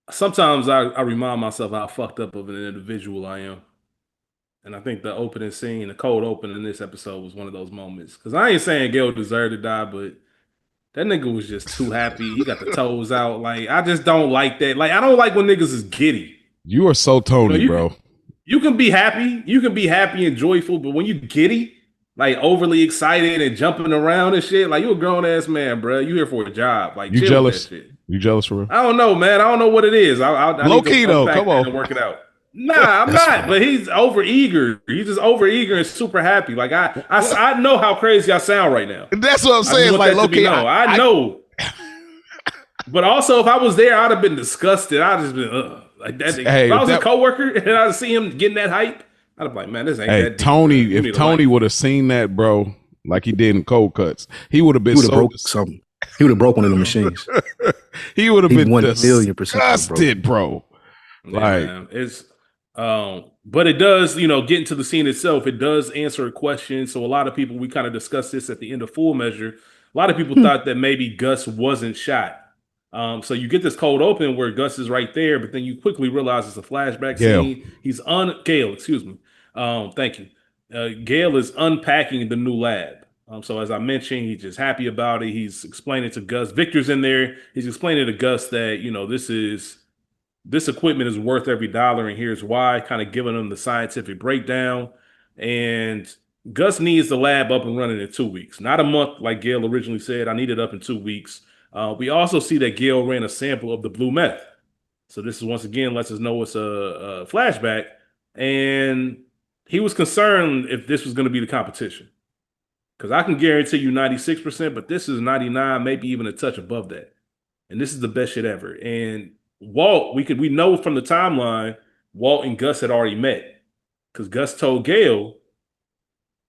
sometimes I remind myself how fucked up of an individual I am. And I think the opening scene, the cold open in this episode was one of those moments. Because I ain't saying Gale deserved to die, but that nigga was just too happy. He got the toes out. Like, I just don't like that. Like, I don't like when niggas is giddy. You are so You know, Tony, bro. you can be happy. You can be happy and joyful, but when you giddy, like overly excited and jumping around and shit, like you a grown ass man, bro. You here for a job. Like, You chill with that jealous? shit. You jealous for real? I don't know, man. I don't know what it is. I Low need to key though. unpack Come that on. and work it out. Nah, I'm That's not. wild. But he's over eager. He's just over eager and super happy. Like I know how crazy I sound right now. That's what I'm I just saying. want Like that low to be key, known. I know. But also, if I was there, I'd have been disgusted. I'd just been like that. Hey, If I if was a that, coworker and I'd see him getting that hype, I'd be like, man, this ain't hey that deep, bro. Tony, You if need a Tony life. would have seen that, bro, like he did in Cold Cuts, he would have He been would have so. broke something. He would have broke one of the machines. He would have He been 1,000,000% broke. disgusted, bro. Yeah, Like, man. It's but it does, get into the scene itself, it does answer a question. So a lot of people, we kind of discussed this at the end of Full Measure. A lot of people thought that maybe Gus wasn't shot. So you get this cold open where Gus is right there, but then you quickly realize it's a flashback Gale. scene. Gale, excuse me. Thank you. Gale is unpacking the new lab. So as I mentioned, he's just happy about it. He's explaining to Gus. Victor's in there. He's explaining to Gus that this equipment is worth every dollar, and here's why, kind of giving them the scientific breakdown. And Gus needs the lab up and running in 2 weeks, not a month like Gail originally said. I need it up in 2 weeks. We also see that Gail ran a sample of the blue meth. So this is once again lets us know it's a flashback. And he was concerned if this was going to be the competition. Because I can guarantee you 96%, but this is 99, maybe even a touch above that. And this is the best shit ever. And Walt, we know from the timeline, Walt and Gus had already met. Because Gus told Gale,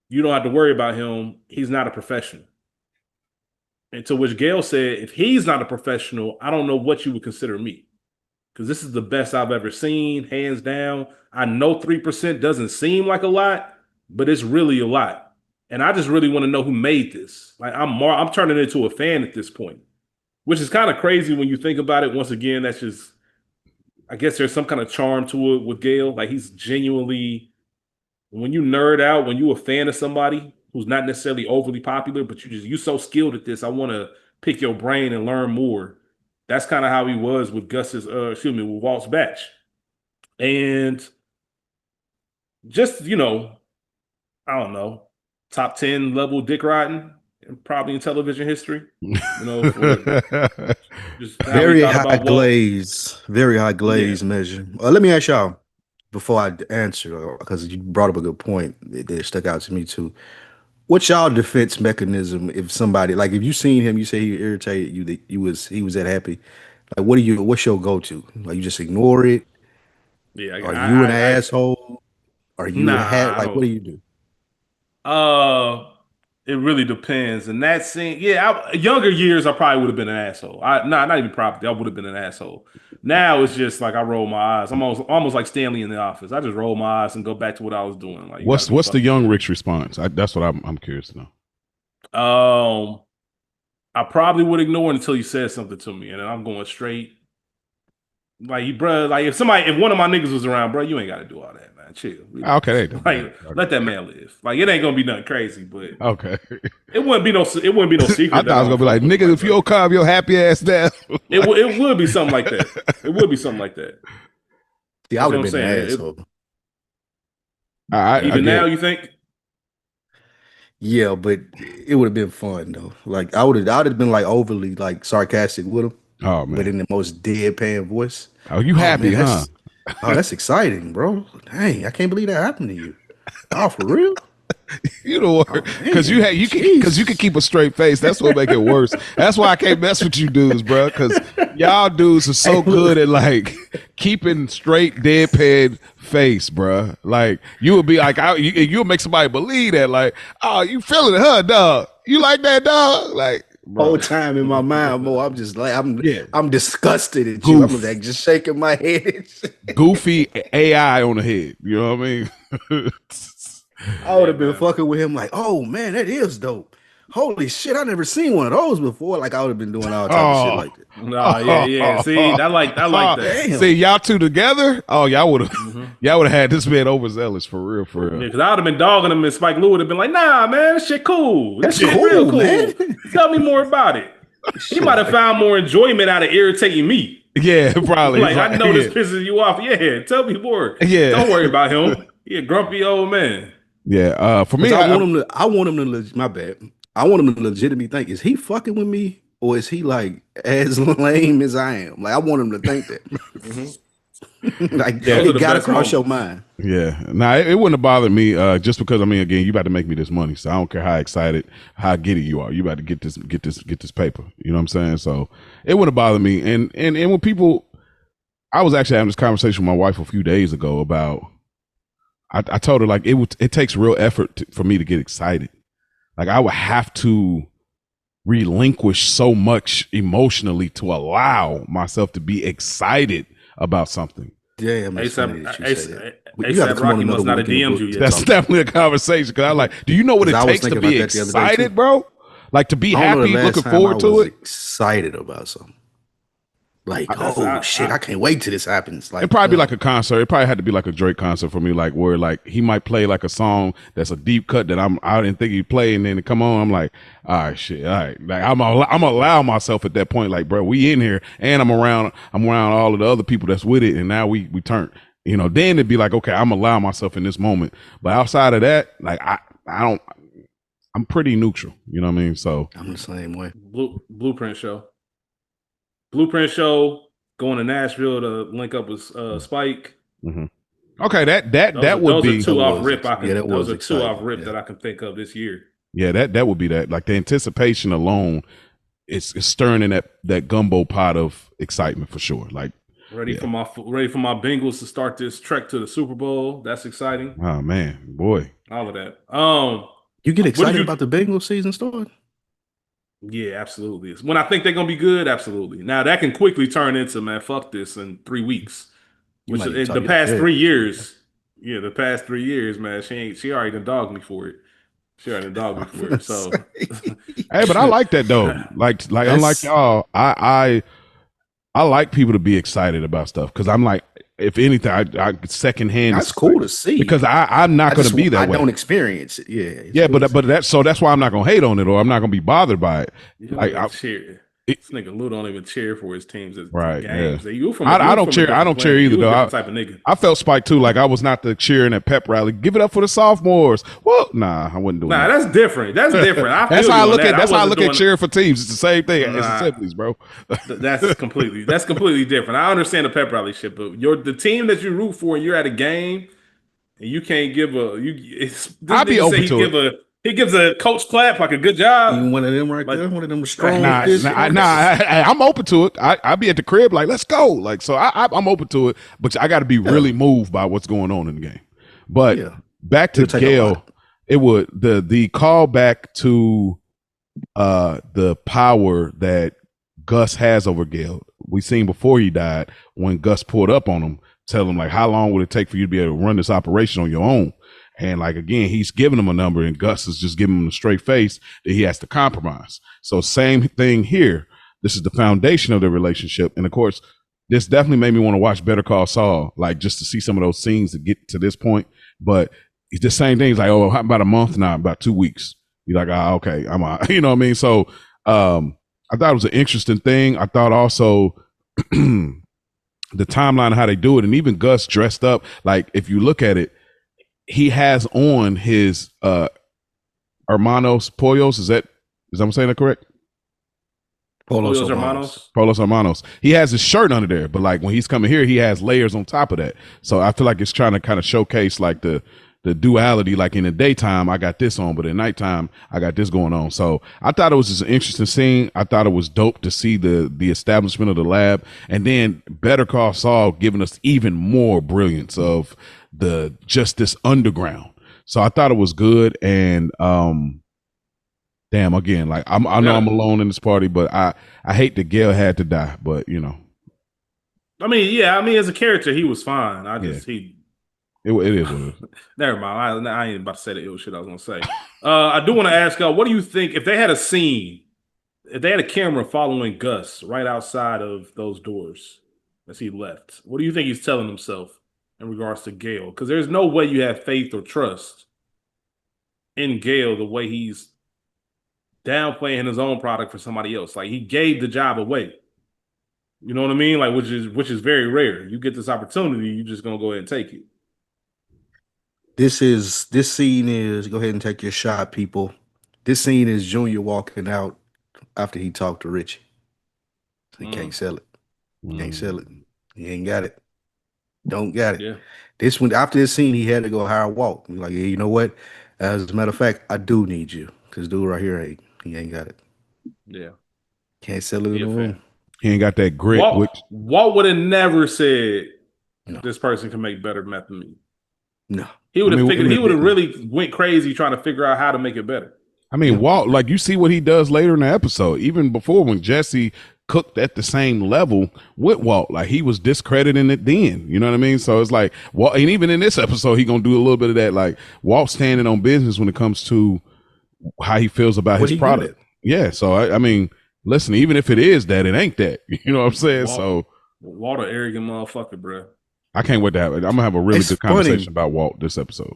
you don't have to worry about him. He's not a professional. And to which Gale said, if he's not a professional, I don't know what you would consider me. Because this is the best I've ever seen, hands down. I know 3% doesn't seem like a lot, but it's really a lot. And I just really want to know who made this. Like I'm turning into a fan at this point, which is kind of crazy when you think about it. Once again, that's just, I guess there's some kind of charm to it with Gale. Like he's genuinely, when you nerd out, when you a fan of somebody who's not necessarily overly popular, but you so skilled at this, I want to pick your brain and learn more. That's kind of how he was with with Walt's batch. And just, I don't know, top 10 level dick riding, probably in television history. Just Very high glaze measure. Let me ask y'all before I answer, because you brought up a good point that stuck out to me too. What's y'all defense mechanism if somebody, like, if you seen him, you say he irritated you, that he was that happy? Like, what's your go to? Like, you just ignore it? Yeah, Are you an asshole? Are you nah, I like, what don't. do you do? Uh, it really depends. And that scene, yeah, younger years, I probably would have been an asshole. Not even probably. I would have been an asshole. Now it's just like I roll my eyes. I'm almost like Stanley in The Office. I just roll my eyes and go back to what I was doing. Like, what's the young Rick's response? That's what I'm curious to know. I probably would ignore it until he says something to me, and then I'm going straight. Like, bro, like if one of my niggas was around, bro, you ain't got to do all that, man. Chill. Okay, like let that man live. Like it ain't gonna be nothing crazy, but okay, it wouldn't be no secret. I thought I was gonna be like, nigga, if you'll calm your happy ass down. it would be something like that. It would be something like that. Yeah, I would have been an asshole. Even now, you think? Yeah, but it would have been fun though. Like I would have been like overly like sarcastic with him. Oh man, but in the most deadpan voice. Oh, you happy, man, huh? Oh, that's exciting, bro. Dang, I can't believe that happened to you. Oh, for real? You know what? Because you can keep a straight face. That's what make it worse. That's why I can't mess with you dudes, bro. Because y'all dudes are so good at like keeping straight deadpan face, bro. Like you would be like, you'll make somebody believe that, like, oh, you feeling it, huh, dog? You like that, dog? Like. Bro. Whole time in my mind, Mo, I'm just like I'm disgusted at you. I'm like just shaking my head. Goofy AI on the head. You know what I mean? I would have been fucking with him like, oh man, that is dope. holy shit, I never seen one of those before. Like I would have been doing all type of shit Oh, like that. Nah, yeah. See, I like that. Damn. see y'all two together. Oh, y'all would have Mm-hmm. y'all would have had this man overzealous for real, for Yeah, real. because I would have been dogging him, and Spike Lee would have been like, "Nah, man, this shit cool. This That's shit real cool, cool. man. Tell me more about it." He might have found more enjoyment out of irritating me. Yeah, probably. Like, I know this yeah. pisses you off. Yeah, tell me more. Yeah. Don't worry about him. He a grumpy old man. Yeah. For me, Because I want him to my bad. I want him to legitimately think, is he fucking with me? Or is he like as lame as I am? Like I want him to think that. Like Those are it the gotta best cross your moments. mind. yeah. Nah, it wouldn't have bothered me. Just because I mean, again, you about to make me this money, so I don't care how excited, how giddy you are. You about to get this paper. You know what I'm saying? So it wouldn't have bothered me. And when people, I was actually having this conversation with my wife a few days ago about. I told her like it takes real effort for me to get excited. Like I would have to relinquish so much emotionally to allow myself to be excited about something. Damn, it's funny that you say that. You gotta ASAP come on Rocky must another not have week in the DM'd you book yet. to That's talk. definitely a conversation because I like, do you know what it 'Cause I was takes to thinking be about that the other day, excited, too. bro? Like to be I don't know happy, the last looking time I forward to was it. excited about something. Like, I, shit, I can't wait till this happens. Like, It'd probably be like a concert. It probably had to be like a Drake concert for me, like where like he might play like a song that's a deep cut that I didn't think he'd play, and then come on, I'm like, all right, shit, all right. Like I'm allow myself at that point, like, bro, we in here, and I'm around all of the other people that's with it, and now we turn, you know. Then it'd be like, okay, I'm allowing myself in this moment, but outside of that, like I don't, I'm pretty neutral, you know what I mean? So I'm the same way. Blueprint show. Blueprint show. Going to Nashville to link up with Spike. mhm. Okay, that would Those be are two That off was rip. that Those was are two off exciting. rip Yeah. that I can think of this year. yeah, that would be that. Like the anticipation alone is stirring in that gumbo pot of excitement for sure. Like Ready yeah. for my Bengals to start this trek to the Super Bowl. That's exciting. Oh man, boy. All of that. You get What did excited you- about the Bengals season starting? Yeah, absolutely. When I think they're gonna be good, absolutely. Now that can quickly turn into, man, fuck this in 3 weeks. You Which might even talk the your past shit. 3 years, yeah, the past 3 years, man, she already done dogged me for it. She already done dogged me for it. So Hey, but I like that though. Like unlike y'all, I like people to be excited about stuff because I'm like, if anything, I secondhand. That's cool to see because I'm not going to be that I way. don't experience it. Yeah. it's Yeah, cool to but that's why I'm not going to hate on it or I'm not going to be bothered by it. you Like don't cheer. This nigga Lou don't even cheer for his teams at Right, games. yeah. You I don't cheer. I don't cheer either though. Type of nigga. I felt Spike too. Like I was not the cheering at pep rally. Give it up for the sophomores. Well, nah, I wouldn't do Nah, that. that's different. That's different. That's how I look at. That's how I wasn't look at doing- cheering for teams. It's the same thing. It's the Nah. siblings, bro. That's completely different. I understand the pep rally shit, but the team that you root for and you're at a game and you can't give I'd be open to it. He gives a coach clap like a good job. You one of them right Like- there, one of them strong. I'm open to it. I'll be at the crib like, let's go. Like, so I'm open to it, but I got to be really moved by what's going on in the game. But Yeah. back to It'll take a Gale, lot. it would the call back to the power that Gus has over Gale. We seen before he died when Gus pulled up on him, tell him like, how long would it take for you to be able to run this operation on your own? And like again, he's giving him a number, and Gus is just giving him a straight face that he has to compromise. So same thing here. This is the foundation of the relationship, and of course, this definitely made me want to watch Better Call Saul, like just to see some of those scenes to get to this point. But it's the same thing. It's like, oh, how about a month now? About 2 weeks. You're like, okay, I'm out. You know what I mean? So I thought it was an interesting thing. I thought also the timeline of how they do it, and even Gus dressed up. Like if you look at it. He has on his Hermanos Pollos. Is that I'm saying that correct? Pollos Hermanos. Polos Hermanos. He has his shirt under there, but like when he's coming here, he has layers on top of that. So I feel like it's trying to kind of showcase like the duality. Like in the daytime, I got this on, but at nighttime, I got this going on. So I thought it was just an interesting scene. I thought it was dope to see the establishment of the lab, and then Better Call Saul giving us even more brilliance of just this underground. So I thought it was good. And damn, again, like I know I'm alone in this party, but I hate that Gale had to die. But you know, I mean, as a character, he was fine. He It is what it is. Never mind. I ain't about to say the ill shit I was gonna say. I do want to ask y'all, what do you think if they had a scene, if they had a camera following Gus right outside of those doors as he left? What do you think he's telling himself in regards to Gale? Because there's no way you have faith or trust in Gale the way he's downplaying his own product for somebody else. Like he gave the job away. You know what I mean? Like which is very rare. You get this opportunity, you just gonna go ahead and take it. This scene is, go ahead and take your shot, people. This scene is Junior walking out after he talked to Richie. He can't sell it. Can't sell it. He ain't got it. Don't got it. Yeah. This one, after this scene, he had to go hire Walt. He's like, yeah, you know what? As a matter of fact, I do need you. Because dude right here he ain't got it. Yeah. Can't sell it in the room. He ain't got that grit. Walt would have never said this person can make better meth than me. No. He would have figured. He would have really went crazy trying to figure out how to make it better. I mean, Walt, like you see what he does later in the episode, even before when Jesse cooked at the same level with Walt, like he was discrediting it then. You know what I mean? So it's like, Walt, and even in this episode, he gonna do a little bit of that. Like Walt standing on business when it comes to how he feels about his product. Yeah. So I mean, listen, even if it is that, it ain't that. You know what I'm saying? Walt, an arrogant motherfucker, bro. I can't wait to have it. I'm gonna have a really good conversation about Walt this episode.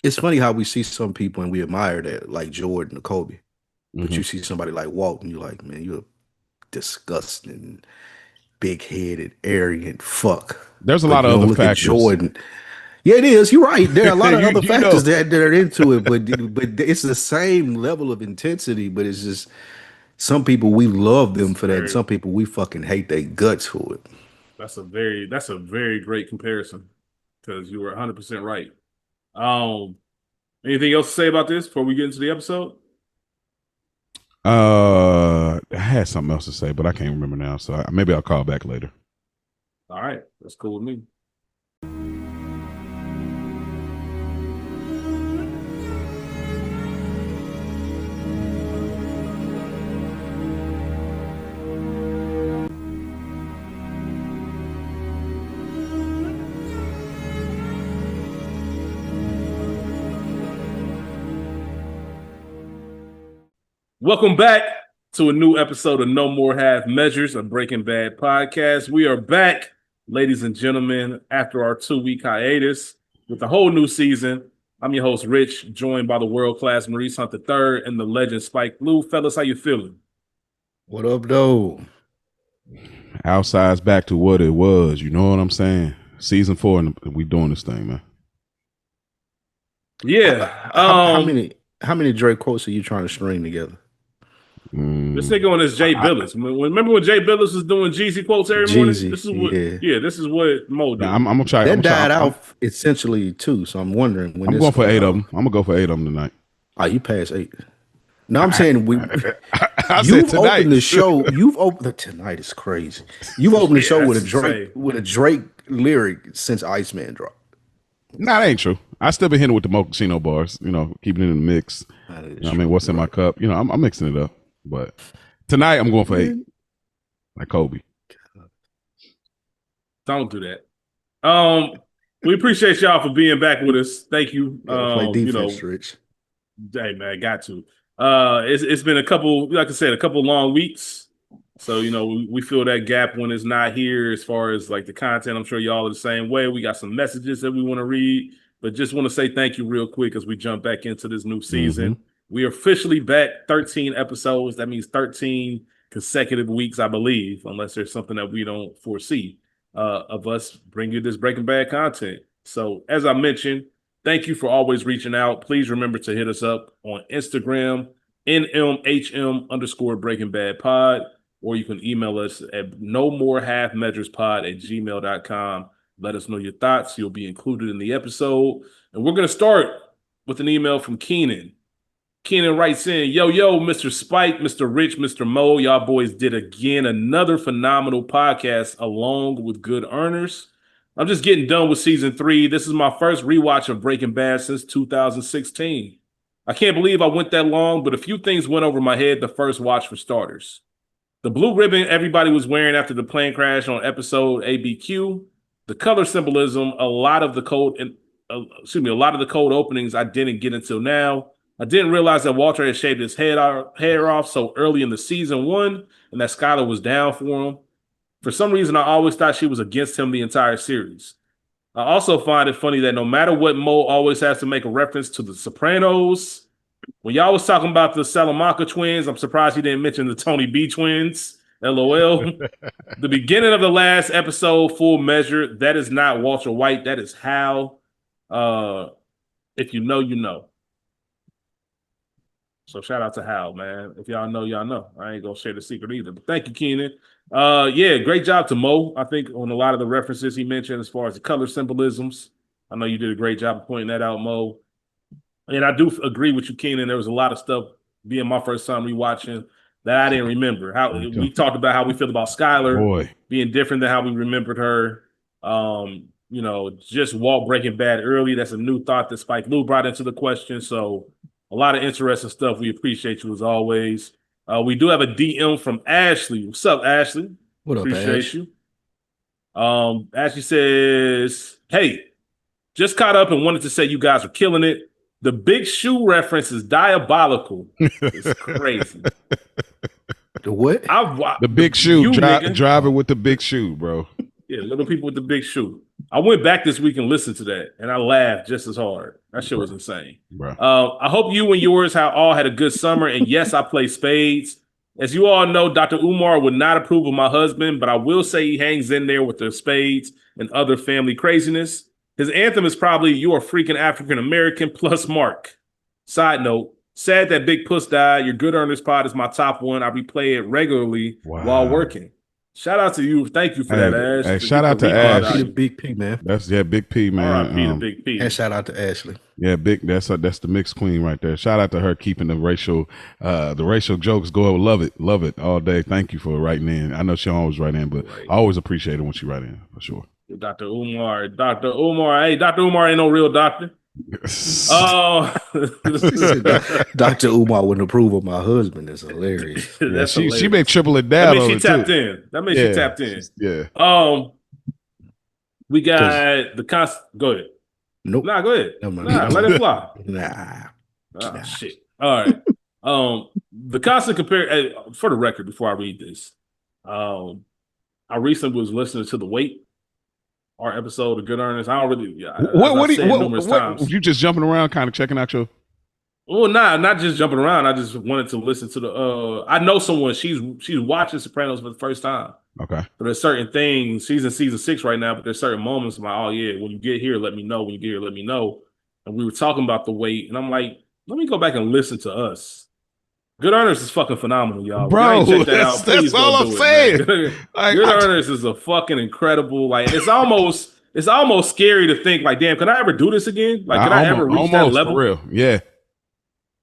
It's funny how we see some people and we admire that, like Jordan or Kobe. But you see somebody like Walt and you're like, man, you're a disgusting, big-headed, arrogant fuck. There's a lot of other factors. Jordan. Yeah, it is. You're right. There are a lot of other factors that are into it, but it's the same level of intensity, but it's just some people we love them for that. And some people we fucking hate their guts for it. That's a very great comparison because you were 100% right. Anything else to say about this before we get into the episode? I had something else to say, but I can't remember now. So maybe I'll call back later. All right, that's cool with me. Welcome back to a new episode of No More Half Measures, a Breaking Bad podcast. We are back, ladies and gentlemen, after our 2-week hiatus with a whole new season. I'm your host, Rich, joined by the world-class Maurice Hunt III and the legend Spike Blue. Fellas, how you feeling? What up, though? Outside's back to what it was. You know what I'm saying? Season 4, and we doing this thing, man. Yeah. How many Drake quotes are you trying to string together? This nigga on his Jay Billis. Remember when Jay Billis was doing Jeezy quotes every morning? This is what, this is what Mo did. I'm gonna try. That died out essentially too. So I'm wondering when. I'm going for 8 of them. I'm gonna go for 8 of them tonight. Oh, you passed 8. No, I'm saying you've opened the show. Tonight is crazy. You've opened the show with a Drake lyric since Iceman dropped. Nah, that ain't true. I still been hitting with the Mochaccino bars. You know, keeping it in the mix. You know, I mean, what's in my cup? You know, I'm mixing it up. But tonight I'm going for 8, like Kobe. Don't do that. We appreciate y'all for being back with us. Thank you. Play defense, Rich. Hey man, got to. It's been a couple, like I said, a couple long weeks. So we fill that gap when it's not here as far as like the content. I'm sure y'all are the same way. We got some messages that we want to read, but just want to say thank you real quick as we jump back into this new season. We are officially back, 13 episodes. That means 13 consecutive weeks, I believe, unless there's something that we don't foresee of us bring you this Breaking Bad content. So as I mentioned, thank you for always reaching out. Please remember to hit us up on Instagram, NMHM_Breaking Bad Pod, or you can email us at nomorehalfmeasurespod@gmail.com. Let us know your thoughts. You'll be included in the episode. And we're going to start with an email from Keenan. Keenan writes in, yo, Mr. Spike, Mr. Rich, Mr. Mo, y'all boys did again another phenomenal podcast along with good earners. I'm just getting done with season 3. This is my first rewatch of Breaking Bad since 2016. I can't believe I went that long, but a few things went over my head the first watch for starters. The blue ribbon everybody was wearing after the plane crash on episode ABQ, the color symbolism, a lot of the code a lot of the cold openings I didn't get until now. I didn't realize that Walter had shaved his hair off so early in the season 1, and that Skylar was down for him. For some reason, I always thought she was against him the entire series. I also find it funny that no matter what, Mo always has to make a reference to the Sopranos. When y'all was talking about the Salamanca twins, I'm surprised he didn't mention the Tony B twins. LOL. The beginning of the last episode, full measure. That is not Walter White. That is Hal. If you know, you know. So shout out to Hal, man. If y'all know, y'all know. I ain't gonna share the secret either. But thank you, Keenan. Yeah, great job to Mo. I think on a lot of the references he mentioned as far as the color symbolisms. I know you did a great job of pointing that out, Mo. And I do agree with you, Keenan. There was a lot of stuff being my first time rewatching that I didn't remember. How we talked about how we feel about Skylar being different than how we remembered her. Just Walt Breaking Bad early. That's a new thought that Spike Lee brought into the question. So a lot of interesting stuff. We appreciate you as always. We do have a DM from Ashley. What's up, Ashley? What up, appreciate Ash? you. Ashley says, "Hey, just caught up and wanted to say you guys are killing it. The Big Shoe reference is diabolical. It's crazy." The what? The Big Shoe. Driving with the Big Shoe, bro. Yeah, Little People with the Big Shoe. I went back this week and listened to that, and I laughed just as hard. That shit was insane. I hope you and yours all had a good summer, and yes, I play spades. As you all know, Dr. Umar would not approve of my husband, but I will say he hangs in there with the spades and other family craziness. His anthem is probably "You Are Freaking African American" plus Mark. Side note, sad that Big Puss died. Your Good Earners pod is my top one. I replay it regularly while working. Shout out to you. Thank you for that, Ash. Hey, shout out to Ash. Big P, man. Big P, man. Big P. And shout out to Ashley. Yeah, that's the mixed queen right there. Shout out to her keeping the racial jokes going. Love it all day. Thank you for writing in. I know she always write in, but I always appreciate it when she write in for sure. Dr. Umar. Hey, Dr. Umar ain't no real doctor. Dr. Umar wouldn't approve of my husband. It's hilarious. She may triple it down. That means she tapped in. She tapped in. Yeah. We got the constant. Go ahead. Nope. Nah, go ahead. Let it fly. Nah. Shit. All right. The constant compare. For the record, before I read this, I recently was listening to The Wait, our episode of Good Earners. I don't really. What you just jumping around, kind of checking out your? Well, not just jumping around. I just wanted to listen to the. I know someone. She's watching Sopranos for the first time. Okay. But there's certain things. She's in season 6 right now. But there's certain moments. I'm like, oh yeah, when you get here, let me know. When you get here, let me know. And we were talking about The Wait, and I'm like, let me go back and listen to us. Good Earners is fucking phenomenal, y'all. Bro, check that out, that's all I'm saying. Good Earners is a fucking incredible. Like it's almost scary to think like, damn, can I ever do this again? Like, can I ever reach that level? For real, yeah.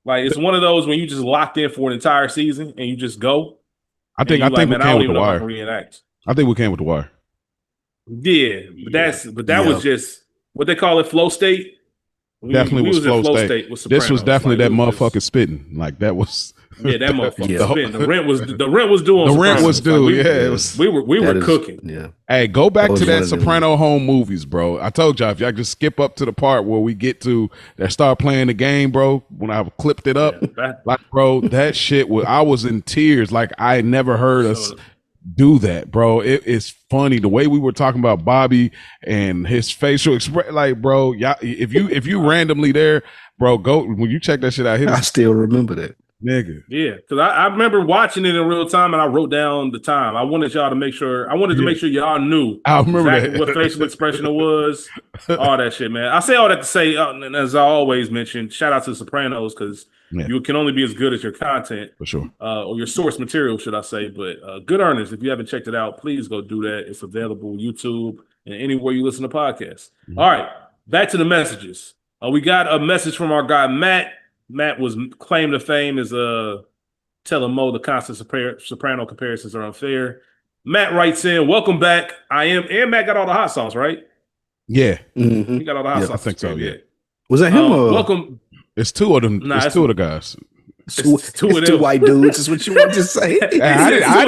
Like it's one of those when you just locked in for an entire season and you just go. I think we came with The Wire. Reenact. I think we came with The Wire. Yeah, but that was just what they call it, flow state. Definitely was flow state. This was definitely that motherfucker spitting. Like that was. Yeah, that motherfucker spitting. The rent was due. The rent was due. We were cooking. Yeah. Hey, go back to that Soprano home movies, bro. I told y'all if y'all just skip up to the part where we get to that start playing the game, bro. When I clipped it up, like, bro, that shit I was in tears. Like I never heard us do that, bro. It is funny the way we were talking about Bobby and his facial expression. Like, bro, y'all, if you randomly there, bro, go when you check that shit out. I still remember that. Nigga. Yeah, because I remember watching it in real time and I wrote down the time. I wanted y'all to make sure y'all knew exactly what facial expression it was. All that shit, man. I say all that to say, as I always mention, shout out to The Sopranos because you can only be as good as your content. For sure. Or your source material, should I say. But Good Earners, if you haven't checked it out, please go do that. It's available YouTube and anywhere you listen to podcasts. Mm-hmm. All right, back to the messages. We got a message from our guy, Matt. Matt was claimed to fame as telling Mo the constant Soprano comparisons are unfair. Matt writes in, welcome back. And Matt got all the hot sauce, right? Yeah. Mm-hmm. He got all the hot sauce. I think so, yeah. Was that him or? Welcome. It's two of them. It's two of the guys. It's two It's of two them. white dudes. Is what you want to say? Hey, I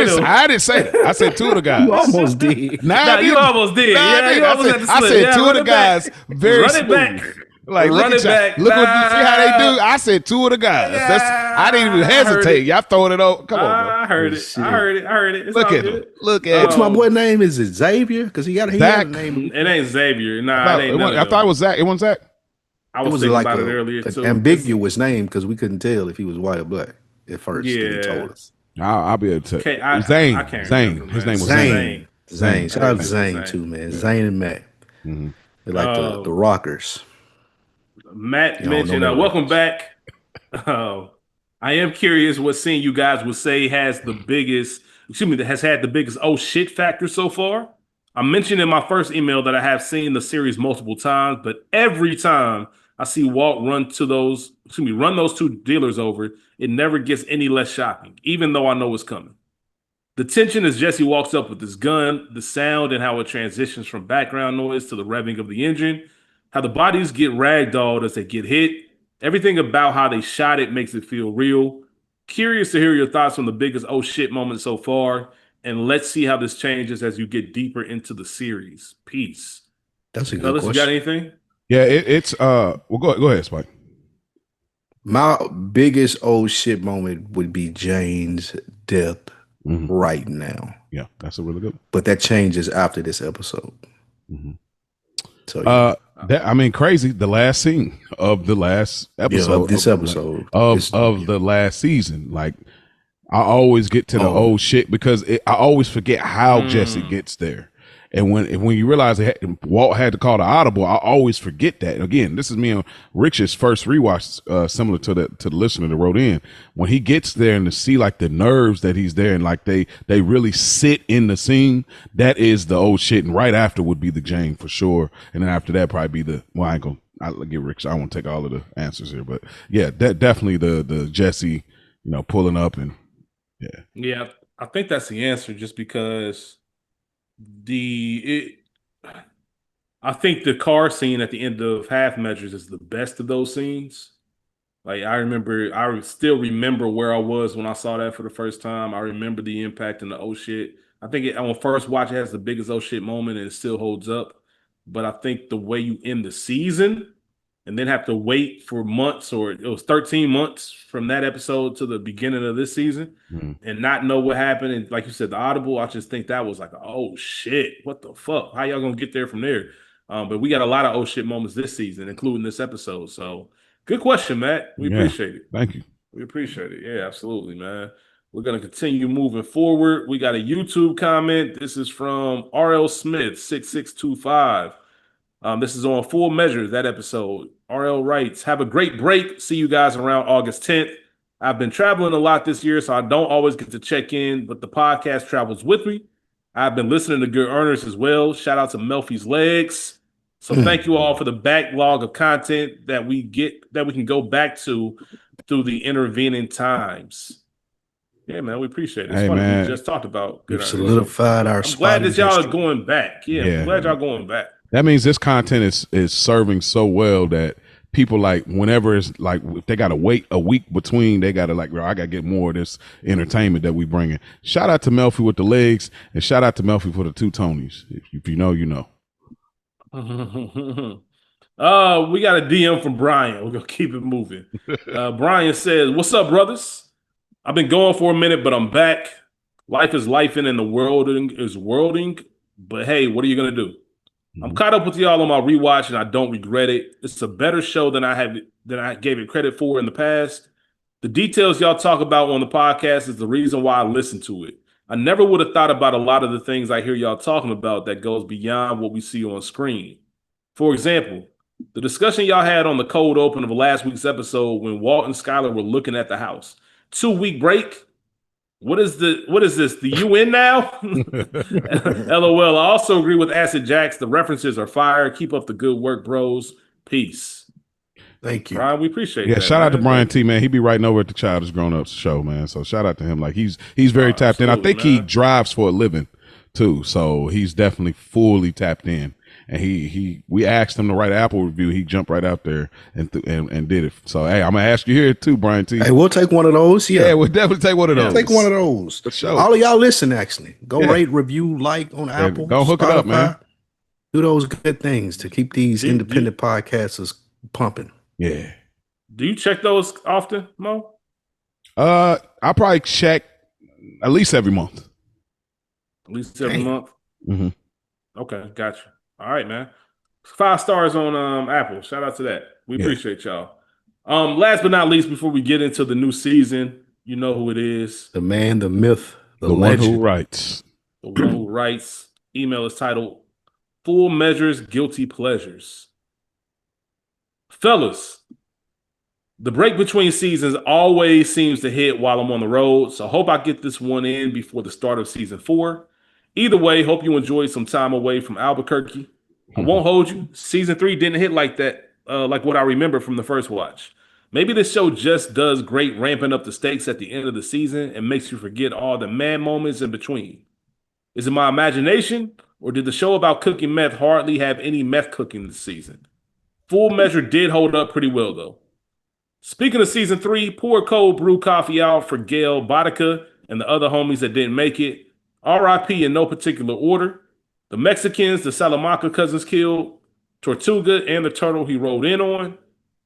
didn't say that. I said two of the guys. You almost did. Nah, you almost did. Yeah, you almost had to I slip. said Yeah, two of run the it back. guys very Run it smooth. back. Like Run look it at y'all. back. Look see how they do. I said two of the guys. I didn't even I heard hesitate. it. Y'all throwing it over. Come on, bro. I heard it. Shit. I heard it. I heard it. It's Look all at good. him. Look at What's him. my boy name? Is it Xavier? Because he had a Zach. name. It ain't Xavier. Nah, it ain't none I of thought it them. was Zach. It wasn't Zach. I It was was thinking like about it a, earlier an too. ambiguous name because we couldn't tell if he was white or black at first. Till he Yeah. told us. I'll be able to. Okay, I Zane. can't Zane. remember, His man. name was Zane. Zane. Zane. Shout out to Zane. Zane too, man. Zane and Matt. Mm-hmm. They're like the rockers. Matt Y'all mentioned, know that welcome reference. back. I am curious what scene you guys would say has the biggest, that has had the biggest oh shit factor so far. I mentioned in my first email that I have seen the series multiple times, but every time I see Walt run those two dealers over, it never gets any less shocking, even though I know it's coming. The tension as Jesse walks up with his gun, the sound and how it transitions from background noise to the revving of the engine, how the bodies get ragdolled as they get hit. Everything about how they shot it makes it feel real. Curious to hear your thoughts on the biggest oh shit moment so far, and let's see how this changes as you get deeper into the series. Peace. That's a good Fellas, you got question. anything? Yeah, it's well go ahead, Spike. My biggest oh shit moment would be Jane's death Mhm. right now. Yeah, that's a really good one. But that changes after this episode. Mm-hmm. So yeah. Crazy. The last scene of the last episode of this episode of the last season. Like I always get to the oh shit because I always forget how Jesse gets there. And when you realize Walt had to call the audible, I always forget that. Again, this is me and Rich's first rewatch, similar to the listener that wrote in. When he gets there and to see like the nerves that he's there and like they really sit in the scene, that is the old shit. And right after would be the Jane for sure. And then after that probably be I'll get Rich. I won't take all of the answers here, but yeah, that definitely the Jesse, pulling up and yeah. Yeah, I think that's the answer just because I think the car scene at the end of Half Measures is the best of those scenes. Like I still remember where I was when I saw that for the first time. I remember the impact and the oh shit. I think on first watch it has the biggest oh shit moment and it still holds up. But I think the way you end the season and then have to wait for months, or it was 13 months from that episode to the beginning of this season, and not know what happened. And like you said, the audible, I just think that was like, oh shit, what the fuck? How y'all gonna get there from there? But we got a lot of oh shit moments this season, including this episode. So good question, Matt. We appreciate it. Thank you. We appreciate it. Yeah, absolutely, man. We're gonna continue moving forward. We got a YouTube comment. This is from RL Smith 6625. This is on Full Measure, that episode. RL writes, have a great break. See you guys around August 10th. I've been traveling a lot this year, so I don't always get to check in, but the podcast travels with me. I've been listening to Good Earners as well. Shout out to Melfi's Legs. So thank you all for the backlog of content that we can go back to through the intervening times. Yeah, man, we appreciate it. It's funny. Man. We just talked about Good We've Earners. solidified our I'm glad that y'all history. are going back. Yeah, I'm glad y'all going back. That means this content is serving so well that people like whenever it's like if they gotta wait a week between, they gotta like, I gotta get more of this entertainment that we bringing. Shout out to Melfi with the legs, and shout out to Melfi for the two Tonys. If you know, you know. We got a DM from Brian. We're gonna keep it moving. Brian says, "What's up, brothers? I've been going for a minute, but I'm back. Life is lifing and the worlding is worlding. But hey, what are you gonna do? I'm caught up with y'all on my rewatch, and I don't regret it. It's a better show than I gave it credit for in the past. The details y'all talk about on the podcast is the reason why I listen to it. I never would have thought about a lot of the things I hear y'all talking about that goes beyond what we see on screen. For example, the discussion y'all had on the cold open of last week's episode when Walt and Skylar were looking at the house. 2-week break. What is this? The UN now? LOL. I also agree with Acid Jacks. The references are fire. Keep up the good work, bros. Peace. Thank you. Brian, we appreciate Yeah, that. shout out to man. Brian T, man. He be writing over at the Childish Grown Ups show, man. So shout out to him. Like he's very tapped in. I think he drives for a living too. So he's definitely fully tapped in. and we asked him to write an Apple review. He jumped right out there and did it. So hey, I'm gonna ask you here too, Brian T. Hey, we'll take one of those. Yeah, we'll definitely take one of those. Take one of those. For sure. All of y'all listen, actually. Go rate, review, like on Apple. Go hook it up, man. Do those good things to keep these independent podcasters pumping. Yeah. Do you check those often, Mo? I probably check at least every month. At least every month? Mm-hmm. Okay, gotcha. All right, man. 5 stars on Apple. Shout out to that. We appreciate y'all. Last but not least, before we get into the new season, you know who it is. The man, the myth, the legend. one who writes. The one who writes. Email is titled Full Measures, Guilty Pleasures. Fellas, the break between seasons always seems to hit while I'm on the road, so hope I get this one in before the start of season 4. Either way, hope you enjoyed some time away from Albuquerque. I won't hold you. Season 3 didn't hit like that, like what I remember from the first watch. Maybe this show just does great ramping up the stakes at the end of the season and makes you forget all the mad moments in between. Is it my imagination, or did the show about cooking meth hardly have any meth cooking this season? Full Measure did hold up pretty well, though. Speaking of season 3, pour cold brew coffee out for Gale, Bodika, and the other homies that didn't make it. R.I.P. in no particular order. The Mexicans, the Salamanca cousins killed, Tortuga and the turtle he rode in on.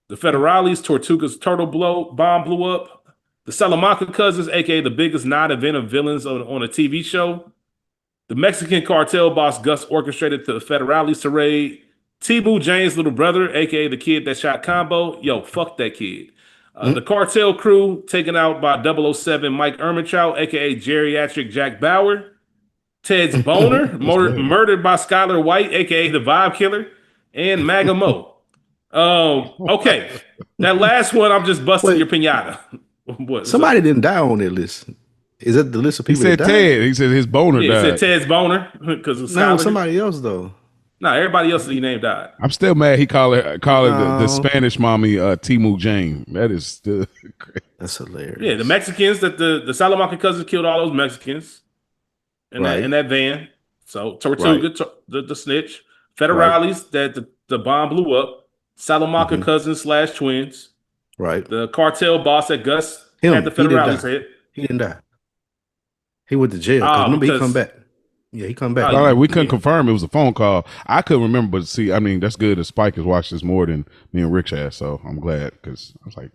The Federales, Tortuga's turtle bomb blew up. The Salamanca cousins, aka the biggest non-event of villains on a TV show. The Mexican cartel boss Gus orchestrated the Federales to raid. T-Boo James' little brother, aka the kid that shot Combo. Yo, fuck that kid. The cartel crew taken out by 007 Mike Ehrmantraut, aka geriatric Jack Bauer. Ted's boner, murdered by Skylar White, aka the Vibe Killer, and Maga Mo. Okay, that last one, I'm just busting your pinata. What? Somebody didn't die on that list. Is that the list of people? He said that died? Ted. He said his boner died. He said Ted's boner because of No, somebody else though. No, everybody else that he named died. I'm still mad he called it the Spanish mommy Timu Jane. That is still crazy. That's hilarious. Yeah, the Mexicans that the Salamanca cousins killed all those Mexicans in that van. So Tortuga, the snitch, Federales that the bomb blew up, Salamanca cousins / twins. Right. The cartel boss that Gus had the Federales hit. He didn't die. He went to jail. Remember, he come back. Yeah, he come back. All right, we couldn't confirm it was a phone call. I couldn't remember, but see, I mean, that's good that Spike has watched this more than me and Rich has, so I'm glad because I was like,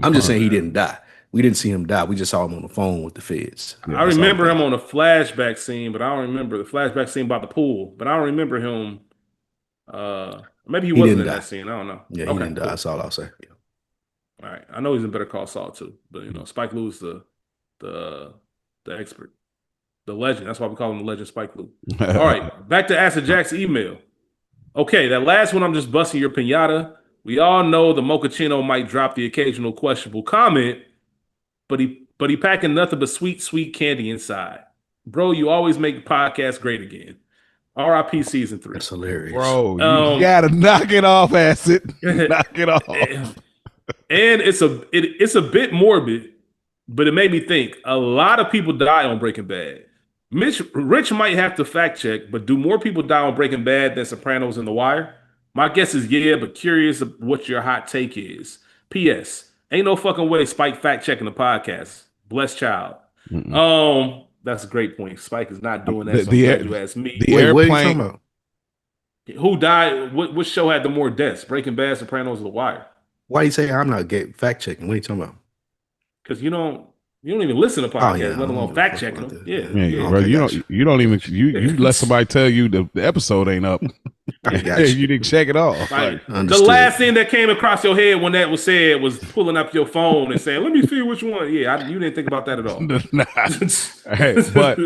I'm just saying he didn't die. We didn't see him die. We just saw him on the phone with the feds. Yeah, I remember him on a flashback scene, but I don't remember the flashback scene about the pool. But I don't remember him. Maybe he wasn't in that scene. I don't know. Yeah, he didn't die. That's all I'll say. Yeah. All right, I know he's in Better Call Saul too, but Spike Lee is the expert. The legend. That's why we call him the legend Spike Lee. All right, back to Acid Jack's email. Okay, that last one, I'm just busting your pinata. We all know the Mochaccino might drop the occasional questionable comment, but he packing nothing but sweet candy inside. Bro, you always make the podcast great again. R.I.P. season 3. That's hilarious. Bro, you gotta knock it off, Acid. Knock it off. And it's a bit morbid, but it made me think. A lot of people die on Breaking Bad. Rich might have to fact check, but do more people die on Breaking Bad than Sopranos and The Wire? My guess is yeah, but curious what your hot take is. P.S. Ain't no fucking way Spike fact checking the podcast. Blessed child. That's a great point. Spike is not doing that. So you ask me. The airplane. What are you talking about? Who died? What show had the more deaths? Breaking Bad, Sopranos, or The Wire? Why do you say I'm not fact checking? What are you talking about? Because you don't even listen to podcasts, let alone fact checking them. Yeah. Bro, you don't even let somebody tell you the episode ain't up. You didn't check it off. The last thing that came across your head when that was said was pulling up your phone and saying, "Let me see which one." Yeah, you didn't think about that at all. Hey, but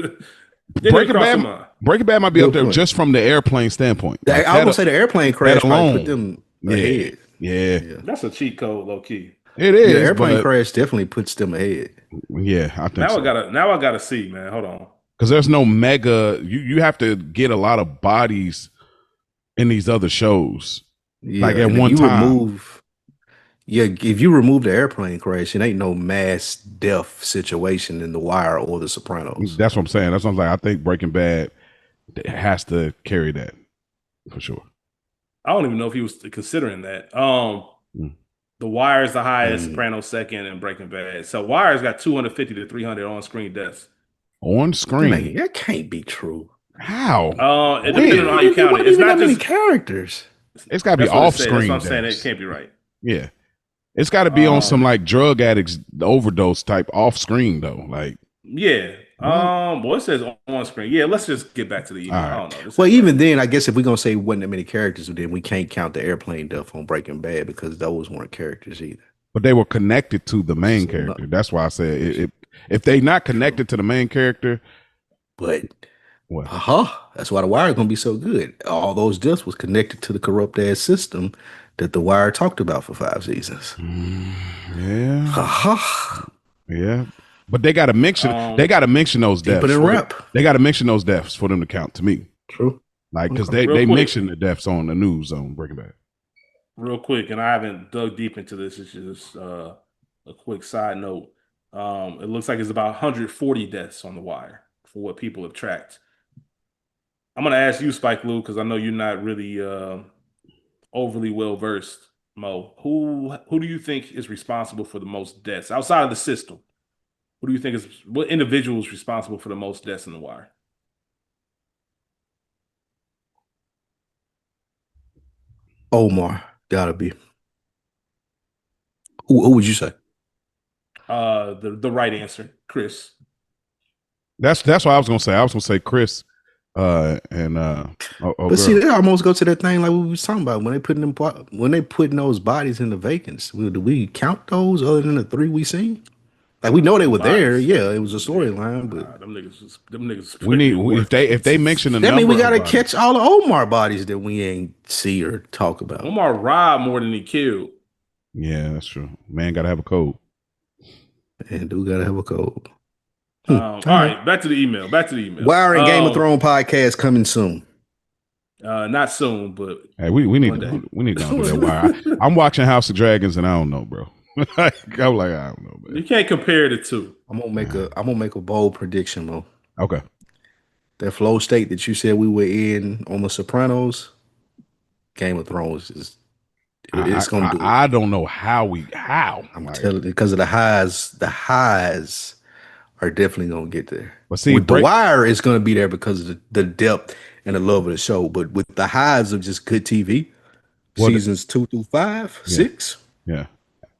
Breaking Bad might be up there just from the airplane standpoint. I was gonna say the airplane crash might put them ahead. Yeah, that's a cheat code, low key. It is. The airplane crash definitely puts them ahead. Yeah, I think now I gotta see, man. Hold on. Because there's no mega. You have to get a lot of bodies in these other shows. Yeah, like at one time. If you remove the airplane crash, it ain't no mass death situation in The Wire or The Sopranos. That's what I'm saying. That's what I'm like. I think Breaking Bad has to carry that for sure. I don't even know if he was considering that. Mm. The Wire is the highest, Mm. Sopranos second, and Breaking Bad. So Wire's got 250 to 300 on-screen deaths. On screen. That can't be true. How? It depends on how you count it. It's Even not that many just. characters. It's got to be That's what it off said. That's what screen. I'm saying. It can't be right. Yeah. It's got to be on some like drug addicts overdose type off screen though. Like, Yeah. Well, it says on screen. Yeah, let's just get back to the email. All right. I don't know. Well, even then, I guess if we're gonna say wasn't that many characters, then we can't count the airplane death on Breaking Bad because those weren't characters either. but they were connected to the main character. That's why I said if they not connected to the main character, But what? that's why the Wire is gonna be so good. All those deaths was connected to the corrupt ass system that the Wire talked about for 5 seasons. Yeah. Yeah. But they got to mention. They got to mention those deaths. Keep it in rep. They got to mention those deaths for them to count to me. True. Like because Real they quick. mention the deaths on the news on Breaking Bad. Real quick, and I haven't dug deep into this. It's just a quick side note. It looks like it's about 140 deaths on the Wire for what people have tracked. I'm gonna ask you, Spike Lou, because I know you're not really overly well versed. Mo, who do you think is responsible for the most deaths outside of the system? Who do you think what individual is responsible for the most deaths in the Wire? Omar, gotta be. Who would you say? The right answer, Chris. That's what I was gonna say. I was gonna say Chris. But see, they almost go to that thing like we was talking about when they putting those bodies in the vacants. Do we count those other than the 3 we seen? Like we know they were there. Yeah, it was a storyline, but them niggas. we need if they mention the that number. mean we gotta catch all the Omar bodies that we ain't see or talk about. Omar robbed more than he killed. Yeah, that's true. Man, gotta have a code. And do gotta have a code. All right, back to the email. Wire and Game of Thrones podcast coming soon. Not soon, but hey, we need to go do that Wire. I'm watching House of Dragons and I don't know, bro. I'm like, I don't know, man. You can't compare the two. I'm gonna make a bold prediction, Mo. Okay. That flow state that you said we were in on The Sopranos, Game of Thrones it's gonna do it. I don't know how. I'm telling you, because of the highs are definitely gonna get there. But see, with The Wire is gonna be there because of the depth and the love of the show. But with the highs of just good TV, seasons 2 through 5, 6. Yeah.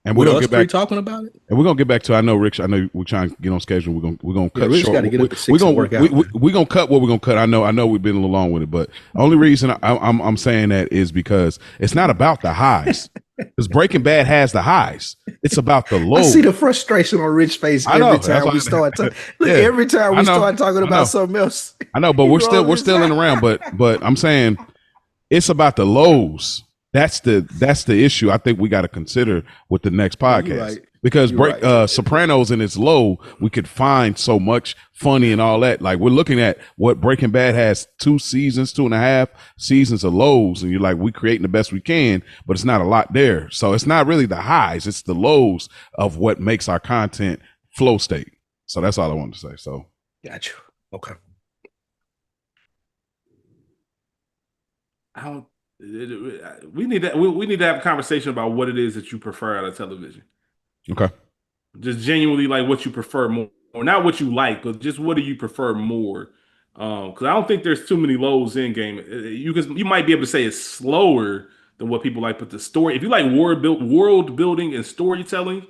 And we're gonna get back talking about it. And we're gonna get back to. I know, Rich. I know we're trying to get on schedule. We're gonna cut Rich short. Got to get up at 6 and work out. We're gonna cut what we're gonna cut. I know we've been a little long with it, but the only reason I'm saying that is because it's not about the highs. Because Breaking Bad has the highs. It's about the lows. I see the frustration on Rich's face every time we start talking. Every time we start talking about something else. I know, but we're still in the round. But I'm saying it's about the lows. That's the issue I think we got to consider with the next podcast. Right. Because Sopranos in its low, we could find so much funny and all that. Like we're looking at what Breaking Bad has 2.5 seasons of lows, and you're like, we creating the best we can, but it's not a lot there. So it's not really the highs, it's the lows of what makes our content flow state. So that's all I wanted to say. So got you. Okay. We need to have a conversation about what it is that you prefer out of television. Okay. Just genuinely like what you prefer more, or not what you like, but just what do you prefer more? Because I don't think there's too many lows in game. You might be able to say it's slower than what people like, but the story. If you like world building and storytelling,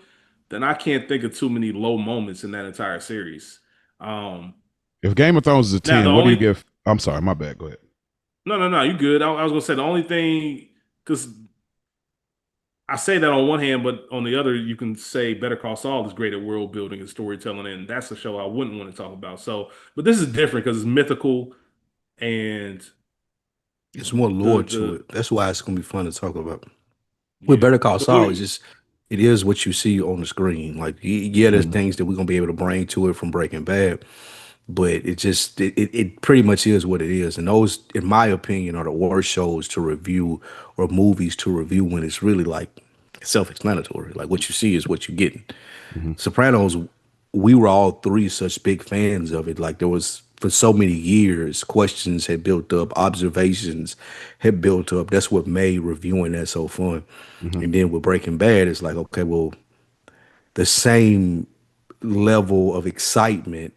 then I can't think of too many low moments in that entire series. If Game of Thrones is a 10, what do you give? I'm sorry, my bad. Go ahead. No, you good. I was gonna say the only thing, because I say that on one hand, but on the other, you can say Better Call Saul is great at world building and storytelling, and that's a show I wouldn't want to talk about. So, but this is different because it's mythical and it's more lore to it. That's why it's gonna be fun to talk about. With Better Call Saul, it is what you see on the screen. Like, there's things that we're gonna be able to bring to it from Breaking Bad. But it pretty much is what it is. And those, in my opinion, are the worst shows to review or movies to review when it's really like self-explanatory. Like what you see is what you're getting. Sopranos, we were all three such big fans of it. Like there was for so many years, questions had built up, observations had built up. That's what made reviewing that so fun. Mm-hmm. And then with Breaking Bad, it's like, okay, well, the same level of excitement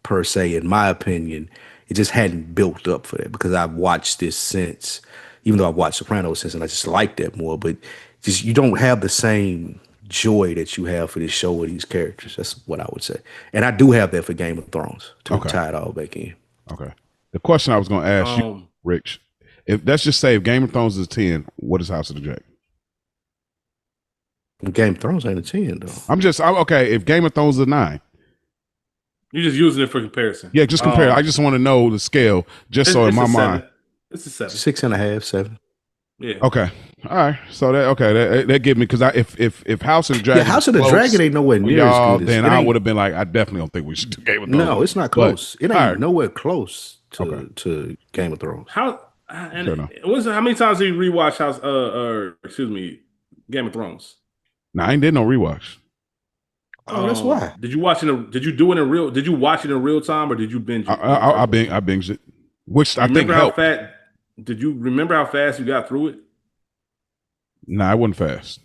per se, in my opinion, it just hadn't built up for that because I've watched this since, even though I've watched Sopranos since, and I just like that more. But just you don't have the same joy that you have for this show with these characters. That's what I would say, and I do have that for Game of Thrones to Okay. tie it all back in. Okay. The question I was going to ask you, Rich, if let's just say if Game of Thrones is 10, what is House of the Dragon? Game of Thrones ain't a 10 though. I'm okay. If Game of Thrones is a 9. You're just using it for comparison. Yeah, just compare. I just want to know the scale, just so in my mind. It's a 7. 6.5, 7. Yeah. Okay. All right. So that give me because if House of the Dragon, House of the Dragon ain't nowhere near as good. Then I would have been like, I definitely don't think we should do Game of Thrones. No, it's not close. It ain't nowhere close to Okay. to Game of Thrones. How many times did you rewatch Game of Thrones? No, I ain't did no rewatch. Oh, that's why. Did you watch it? Did you watch it in real time or did you binge it? I binged it, which I think helped. Did you remember how fast you got through it? No, I wasn't fast.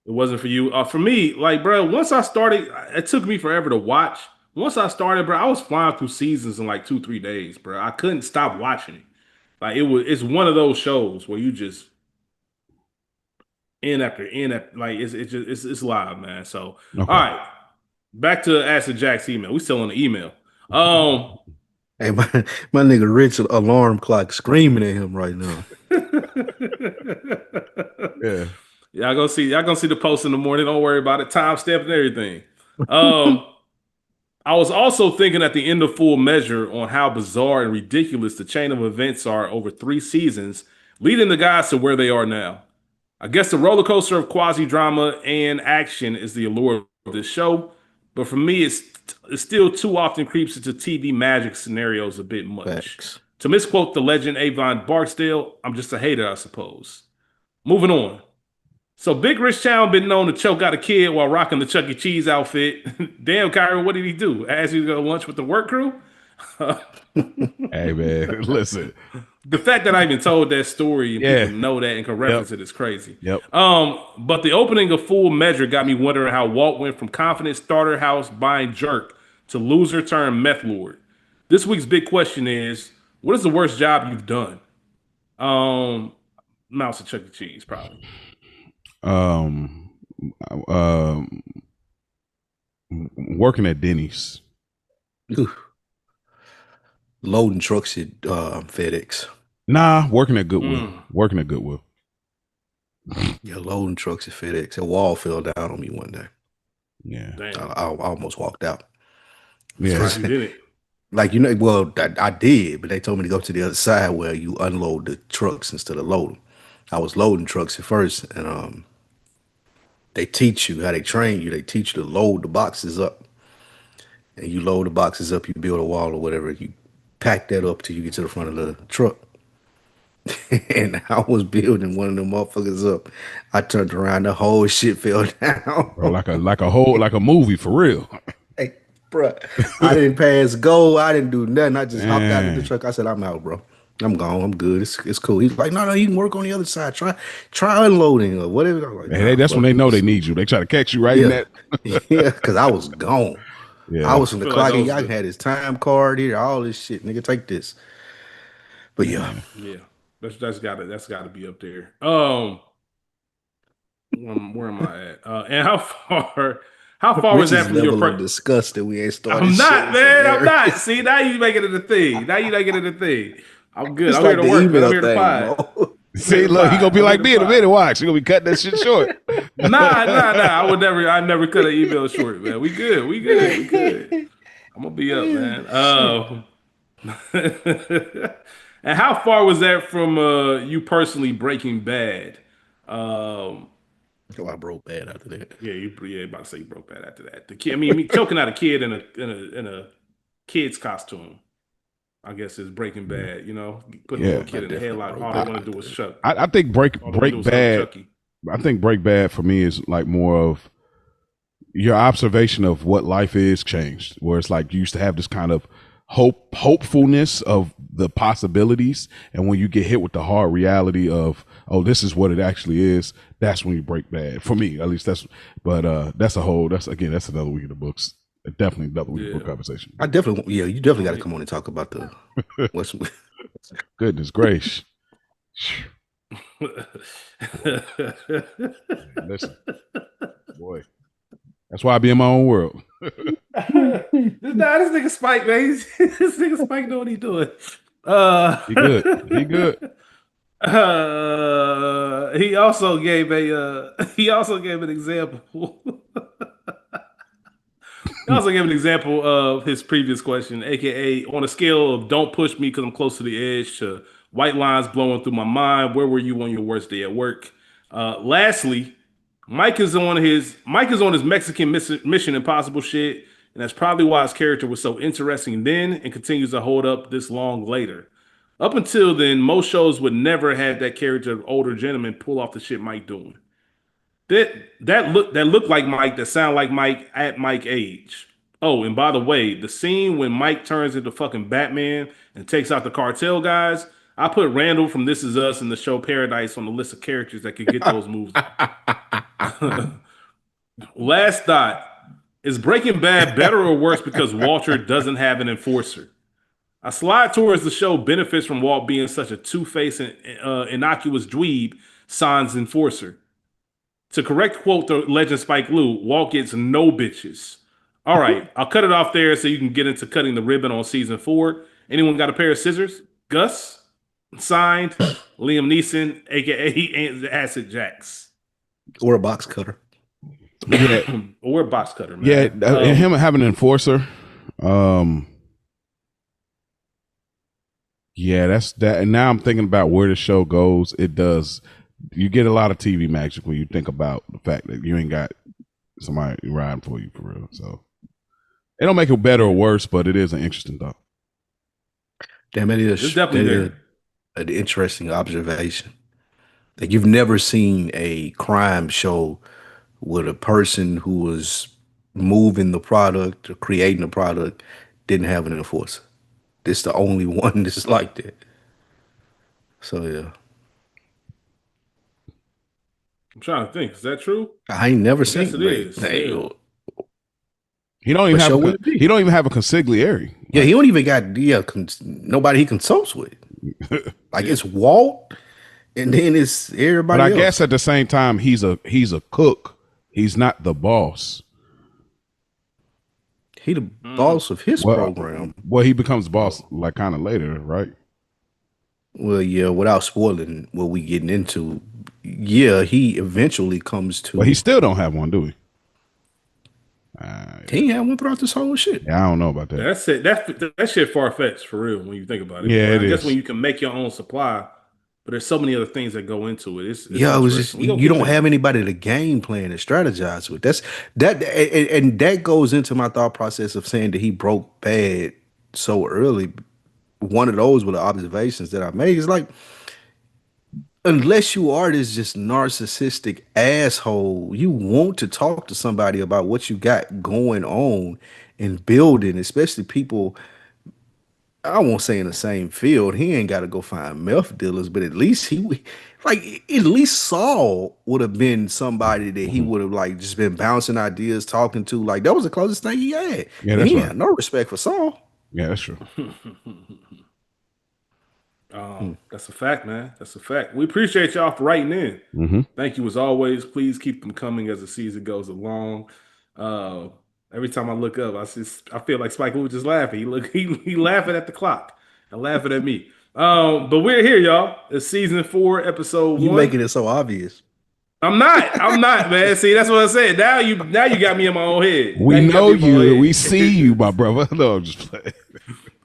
It wasn't for you. For me, like, bro, once I started, it took me forever to watch. Once I started, bro, I was flying through seasons in like 2-3 days, bro. I couldn't stop watching it. Like it's one of those shows where you just end after like it's live, man. So all right, back to Acid Jack's email. We still on the email. Hey, my nigga Rich alarm clock screaming at him right now. Yeah. Y'all gonna see the post in the morning. Don't worry about it. Timestamp and everything. I was also thinking at the end of Full Measure on how bizarre and ridiculous the chain of events are over 3 seasons, leading the guys to where they are now. I guess the roller coaster of quasi-drama and action is the allure of this show, but for me, it still too often creeps into TV magic scenarios a bit much. Facts. To misquote the legend Avon Barksdale, I'm just a hater, I suppose. Moving on. So Big Rich Chow been known to choke out a kid while rocking the Chuck E. Cheese outfit. Damn, Kyrie, what did he do? Ask you to go to lunch with the work crew? Hey, man, listen. The fact that I even told that story and people know that and can reference it is crazy. Yep. But the opening of Full Measure got me wondering how Walt went from confident starter house buying jerk to loser turned meth lord. This week's big question is, what is the worst job you've done? Mouse at Chuck E. Cheese, probably. Working at Denny's. Ooh. Loading trucks at FedEx. Nah, working at Goodwill. Working at Goodwill. Yeah, loading trucks at FedEx. A wall fell down on me one day. Yeah. I almost walked out. Yeah. You did it. Like, well, I did, but they told me to go to the other side where you unload the trucks instead of load them. I was loading trucks at first, and they teach you how they train you. They teach you to load the boxes up. And you load the boxes up, you build a wall or whatever. You pack that up till you get to the front of the truck. And I was building one of them motherfuckers up. I turned around, the whole shit fell down. Bro, like a movie for real. Hey, bro, I didn't pass go. I didn't do nothing. I just hopped out of the truck. I said, I'm out, bro. I'm gone. I'm good. It's cool. He's like, no, you can work on the other side. Try unloading or whatever. I'm like, hey, that's when they know they need you. They try to catch you right in that. Yeah, because I was gone. Yeah. I was from the clock. I had his time card here, all this shit. Nigga, take this. But yeah. That's gotta be up there. Where am I at? And how far was that from your first disgust that we ain't started? I'm not, man. I'm not. See, now you making it a thing. I'm good. I'm here to work. I'm here to fight. See, look, he gonna be like me in a minute. Watch, he gonna be cutting that shit short. Nah. I never cut an email short, man. We good. I'm gonna be up, man. And how far was that from you personally breaking bad? I broke bad after that. Yeah, you about to say you broke bad after that. The kid, me choking out a kid in a kid's costume, I guess is breaking bad. Putting a little kid in the headlock. All they want to do is Chuck. I think break bad. I think break bad for me is like more of your observation of what life is changed. Where it's like you used to have this kind of hopefulness of the possibilities, and when you get hit with the hard reality of, oh, this is what it actually is, that's when you break bad. For me, at least that's. But that's a whole. That's another week of the books. Definitely another week of book Yeah. conversation. I definitely, yeah, you definitely got to Um, come on and talk about the what's. Goodness gracious. Listen, boy, that's why I be in my own world. this nigga Spike, man. This nigga Spike know what he doing. He good. He good. He also gave an example. He also gave an example of his previous question, aka on a scale of "don't push me because I'm close to the edge" to "white lines blowing through my mind." Where were you on your worst day at work? Lastly, Mike is on his Mexican Mission Impossible shit, and that's probably why his character was so interesting then and continues to hold up this long later. Up until then, most shows would never have that character of older gentleman pull off the shit Mike doing. That looked like Mike, that sound like Mike at Mike age. Oh, and by the way, the scene when Mike turns into fucking Batman and takes out the cartel guys, I put Randall from This Is Us and the show Paradise on the list of characters that could get those moves. Last thought. Is Breaking Bad better or worse because Walter doesn't have an enforcer? I slide towards the show benefits from Walt being such a two-faced and innocuous dweeb, sans enforcer. To correct quote the legend Spike Lee, Walt gets no bitches. All right, I'll cut it off there so you can get into cutting the ribbon on season 4. Anyone got a pair of scissors? Gus? Signed, Liam Neeson, aka Acid Jacks. Or a box cutter. Yeah, Or a box cutter, man. yeah. And him having an enforcer. Yeah, that's that. And now I'm thinking about where the show goes. It does. You get a lot of TV magic when you think about the fact that you ain't got somebody riding for you for real. So it don't make it better or worse, but it is an interesting thought. Damn, it is. It's definitely that is an interesting observation. Like you've never seen a crime show with a person who was moving the product or creating the product didn't have an enforcer. This the only one that's like that. So yeah, I'm trying to think. Is that true? I ain't never I guess seen. it is. Yeah. He don't even What have show a, would it be? he don't even have a consigliere. Yeah, he don't even got nobody he consults with. Like it's Walt, and then it's everybody But I else. guess at the same time, he's a cook. He's not the boss. He the boss of his program. Well, he becomes boss like kind of later, right? Well, yeah, without spoiling what we getting into, yeah, he eventually comes to. But he still don't have one, do we? He ain't had one throughout this whole shit. Yeah, I don't know about that. That's it. That shit far fetched for real when you think about it. Yeah, But it I guess is. when you can make your own supply, but there's so many other things that go into it. It's Yeah, it was just interesting. We gonna you get don't there. have anybody to game plan and strategize with. That's and that goes into my thought process of saying that he broke bad so early. One of those were the observations that I made. It's like unless you are this just narcissistic asshole, you want to talk to somebody about what you got going on and building, especially people. I won't say in the same field. He ain't got to go find meth dealers, but at least at least Saul would have been somebody that he would have like just been bouncing ideas, talking to. Like that was the closest thing he had. Yeah, And that's he right. had no respect for Saul. Yeah, that's true. That's a fact, man. That's a fact. We appreciate y'all for writing in. Mm-hmm. Thank you as always. Please keep them coming as the season goes along. Every time I look up, I feel like Spike Lee just laughing. He laughing at the clock and laughing at me. But we're here, y'all. It's season 4, episode 1. You making it so obvious. I'm not, man. See, that's what I said. Now you got me in my own head. We Now got know me in my own you. head. We see you, my brother. No, I'm just playing.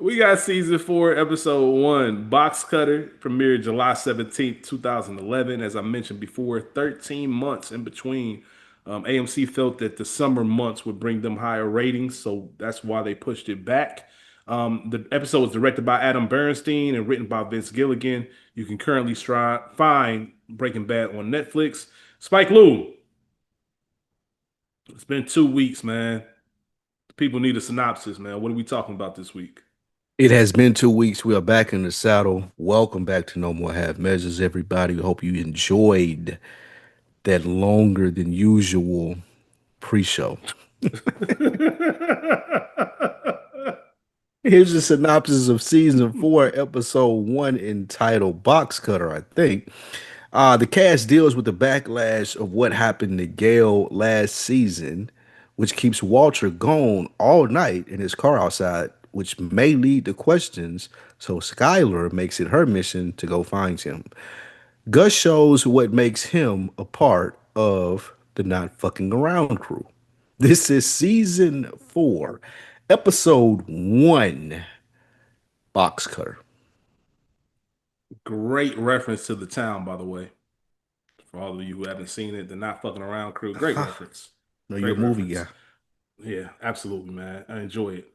We got season 4, episode 1, Box Cutter, premiered July 17th, 2011. As I mentioned before, 13 months in between. AMC felt that the summer months would bring them higher ratings, so that's why they pushed it back. The episode was directed by Adam Bernstein and written by Vince Gilligan. You can currently find Breaking Bad on Netflix. Spike Lee, it's been 2 weeks, man. People need a synopsis, man. What are we talking about this week? It has been 2 weeks. We are back in the saddle. Welcome back to No More Half Measures, everybody. We hope you enjoyed that longer than usual pre-show. Here's a synopsis of season 4, episode 1, entitled Box Cutter, I think. The cast deals with the backlash of what happened to Gale last season, which keeps Walter gone all night in his car outside, which may lead to questions. So Skylar makes it her mission to go find him. Gus shows what makes him a part of the Not Fucking Around crew. This is season 4, episode 1, Box Cutter. Great reference to the town, by the way. For all of you who haven't seen it, the Not Fucking Around crew. Great reference. No, you're a Great movie reference. guy. Yeah, absolutely, man. I enjoy it.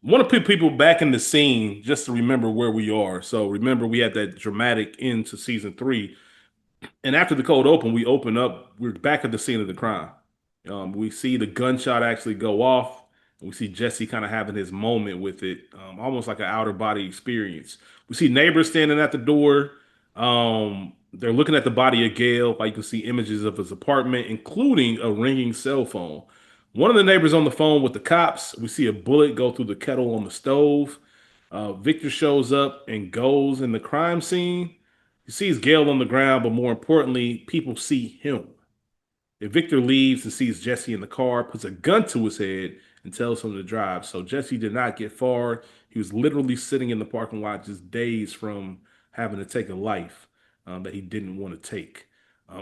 Want to put people back in the scene just to remember where we are. So remember, we had that dramatic end to season 3, and after the cold open, we open up. We're back at the scene of the crime. We see the gunshot actually go off. We see Jesse kind of having his moment with it, almost like an outer body experience. We see neighbors standing at the door. They're looking at the body of Gale. Like you can see images of his apartment, including a ringing cell phone. One of the neighbors on the phone with the cops. We see a bullet go through the kettle on the stove. Victor shows up and goes in the crime scene. He sees Gale on the ground, but more importantly, people see him. If Victor leaves and sees Jesse in the car, puts a gun to his head and tells him to drive. So Jesse did not get far. He was literally sitting in the parking lot, just days from having to take a life that he didn't want to take.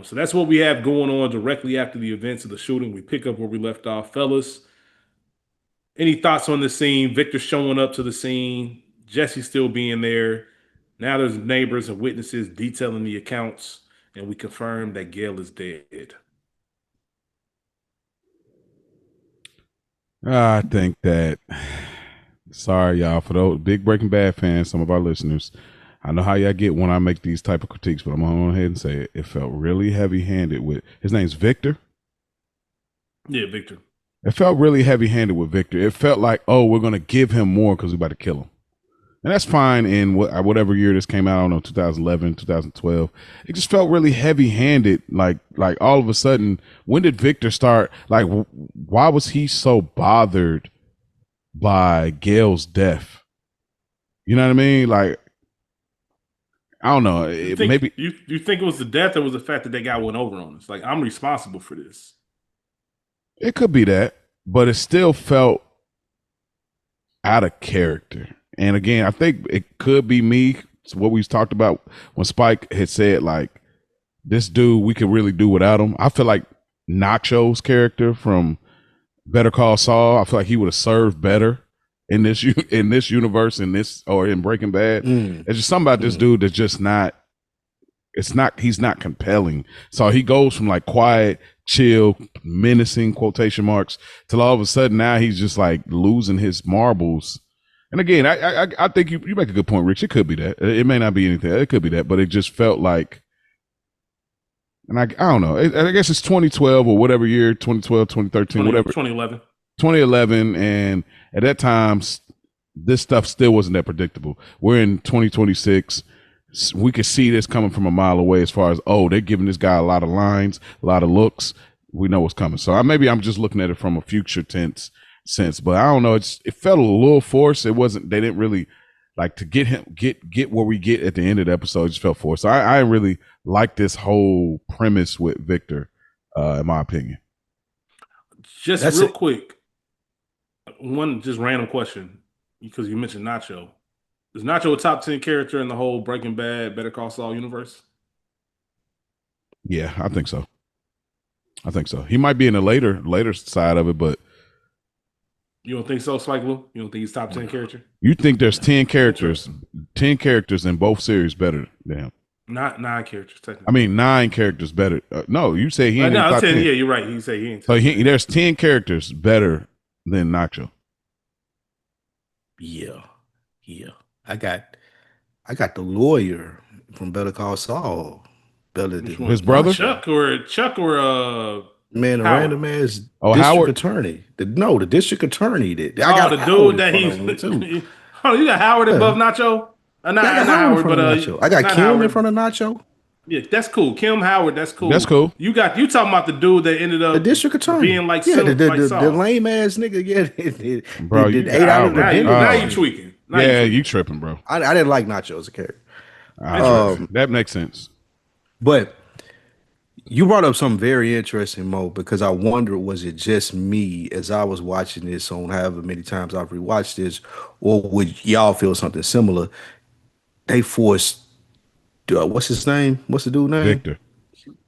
So that's what we have going on directly after the events of the shooting. We pick up where we left off, fellas. Any thoughts on the scene? Victor showing up to the scene, Jesse still being there. Now there's neighbors and witnesses detailing the accounts, and we confirm that Gale is dead. I think that. Sorry, y'all, for those big Breaking Bad fans, some of our listeners. I know how y'all get when I make these type of critiques, but I'm gonna go ahead and say it. It felt really heavy-handed with his name's Victor. Yeah, Victor. It felt really heavy-handed with Victor. It felt like, oh, we're gonna give him more because we're about to kill him. And that's fine in whatever year this came out. I don't know, 2011, 2012. It just felt really heavy-handed. Like all of a sudden, when did Victor start? Like, why was he so bothered by Gale's death? You know what I mean? Like, I don't know. Maybe you think it was the death or was the fact that they got one over on us? Like, I'm responsible for this. it could be that, but it still felt out of character. And again, I think it could be me. It's what we talked about when Spike had said, like, this dude, we could really do without him. I feel like Nacho's character from Better Call Saul, I feel like he would have served better in this universe, or in Breaking Bad. It's just something about this dude that's just not. He's not compelling. So he goes from like quiet, chill, menacing quotation marks till all of a sudden now he's just like losing his marbles. And again, I think you make a good point, Rich. It could be that. It may not be anything. It could be that, but it just felt like, and I don't know. I guess it's 2012 or whatever year, 2012, 2013, whatever. 2011. 2011, and at that time, this stuff still wasn't that predictable. We're in 2026. We could see this coming from a mile away as far as, oh, they're giving this guy a lot of lines, a lot of looks. We know what's coming. So maybe I'm just looking at it from a future tense sense, but I don't know. It felt a little forced. It wasn't, they didn't really like to get where we get at the end of the episode. It just felt forced. So I really like this whole premise with Victor, in my opinion. Just real quick, one just random question, because you mentioned Nacho. Is Nacho a top 10 character in the whole Breaking Bad, Better Call Saul universe? Yeah, I think so. He might be in the later side of it, but you don't think so, Spike Lou? You don't think he's top 10 character? You think there's 10 characters in both series better than him? Not 9 characters, technically. I mean, 9 characters better. No, you say he ain't in no, top 10. Yeah, you're right. He say he ain't. So there's 10 characters better than Nacho. Yeah. I got the lawyer from Better Call Saul. Better than his brother, Chuck or man, a random ass district Howard attorney. The district attorney. I got the dude that he's too. Oh, you got Howard Yeah. above Nacho? Not, I got not Howard in Howard, front but of Nacho. I got not Kim in Howard. front of Nacho. Yeah, that's cool. Kim Howard, that's cool. That's cool. You talking about the dude that ended The up district attorney. being like yeah, like the Saul. lame ass nigga. Yeah, Bro, you ate out of the outright. dinner. Now Oh. you tweaking. Now Yeah, you you tripping, bro. I didn't like Nacho as a character. That makes sense. But you brought up something very interesting, Mo, because I wonder, was it just me as I was watching this on however many times I've rewatched this, or would y'all feel something similar? They forced, what's his name? What's the dude name? Victor.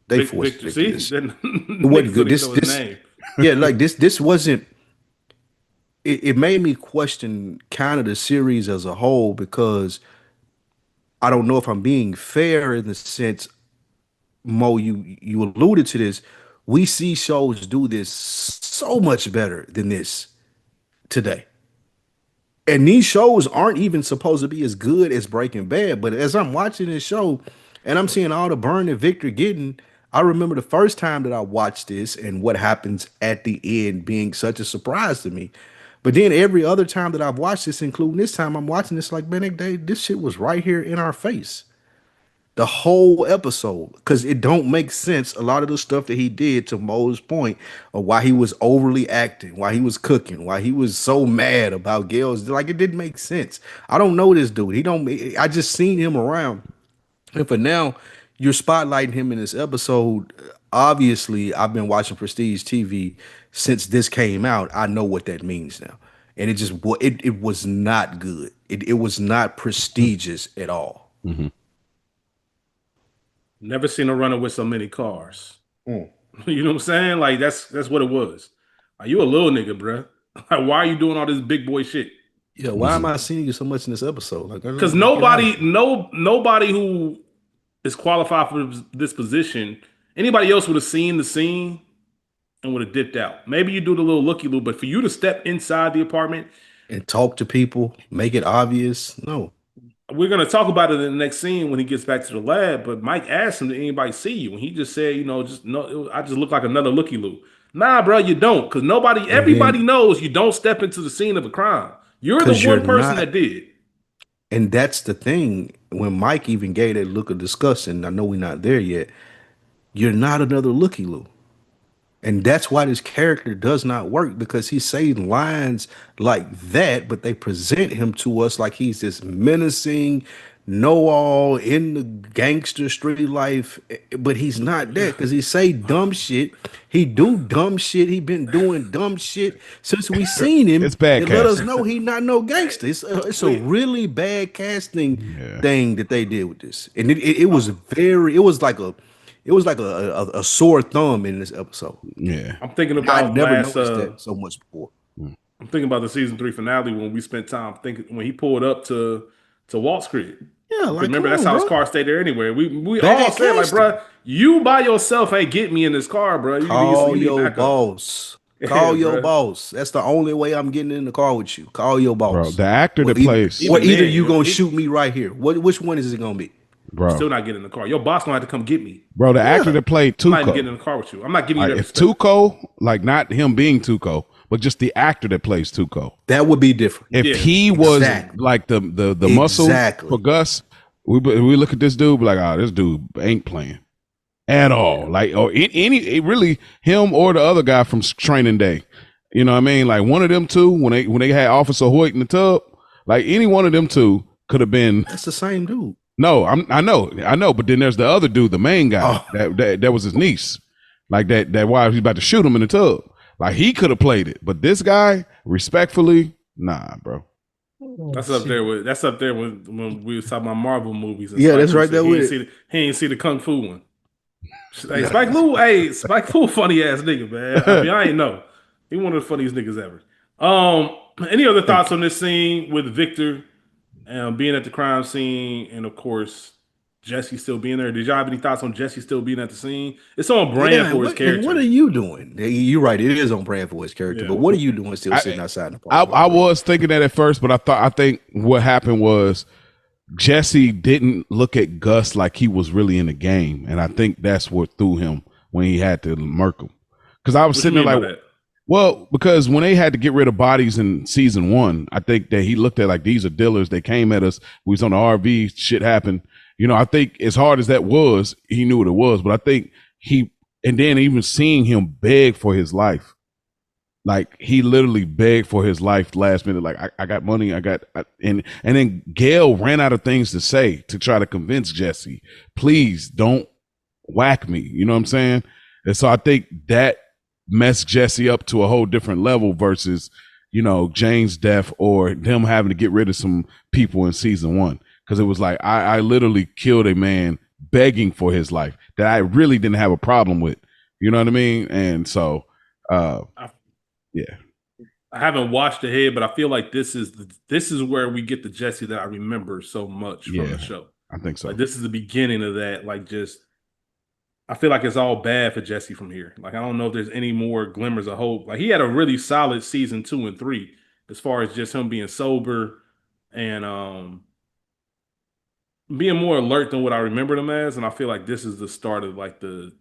They Vic, forced Victor. Victor. See, It wasn't good. This name. yeah, like this wasn't. It made me question kind of the series as a whole because I don't know if I'm being fair in the sense, Mo, you alluded to this. We see shows do this so much better than this today. And these shows aren't even supposed to be as good as Breaking Bad. But as I'm watching this show and I'm seeing all the burn that Victor getting, I remember the first time that I watched this and what happens at the end being such a surprise to me. But then every other time that I've watched this, including this time, I'm watching this like, man, this shit was right here in our face. The whole episode, because it don't make sense. A lot of the stuff that he did, to Mo's point, of why he was overly acting, why he was cooking, why he was so mad about Gale's, like it didn't make sense. I don't know this dude. He don't. I just seen him around, and for now, you're spotlighting him in this episode. Obviously, I've been watching Prestige TV since this came out. I know what that means now, and it was not good. It was not prestigious at all. Mm-hmm. Never seen a runner with so many cars. You know what I'm saying? Like that's what it was. Like, you a little nigga, bruh. Like, why are you doing all this big boy shit? Yeah, why am I seeing you so much in this episode? Like, Because nobody who is qualified for this position, anybody else would have seen the scene and would have dipped out. Maybe you do the little looky loo, but for you to step inside the apartment and talk to people, make it obvious, no. We're gonna talk about it in the next scene when he gets back to the lab. But Mike asked him, "Did anybody see you?" And he just said, just no. I just look like another looky loo. Nah, bro, you don't, because everybody knows you don't step into the scene of a crime. You're the one person that did. And that's the thing. When Mike even gave that look of disgust, and I know we're not there yet, you're not another looky loo. And that's why this character does not work, because he's saying lines like that, but they present him to us like he's this menacing, know-all in the gangster street life. But he's not that, because he say dumb shit. He do dumb shit. He been doing dumb shit since we seen him. It's bad casting. Let us know he not no gangster. It's a really bad casting thing that they did with this. And it was like a sore thumb in this episode. Yeah, I'm thinking about I've never noticed that so much before. I'm thinking about the season 3 finale when we spent time thinking when he pulled up to Walt's crib. Yeah, like remember that's how his car stayed there anyway. We Bad all said like, casting. bro, you by yourself ain't get me in this car, bro. You Call need your backup. boss. Call your bro. boss. That's the only way I'm getting in the car with you. Call your boss. bro. The actor that plays, Or either then, you gonna shoot me right here. Which one is it gonna be? bro. Still not getting in the car. Your boss gonna have to come get me. Bro, the actor that played I'm not even getting Tuco. in the car with you. I'm not giving you that If respect. Tuco, like not him being Tuco, but just the actor that plays Tuco. That would be different. If Yeah, he was exactly. like the muscle Exactly. for Gus, we look at this dude be like, oh, this dude ain't playing at all. Like, or really him or the other guy from Training Day. You know what I mean? Like one of them two when they had Officer Hoyt in the tub, like any one of them two could have been. That's the same dude. No, I know, but then there's the other dude, the main guy that was his niece, like that wife he's about to shoot him in the tub. Like he could have played it, but this guy, respectfully, nah, bro. That's up there when we was talking about Marvel movies. And Yeah, Spike that's Lee right said there he with ain't see he ain't see the Kung Fu one. Hey, Spike Lee, funny ass nigga, man. I mean, I ain't know. He one of the funniest niggas ever. Any other thoughts on this scene with Victor being at the crime scene, and of course Jesse still being there? Did y'all have any thoughts on Jesse still being at the scene? It's on brand for his character. What are you doing? You're right. It is on brand for his character. Yeah. But what are you doing still sitting outside the park? I was thinking that at first, but I think what happened was Jesse didn't look at Gus like he was really in the game, and I think that's what threw him when he had to murk him. Because I was What sitting you there mean like, by that? Well, because when they had to get rid of bodies in season one, I think that he looked at like these are dealers. They came at us. We was on the RV. Shit happened. You know, I think as hard as that was, he knew what it was. But I think he, and then even seeing him beg for his life, like he literally begged for his life last minute. Like I got money. And then Gale ran out of things to say to try to convince Jesse, please don't whack me. You know what I'm saying? And so I think that messed Jesse up to a whole different level versus, you know, Jane's death or them having to get rid of some people in season one. Cause it was like, I literally killed a man begging for his life that I really didn't have a problem with. You know what I mean? And so, I, yeah. I haven't watched ahead, but I feel like this is where we get the Jesse that I remember so much from the Yeah, show. I think so. Like this is the beginning of that. Like just I feel like it's all bad for Jesse from here. Like I don't know if there's any more glimmers of hope. Like he had a really solid season 2 and 3 as far as just him being sober and being more alert than what I remembered him as. And I feel like this is the start of like the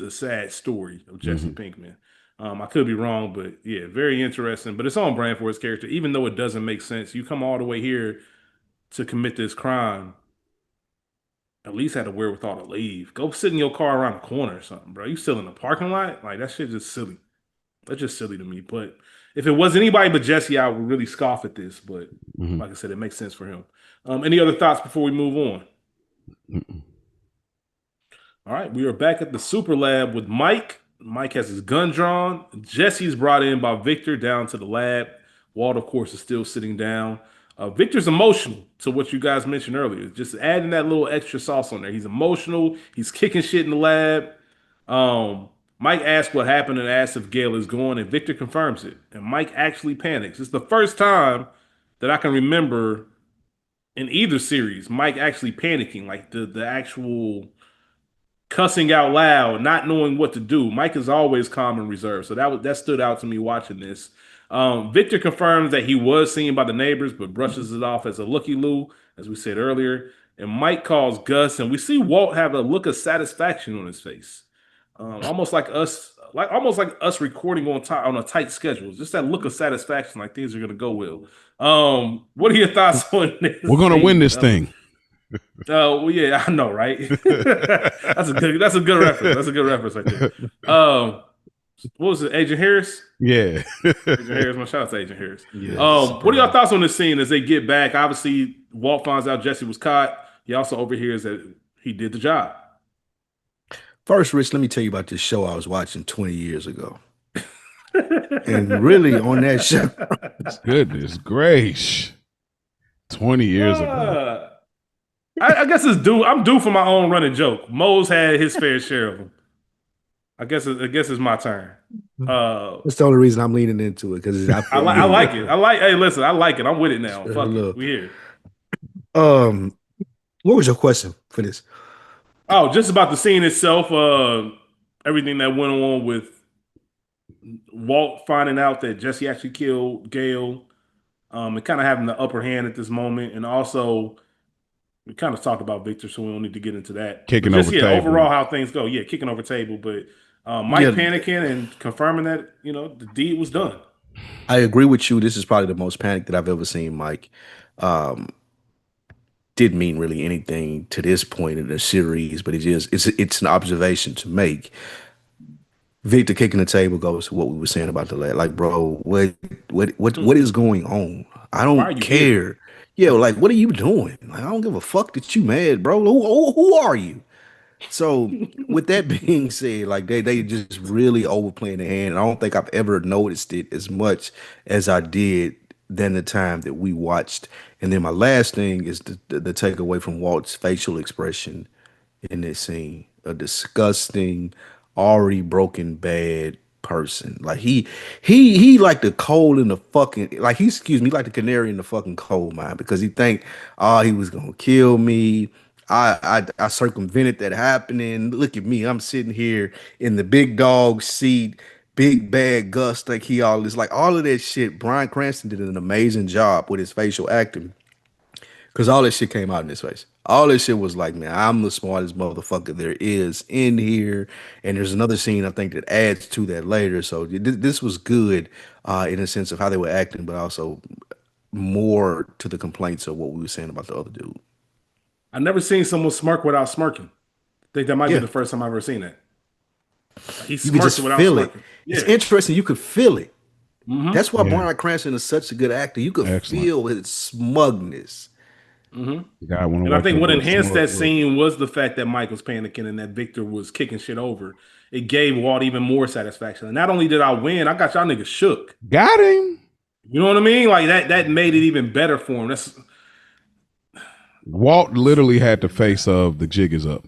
sad story of Jesse Hmm. Pinkman. I could be wrong, but yeah, very interesting. But it's on brand for his character, even though it doesn't make sense. You come all the way here to commit this crime. At least had the wherewithal to leave. Go sit in your car around the corner or something, bro. You still in the parking lot? Like that shit just silly. That's just silly to me. But if it was anybody but Jesse, I would really scoff at this. But Hmm. like I said, it makes sense for him. Any other thoughts before we move on? Hmm. All right, we are back at the super lab with Mike. Mike has his gun drawn. Jesse's brought in by Victor down to the lab. Walt, of course, is still sitting down. Victor's emotional to what you guys mentioned earlier. Just adding that little extra sauce on there. He's emotional. He's kicking shit in the lab. Um, Mike asks what happened and asks if Gale is gone, and Victor confirms it. And Mike actually panics. It's the first time that I can remember in either series Mike actually panicking, like the actual cussing out loud, not knowing what to do. Mike is always calm and reserved, so that stood out to me watching this. Victor confirms that he was seen by the neighbors, but brushes it off as a looky loo, as we said earlier. And Mike calls Gus, and we see Walt have a look of satisfaction on his face, almost like us recording on a tight schedule. Just that look of satisfaction, like things are gonna go well. What are your thoughts on this We're going to win scene, this fellas? thing. Oh well, yeah, I know, right? That's a good reference. That's a good reference right there. What was it, Agent Harris? Yeah. Agent Harris, my shout out to Agent Harris. Yes, What are your bro. thoughts on this scene as they get back? Obviously, Walt finds out Jesse was caught. He also overhears that he did the job. First, Rich, let me tell you about this show I was watching 20 years ago. And really on that show, Goodness gracious. 20 years ago. uh, I guess it's due. I'm due for my own running joke. Mo's had his fair share of them. I guess it's my turn. Uh, that's the only reason I'm leaning into it because I feel I me. like it. Hey, listen, I like it. I'm with it now. Fuck it. Look, We here. um, what was your question for this? Oh, just about the scene itself. Everything that went on with Walt finding out that Jesse actually killed Gale. And kind of having the upper hand at this moment, and also we kind of talked about Victor, so we don't need to get into that. But Kicking just over yeah, table. overall how things go. Yeah, kicking over table, but Mike Yeah, panicking and confirming that the deed was done. I agree with you. This is probably the most panic that I've ever seen, Mike. Um, didn't mean really anything to this point in the series, but it's an observation to make. Victor kicking the table goes to what we were saying about the lad. Like, bro, what Hmm. is going on? I Why are don't you here? care. Yeah, like, what are you doing? Like, I don't give a fuck that you mad, bro. Who are you? So with that being said, like they just really overplaying the hand. And I don't think I've ever noticed it as much as I did than the time that we watched. And then my last thing is the takeaway from Walt's facial expression in this scene. A disgusting, already broken bad person. Like he like the coal in the fucking like he excuse me, like the canary in the fucking coal mine because he think, oh, he was gonna kill me. I circumvented that happening. Look at me. I'm sitting here in the big dog seat, big bad Gus, like he all this, like all of that shit. Bryan Cranston did an amazing job with his facial acting Because all this shit came out in his face. All this shit was like, man, I'm the smartest motherfucker there is in here. And there's another scene I think that adds to that later. So this was good in a sense of how they were acting, but also more to the complaints of what we were saying about the other dude. I've never seen someone smirk without smirking. I think that might be Yeah. the first time I've ever seen that. He You could just smirked without feel it. smirking. It's Yeah. interesting. You could feel it. Mm-hmm. That's why Yeah. Bryan Cranston is such a good actor. You could Excellent. feel his smugness. Mm-hmm. God, And I think what enhanced that scene. scene was the fact that Mike was panicking and that Victor was kicking shit over. It gave Walt even more satisfaction. And not only did I win, I got y'all niggas shook. Got him. You know what I mean? Like that made it even better for him. That's Walt literally had the face of the jig is up.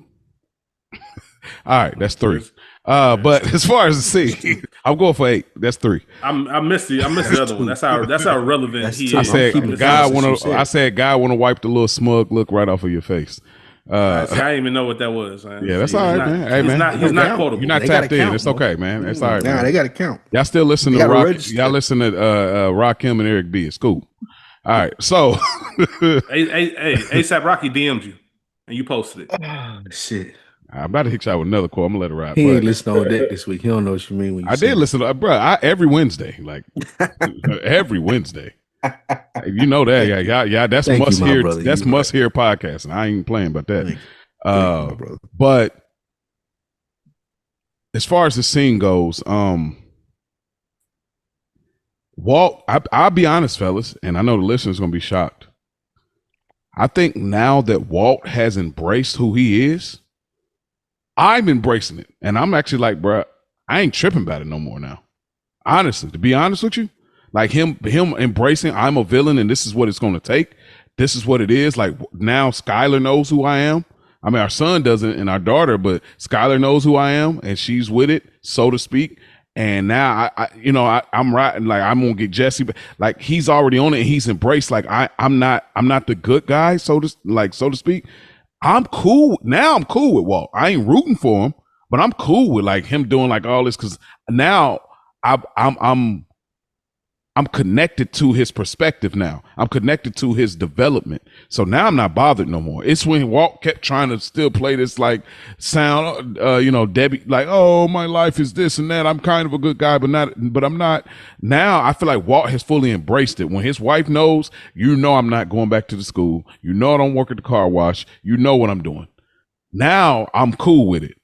All right, that's 3. But as far as the scene, I'm going for 8. That's 3. I missed the other one. That's how relevant That's he two. I is. said, keeping God the want conversation to. I said, God want to wipe the little smug look right off of your face. See, I didn't even know what that was. Man. Yeah, that's See, all he's right, not- man. Hey, he's man. not. He's They not count. quotable. You're not They gotta tapped in. count, It's bro. okay, man. It's all right. Nah, Man. they got to count. Y'all still listen They to gotta Rock? register. Y'all listen to Rakim and Eric B. It's cool. All right, so ASAP Rocky DM'd you, and you posted it. Shit. I'm about to hit y'all with another call. I'm gonna let it ride. He ain't But listening on deck this week. He don't know what you mean when you I say did listen to, bro. Every Wednesday, like every Wednesday. You know that, yeah. That's Thank you, must my hear. brother. That's You must hear podcast, and I ain't playing about that. Thank you. Thank you, my brother. But as far as the scene goes, Walt, I'll be honest, fellas, and I know the listeners gonna be shocked. I think now that Walt has embraced who he is, I'm embracing it, and I'm actually like, bro, I ain't tripping about it no more now. Honestly, to be honest with you, like him embracing, I'm a villain, and this is what it's gonna take. This is what it is. Like now, Skylar knows who I am. I mean, our son doesn't, and our daughter, but Skylar knows who I am, and she's with it, so to speak. And now I'm right. Like I'm gonna get Jesse, but like he's already on it. And he's embraced. Like I'm not the good guy, so to speak. I'm cool now. I'm cool with Walt. I ain't rooting for him, but I'm cool with like him doing like all this because now I'm connected to his perspective now. I'm connected to his development. So now I'm not bothered no more. It's when Walt kept trying to still play this like sound, Debbie, like, oh, my life is this and that. I'm kind of a good guy, but I'm not. Now I feel like Walt has fully embraced it. When his wife knows, I'm not going back to the school. I don't work at the car wash. What I'm doing. Now I'm cool with it.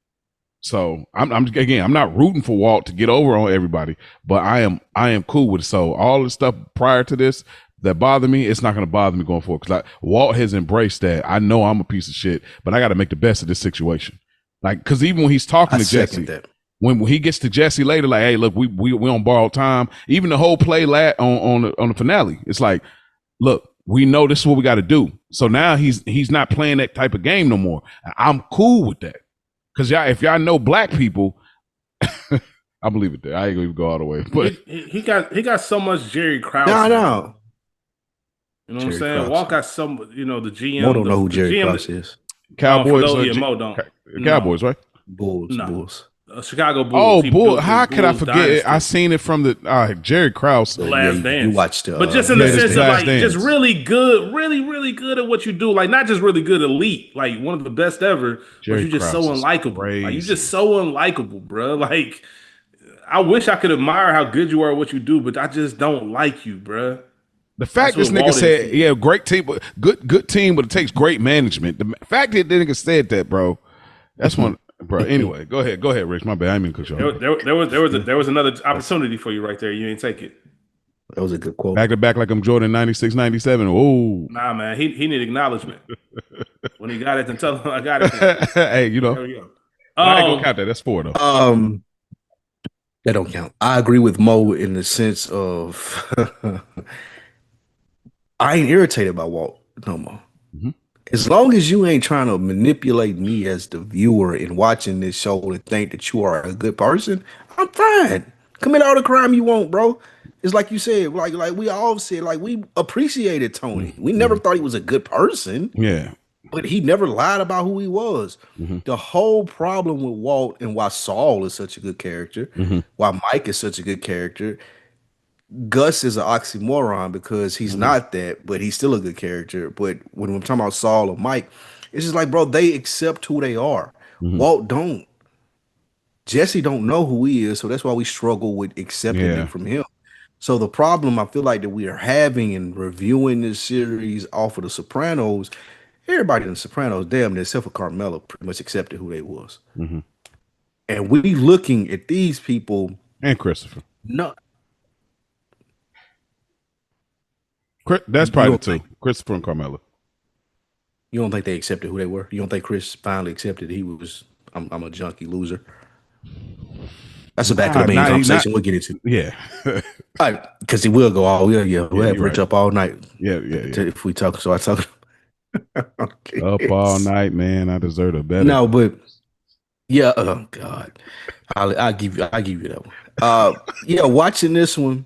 So I'm not rooting for Walt to get over on everybody, but I am cool with it. So all the stuff prior to this that bothered me, it's not going to bother me going forward because Walt has embraced that. I know I'm a piece of shit, but I got to make the best of this situation. Like, because even when he's talking to Jesse, when he gets to Jesse later, like, hey, look, we on borrowed time. Even the whole play on the finale, it's like, look, we know this is what we got to do. So now he's not playing that type of game no more. I'm cool with that. Because if y'all know black people, I believe it there. I ain't gonna even go all the way. But he got so much Jerry Krause. No. You know what I'm saying? Krause. Walt got some, the GM. Mo don't know who Jerry Krause is. Cowboys, Mo don't. Cowboys, right? Bulls. Chicago Oh, Bulls. Bull! How could I forget it? I Dynasty. seen it from the Jerry Krause. The Last Dance. You watched but just in the sense of like Dance. just really good, really, really good at what you do. Like not just really good, elite, like one of the best ever. Jerry but you're just Krause so is unlikable. crazy. Like you're just so unlikable, bro. Like I wish I could admire how good you are at what you do, but I just don't like you, bro. The fact That's this what nigga Walt said, is. yeah, great team, but good team, but it takes great management. The fact that the nigga said that, bro, that's one. Bro, anyway, go ahead, Rich. My bad. I didn't mean to cut you off. There was another opportunity for you right there. You ain't take it. That was a good quote. Back to back like I'm Jordan 96, 97. Oh, Nah, man. He need acknowledgement. When he got it, then tell him I got it. hey, There we go. I ain't gonna count that. That's 4 though. That don't count. I agree with Mo in the sense of I ain't irritated by Walt no more. Mm-hmm. As long as you ain't trying to manipulate me as the viewer in watching this show to think that you are a good person, I'm fine. Commit all the crime you want, bro. It's like you said, like we all said, like we appreciated Tony. We never thought he was a good person. Yeah. But he never lied about who he was. Mm-hmm. The whole problem with Walt and why Saul is such a good character, why Mike is such a good character, Gus is an oxymoron because he's not that, but he's still a good character. But when we're talking about Saul or Mike, it's just like, bro, they accept who they are. Mhm. Walt don't. Jesse don't know who he is, so that's why we struggle with accepting Yeah. it from him. So the problem I feel like that we are having in reviewing this series off of The Sopranos, everybody in The Sopranos, damn near except for Carmela, pretty much accepted who they was. Mhm. And we looking at these people, And Christopher. no, That's you probably the don't two. think Christopher and Carmela. they accepted who they were. You don't think Chris finally accepted he was I'm a junkie loser. That's a back of the main Not conversation we'll get into. yeah. Because he will go all yeah, we'll have you're Rich right. up all night. Yeah. If we talk, so I talk. Okay. Up all night, man. I deserve a better. No, but yeah, oh God. I'll give you that one. Yeah, watching this one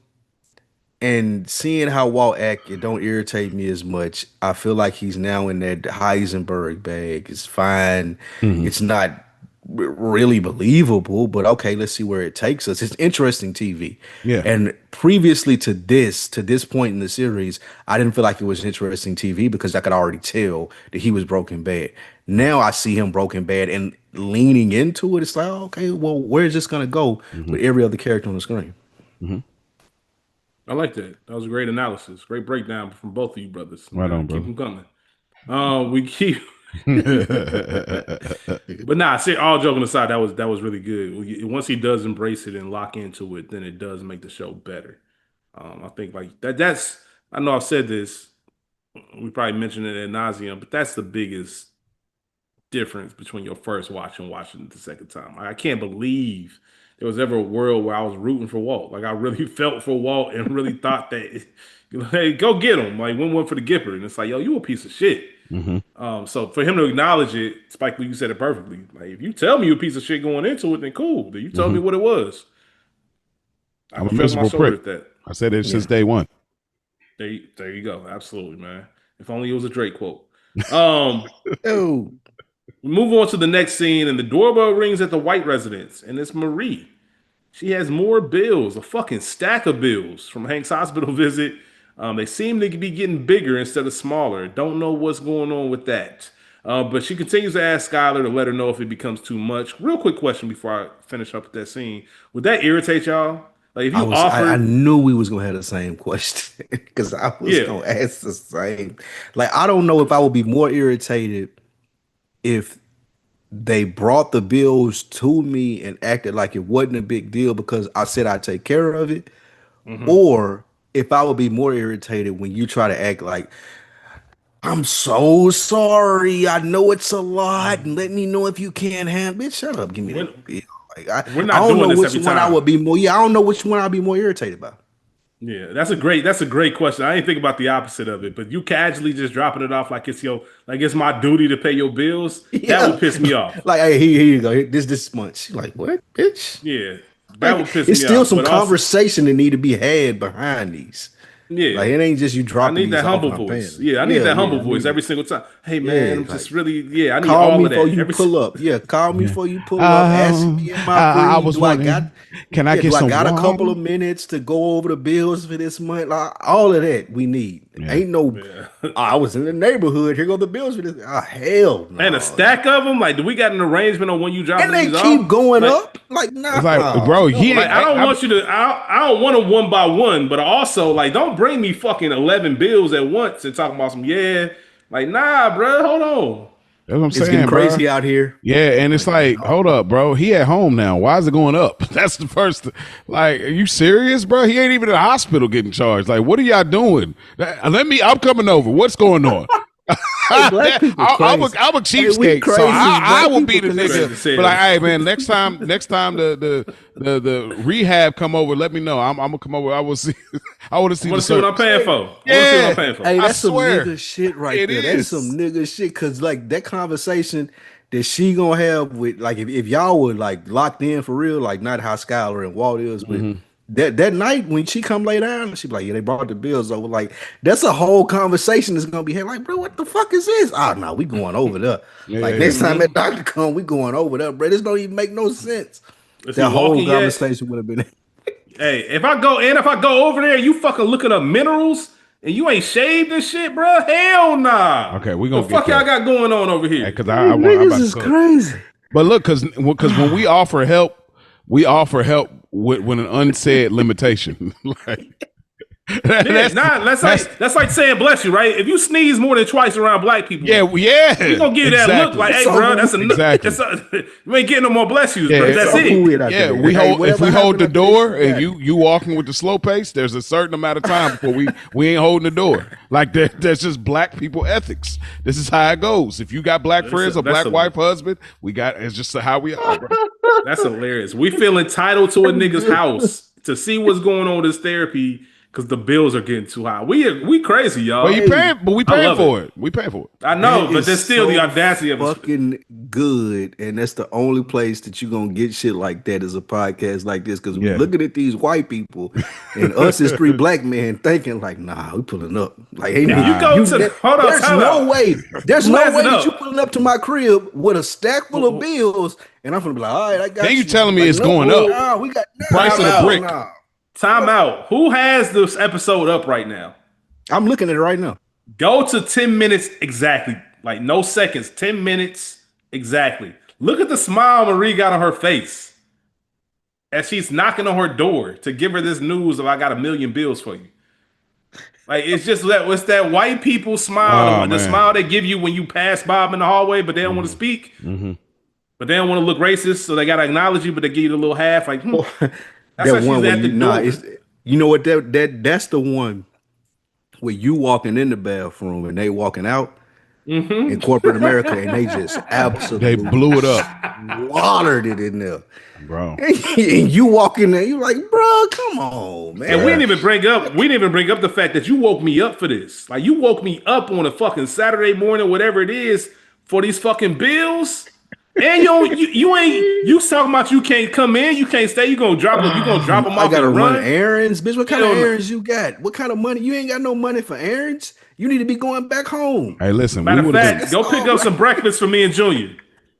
and seeing how Walt act, it don't irritate me as much. I feel like he's now in that Heisenberg bag. It's fine. Mhm. It's not really believable, but okay, let's see where it takes us. It's interesting TV. Yeah. And previously to this point in the series, I didn't feel like it was interesting TV because I could already tell that he was Broken Bad. Now I see him Broken Bad and leaning into it. It's like, oh, okay, well, where's this gonna go with every other character on the screen? I like that. That was a great analysis, great breakdown from both of you brothers. Right on, Keep bro. them coming. We keep. But nah, all joking aside, that was really good. Once he does embrace it and lock into it, then it does make the show better. I think like that. That's I know I've said this. We probably mentioned it ad nauseum, but that's the biggest difference between your first watch and watching it the second time. I can't believe there was ever a world where I was rooting for Walt. Like I really felt for Walt and really thought that, hey, go get him. Like one for the Gipper, and it's like, yo, you a piece of shit. So for him to acknowledge it, Spike Lee, you said it perfectly. Like if you tell me you're a piece of shit going into it, then cool. Then you tell me what it was. I I'm a can feel my miserable shoulder prick. at that. I said it since day one. There you go. Absolutely, man. If only it was a Drake quote. Um, Oh, we move on to the next scene, and the doorbell rings at the White residence, and it's Marie. She has more bills, a fucking stack of bills from Hank's hospital visit. They seem to be getting bigger instead of smaller. Don't know what's going on with that. But she continues to ask Skylar to let her know if it becomes too much. Real quick question before I finish up with that scene. Would that irritate y'all? Like if you I offered, knew we was gonna have the same question because I was yeah, gonna ask the same. Like, I don't know if I would be more irritated if they brought the bills to me and acted like it wasn't a big deal because I said I'd take care of it, hmm or if I would be more irritated when you try to act like I'm so sorry. I know it's a lot, and let me know if you can't handle. Bitch, shut up. Give me we're, that bill. Like, we're I not don't doing know this which every one I time. would be more. Yeah, I don't know which one I'd be more irritated about. Yeah, that's a great question. I didn't think about the opposite of it, but you casually just dropping it off like it's my duty to pay your bills. That would Yeah, piss me off. like, hey, here you go. This much. Like, what, bitch? Yeah, that Like, would piss it's me still off. some But also, conversation that need to be had behind these. yeah, Like, it ain't just you I dropping need these that off humble and I'm voice. paying. Yeah, I need Yeah, that yeah, humble I voice need every it. single time. Hey man, Yeah, I'm just like, really I need call all me of before that. you pull up. Yeah, call me Yeah. before you pull up. Ask me in my I breed. was Do I got wondering, can I get do I some got a couple water? of minutes to go over the bills for this month? Like, all of that we need. Yeah. Ain't no Yeah. I was in the neighborhood. Here go the bills for this. Ah, hell And a no. stack of them. Like, do we got an arrangement on when you And dropping they these off? keep going Like, up. Like, It's like, bro, no. Like I don't want you to. I don't want them one by one, but also like don't bring me fucking 11 bills at once and talking about some yeah. Like nah, bro, hold on. that's what I'm It's getting saying, bro. crazy out here. Yeah, and it's like, No. hold up, bro. He at home now. Why is it going up? That's the first. Like, are you serious, bro? He ain't even in the hospital getting charged. Like, what are y'all doing? I'm coming over. What's going on? Hey, black people I'm crazy. I'm a Hey, we cheapskate, so crazy as I black will be the people 'cause Crazy nigga. to say But like, this. hey man, next time the rehab come over, let me know. I'm gonna come over. I will see. I want to see I want the to see what I'm paying for. I want to see what I'm paying for. Hey, I that's some swear. nigga shit right It there. That's some is. nigga shit. Cause like that conversation that she gonna have with like if y'all were like locked in for real, like not how Skylar and Walt is, but that night when she come lay down, she be like, yeah, they brought the bills over. Like that's a whole conversation that's gonna be had. Like, bro, what the fuck is this? Oh no, we going over there. Like next time that doctor come, we going over there, bro. This don't even make no sense. Is he That whole walking yet? conversation would have been. Hey, if I go over there, you fucking looking up minerals and you ain't shaved this shit, bro. Hell nah. Okay, we The gonna get fuck y'all there. got going on over here? Because You I'm niggas about to is cook. crazy. But look, because when we offer help, we offer help with an unsaid limitation. Like Yeah, that's like saying bless you, right? If you sneeze more than twice around black people, yeah, we gonna give you that look exactly. like, hey, It's bro, over that's with. exactly. You ain't getting no more bless yous, Yeah, bro. it's That's Over it. with out Yeah, there. we Hey, hold if whatever we hold happened the after this, door and got it. you walking with the slow pace, there's a certain amount of time before we ain't holding the door. Like there's just black people ethics. This is how it goes. If you got black friends or black wife husband, it's just how we are, bro. That's hilarious. We feel entitled to a nigga's house to see what's going on with his therapy because the bills are getting too high. We crazy, y'all. We I paying love for it. it. We paying for it. I That know, but is there's still the so audacity of it. fucking good, and that's the only place that you gonna get shit like that is a podcast like this. Because we Yeah. looking at these white people, and us as three black men thinking like, nah, we pulling up. Like, ain't If you go to hold on, there's time no out. way, there's Who no has way it that you up? pulling up to my crib with a stack full of bills, and I'm gonna be like, all right, I got Then you you. telling me Like, it's no, going up. nah, we got The price Time of the out. brick. nah. Time out. Who has this episode up right now? I'm looking at it right now. Go to 10 minutes exactly. Like no seconds. 10 minutes exactly. Look at the smile Marie got on her face as she's knocking on her door to give her this news of I got a million bills for you. Like it's just that what's that white people smile, Oh the man. smile they give you when you pass Bob in the hallway, but they don't want to speak, but they don't want to look racist, so they gotta acknowledge you, but they give you the little half. Like that's That how one she's where at the you nah, door. it's you know what that's the one where you walking in the bathroom and they walking out in corporate America and they just They absolutely blew it up, slaughtered it in there. bro. And you walk in there, you like, bro, come on, And we man. didn't even bring up the fact that you woke me up for this. Like you woke me up on a fucking Saturday morning, whatever it is, for these fucking bills. And you ain't you talking about you can't come in, you can't stay, you gonna drop them I off gotta and run run. errands, bitch. What kind of Hell no. errands you got? What kind of money? You ain't got no money for errands. You need to be going back home. Hey, listen, we Matter of would have been. fact, go pick up some breakfast for me and Junior.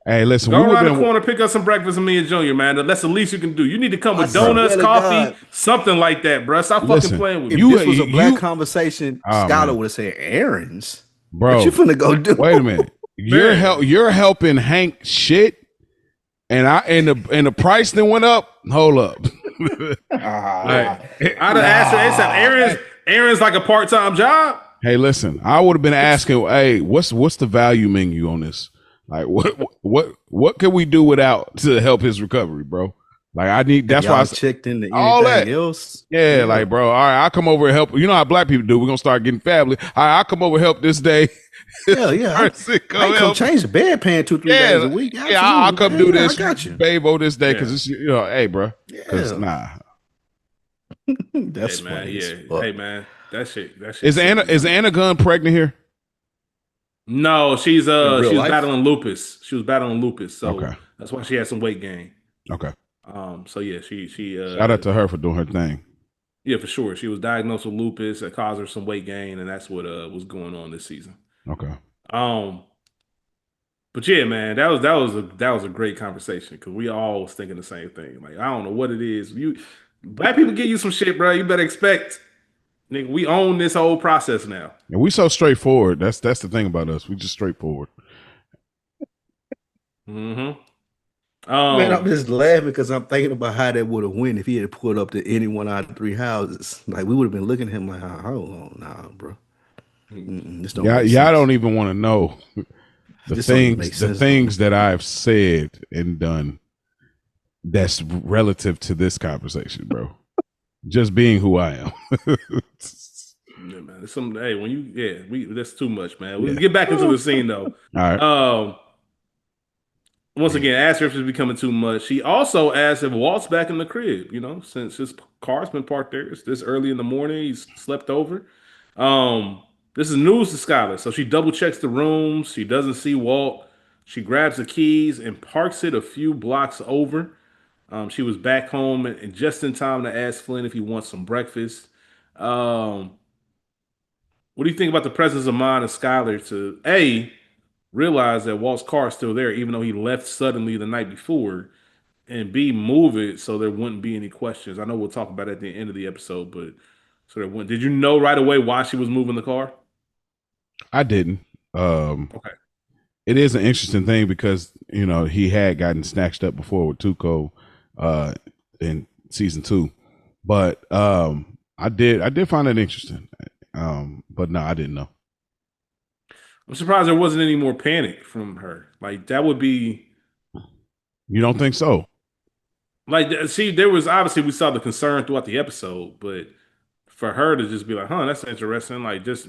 Hey, listen, Go we would around have the been. corner, pick up some breakfast for me and Junior, man. That's the least you can do. You need to come I with donuts, swear to coffee, God, something like that, bro. Stop fucking Listen, playing with if me. this was a black you- conversation, Oh, Scholar man. would have said errands. Bro, What you finna go do? wait a minute. Man. You're helping Hank shit, and the price then went up. Hold up. I'd have asked her, they said, Aaron's like a part-time job. Hey, listen, I would have been asking, hey, what's the value menu on this? Like, what can we do without to help his recovery, bro? Like, I need. That's why I checked into all anything that. else. Yeah, like, bro, all right, I'll come over and help. You know how black people do. We're gonna start getting family. All right, I'll come over and help this day. Yeah. I come change the bedpan 2-3 days a week. Yeah, I'll come do this. I got you. Babe, on this day because it's hey, bro. Because Yeah. That's Hey, man, funny. yeah. As fuck. Hey, man, that shit. Is Anna Gunn pregnant here? No, she's real she was life? battling lupus. She was battling lupus, so Okay. that's why she had some weight gain. Okay. So yeah, she Shout out to her for doing her thing. yeah, for sure. She was diagnosed with lupus that caused her some weight gain, and that's what was going on this season. Okay. But yeah, man, that was a great conversation because we all was thinking the same thing. Like, I don't know what it is. You black people give you some shit, bro. You better expect, nigga, we own this whole process now. And we so straightforward. That's the thing about us. We just straightforward. Mm-hmm. Man, I'm just laughing because I'm thinking about how that would have went if he had pulled up to any one out of 3 houses. Like, we would have been looking at him like, hold on, nah, bro. This don't make Y'all sense. don't even want to know the This don't even make things sense. that I've said and done that's relative to this conversation, bro. Just being who I am. Yeah, man. It's some that's too much, man. We'll get back into the scene though. All right. Once again, asked her if it's becoming too much. She also asked if Walt's back in the crib, since his car's been parked there. It's this early in the morning. He's slept over. This is news to Skylar. So she double checks the rooms. She doesn't see Walt. She grabs the keys and parks it a few blocks over. She was back home and just in time to ask Flynn if he wants some breakfast. What do you think about the presence of mind of Skylar to realize that Walt's car is still there, even though he left suddenly the night before? and B, move it so there wouldn't be any questions. I know we'll talk about it at the end of the episode, but so there wouldn't. Did you know right away why she was moving the car? I didn't. Okay. It is an interesting thing because he had gotten snatched up before with Tuco in season 2, but I did find it interesting. But no, I didn't know. I'm surprised there wasn't any more panic from her. Like that would be You don't think so? like see, there was obviously we saw the concern throughout the episode, but for her to just be like, huh, that's interesting. Like just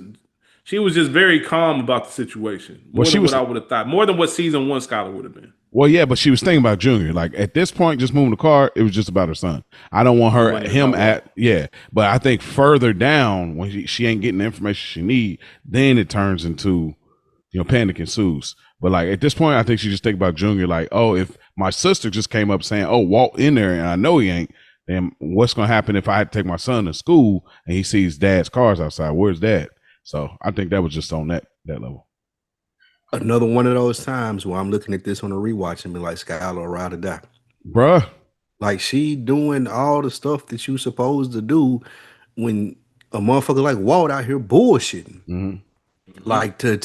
she was just very calm about the situation. Well, More she than what was. I would have thought. More than what season one Scholar would have been. Well, yeah, but she was thinking about Junior. Like at this point, just moving the car, it was just about her son. I don't want It her, wasn't him about at, Walt. yeah. But I think further down, when she ain't getting the information she need, then it turns into, panic ensues. But like at this point, I think she just think about Junior. Like, oh, if my sister just came up saying, "Oh, Walt in there," and I know he ain't, then what's gonna happen if I had to take my son to school and he sees Dad's cars outside? Where's Dad? So I think that was just on that level. Another one of those times where I'm looking at this on a rewatch and be like, Skylar, ride or die. Bruh. Like she doing all the stuff that you supposed to do when a motherfucker like Walt out here bullshitting. Mm-hmm. Like to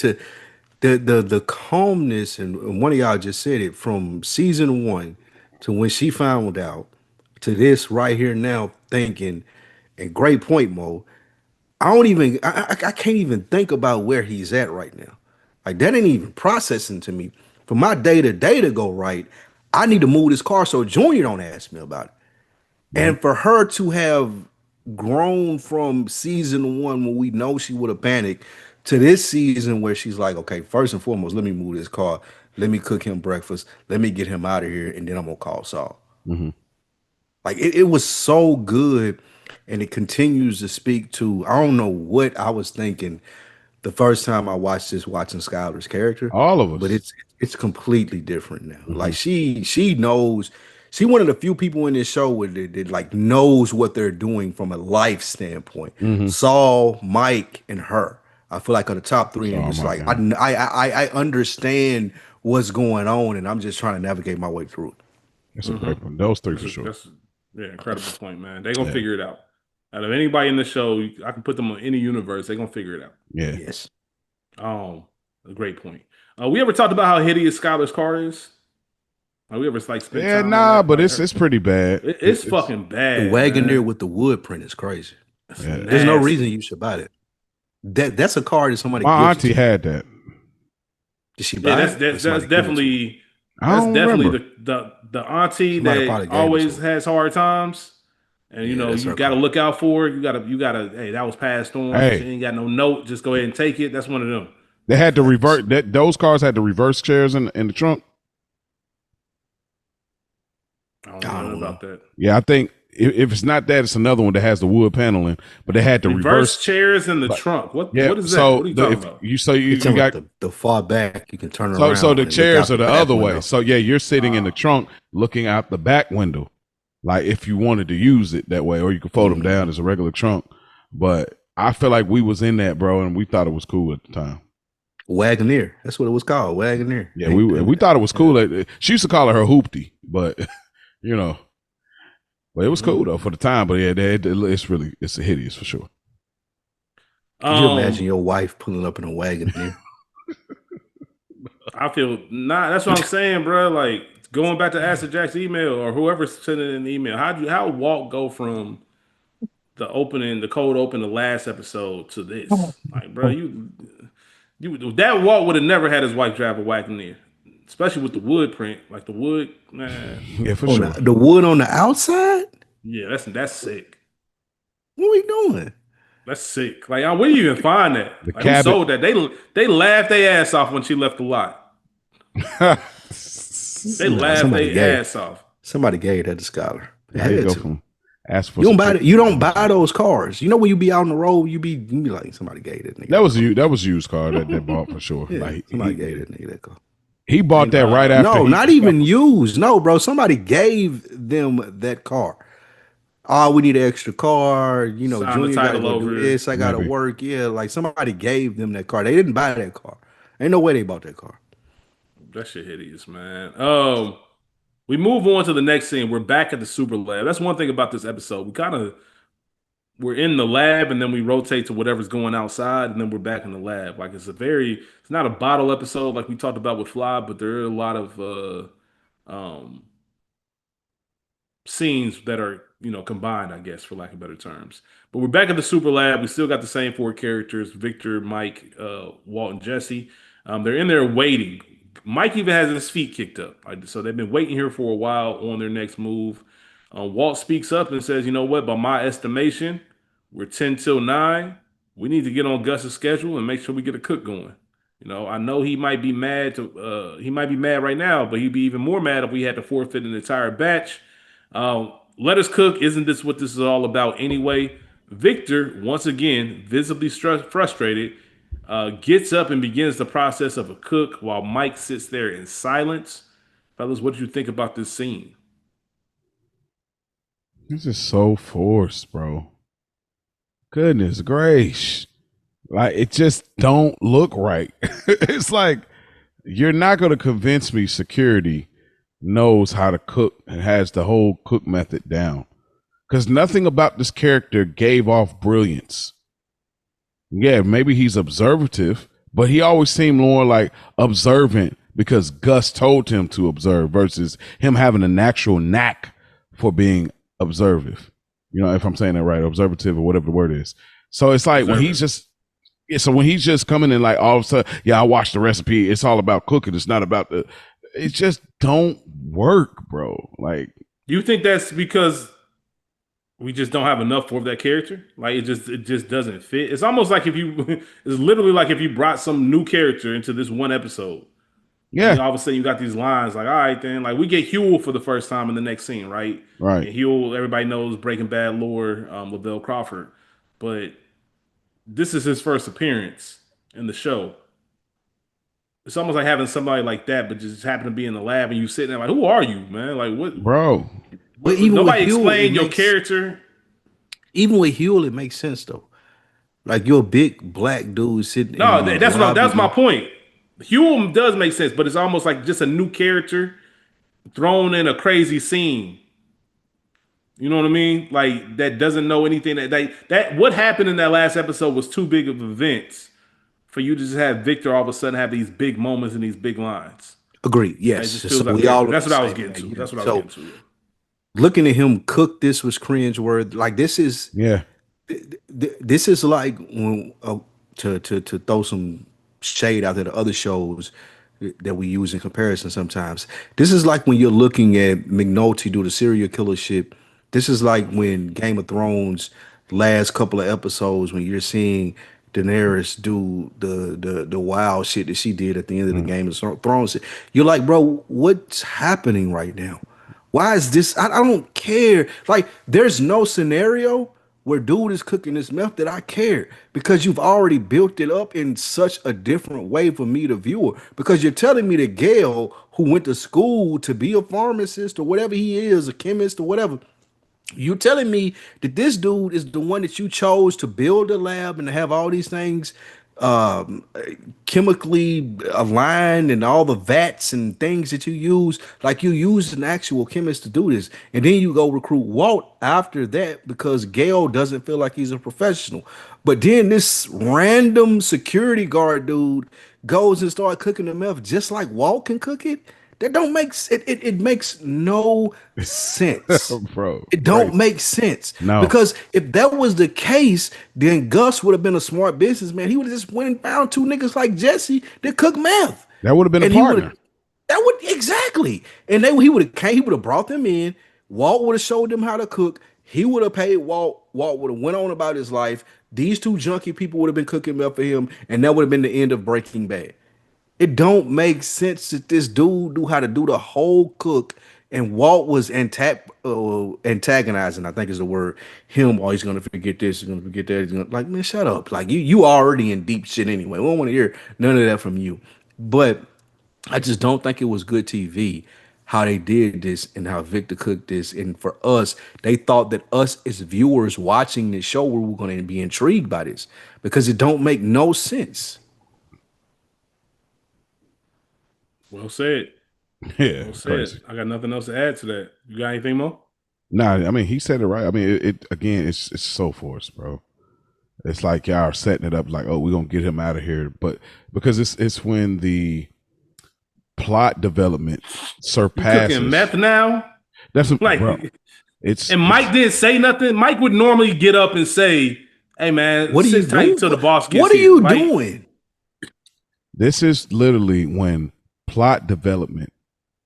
the calmness and one of y'all just said it from season 1 to when she found out to this right here now thinking and great point, Mo. I can't even think about where he's at right now. Like that ain't even processing to me. For my day to day to go right, I need to move this car so Junior don't ask me about it. Right. And for her to have grown from season 1 when we know she would have panicked to this season where she's like, okay, first and foremost, let me move this car. Let me cook him breakfast. Let me get him out of here. And then I'm gonna call Saul. Mm-hmm. Like it was so good. And it continues to speak to, I don't know what I was thinking the first time I watched this, watching Skylar's character, All of but us. it's completely different now. Mm-hmm. Like she knows, she one of the few people in this show that like knows what they're doing from a life standpoint. Mm-hmm. Saul, Mike, and her. I feel like are the top three, So and I'm just like like, I understand what's going on, and I'm just trying to navigate my way through it. it's a great one. Those three for sure. That's yeah, incredible point, man. They're gonna Yeah. figure it out. Out of anybody in the show, I can put them on any universe. They're gonna figure it out. Yeah. Yes. A great point. We ever talked about how hideous Skylar's car is? We ever like spent Yeah, time on nah, that? but Like, it's pretty bad. it's fucking bad. The Wagoneer man. with the wood print is crazy. It's Yeah. There's no nasty. reason you should buy that. That's a car that somebody My gifted auntie you. had that. Did she Yeah, buy that's it? Or that's, somebody that's give it to you? definitely I that's don't definitely remember. the auntie Somebody probably that gave it to always her. has hard times. And Yeah, that's you her got to car. look out for it. You gotta. Hey, that was passed on. She Hey, ain't got no note. Just go ahead and take it. That's one of them. they had to Facts. revert that. Those cars had the reverse chairs in the trunk. I don't I know nothing don't know. about that. Yeah, I think if it's not that, it's another one that has the wood paneling. But they had the Reverse reverse. chairs in the Like, trunk. What yeah. is that? So What are you talking about? you You you talking got about the far back, you can turn so around the and look chairs out are the back other way. window. So yeah, you're sitting in the trunk looking out the back window, like if you wanted to use it that way, or you could fold them down as a regular trunk. But I feel like we was in that, bro, and we thought it was cool at the time. Wagoneer. That's what it was called. Wagoneer. Yeah, we thought it was cool. She used to call her hoopty, but you know, but it was cool though for the time. But yeah, it's hideous for sure. Could you imagine your wife pulling up in a Wagoneer? I feel nah. That's what I'm saying, bro. Like going back to Acid Jack's email or whoever sent it in the email. How Walt go from the cold open, the last episode to this? Like, bro, you that Walt would have never had his wife drive a Wagoneer, especially with the wood print, like the wood. Man, Yeah, for On sure. the wood on the outside? yeah, that's sick. What are we doing? That's sick. Like, where do you even find that? The Like, who cabin. sold that? They laughed their ass off when she left the lot. They laughed somebody their gave. ass off. Somebody gave that to Scholar. They How you had go to. from ask for You don't some buy chicken- you don't buy those cars. You know when you be out on the road, you be like somebody gave that nigga. That was used car that bought for sure. Yeah, Like somebody gave that nigga that car. he bought that right after. No, he- not even used. No, bro. Somebody gave them that car. Oh, we need an extra car. You know, Sign the Junior got to title go do over. this. I got to Maybe. work. Yeah, like somebody gave them that car. They didn't buy that car. Ain't no way they bought that car. That shit hideous, man. We move on to the next scene. We're back at the super lab. That's one thing about this episode. We're in the lab and then we rotate to whatever's going outside and then we're back in the lab. Like it's not a bottle episode like we talked about with Fly, but there are a lot of scenes that are combined, I guess, for lack of better terms. But we're back at the super lab. We still got the same four characters: Victor, Mike, Walt, and Jesse. They're in there waiting. Mike even has his feet kicked up, so they've been waiting here for a while on their next move. Walt speaks up and says, "You know what? By my estimation, we're 10 till 9. We need to get on Gus's schedule and make sure we get a cook going." I know he might be mad he might be mad right now, but he'd be even more mad if we had to forfeit an entire batch. Let us cook. Isn't this what this is all about anyway? Victor, once again, visibly frustrated, gets up and begins the process of a cook while Mike sits there in silence. Fellas, what did you think about this scene? This is so forced, bro. Goodness gracious. Like it just don't look right. It's like you're not going to convince me security knows how to cook and has the whole cook method down. Because nothing about this character gave off brilliance. Yeah, maybe he's observative, but he always seemed more like observant because Gus told him to observe versus him having a natural knack for being observative. If I'm saying that right, observative or whatever the word is. So it's like when he's just when he's just coming in like all of a sudden, I watched the recipe. It's all about cooking. It's not about it just don't work, bro. Like, you think that's because we just don't have enough for that character? Like it just doesn't fit. It's almost like it's literally like if you brought some new character into this one episode. Yeah. All of a sudden you got these lines like, all right, then like we get Huel for the first time in the next scene, right? Right. And Huel, everybody knows Breaking Bad lore, Lavelle Crawford, but this is his first appearance in the show. It's almost like having somebody like that, but just happen to be in the lab and you sitting there like, who are you, man? Like what, bro? But even nobody with Huel, explained your character. Even with Huel, it makes sense though. Like you're a big black dude sitting No, in the that's my lobby. point. Huel does make sense, but it's almost like just a new character thrown in a crazy scene. You know what I mean? Like that doesn't know anything. That what happened in that last episode was too big of events for you to just have Victor all of a sudden have these big moments and these big lines. Agreed. It Yes. just So feels out of we all character. on That's the what I was same getting page, to. yeah. That's what I was So getting to. Yeah. looking at him cook this was cringe word. Like Yeah. this is like when to throw some shade out there to other shows that we use in comparison sometimes. This is like when you're looking at McNulty do the serial killer shit. This is like when Game of Thrones last couple of episodes when you're seeing Daenerys do the wild shit that she did at the end of the Game of Thrones. You're like, bro, what's happening right now? Why is this? I don't care. Like, there's no scenario where dude is cooking this meth that I care because you've already built it up in such a different way for me, the viewer. Because you're telling me that Gale, who went to school to be a pharmacist or whatever he is, a chemist or whatever, you telling me that this dude is the one that you chose to build a lab and to have all these things um, chemically aligned and all the vats and things that you use, like you used an actual chemist to do this, and then you go recruit Walt after that because Gale doesn't feel like he's a professional. But then this random security guard dude goes and start cooking the meth just like Walt can cook it. That don't make it makes no sense. Bro, It don't crazy. make sense. No. Because if that was the case, then Gus would have been a smart businessman. He would have just went and found two niggas like Jesse that cook meth. That would have been a And he would partner. have that would exactly. And they he would have came, he would have brought them in. Walt would have showed them how to cook. He would have paid Walt. Walt would have went on about his life. These two junkie people would have been cooking meth for him, and that would have been the end of Breaking Bad. It don't make sense that this dude knew how to do the whole cook, and Walt was antagonizing. I think is the word. Him, oh, he's gonna forget this, he's gonna forget that. He's gonna, like, man, shut up. Like you already in deep shit anyway. We don't want to hear none of that from you. But I just don't think it was good TV how they did this and how Victor cooked this. And for us, they thought that us as viewers watching this show we were going to be intrigued by this because it don't make no sense. Well said. Yeah, Well said. crazy. I got nothing else to add to that. You got anything more? Nah, I mean he said it right. I mean it again. It's so forced, bro. It's like y'all are setting it up like, oh, we're gonna get him out of here, but because it's when the plot development You cooking surpasses. meth now? That's what, Like, bro. It's and Mike it's didn't say nothing. Mike would normally get up and say, "Hey man, What are you sit tight doing? till the boss What gets are here." you Like, doing? this is literally when plot development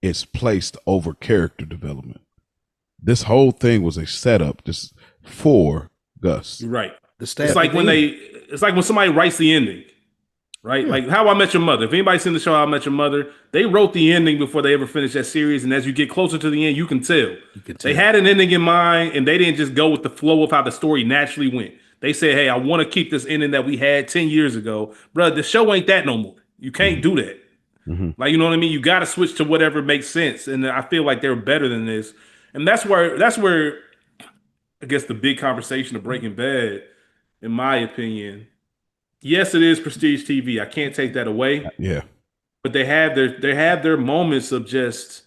is placed over character development. This whole thing was a setup just for Gus. you're right. The It's stab at like the when end. it's like when somebody writes the ending, right? Yeah, Like How I Met Your Mother. If anybody's seen the show How I Met Your Mother, they wrote the ending before they ever finished that series, and as you get closer to the end, you can tell you can they tell. had an ending in mind, and they didn't just go with the flow of how the story naturally went. They said, "Hey, I want to keep this ending that we had 10 years ago, bro. The show ain't that no more. You can't Mm-hmm. do that. Mm-hmm. Like, you know what I mean? You got to switch to whatever makes sense." And I feel like they're better than this, and that's where I guess the big conversation of Breaking Bad, in my opinion. Yes, it is prestige TV. I can't take that away, Yeah, but they have their moments of just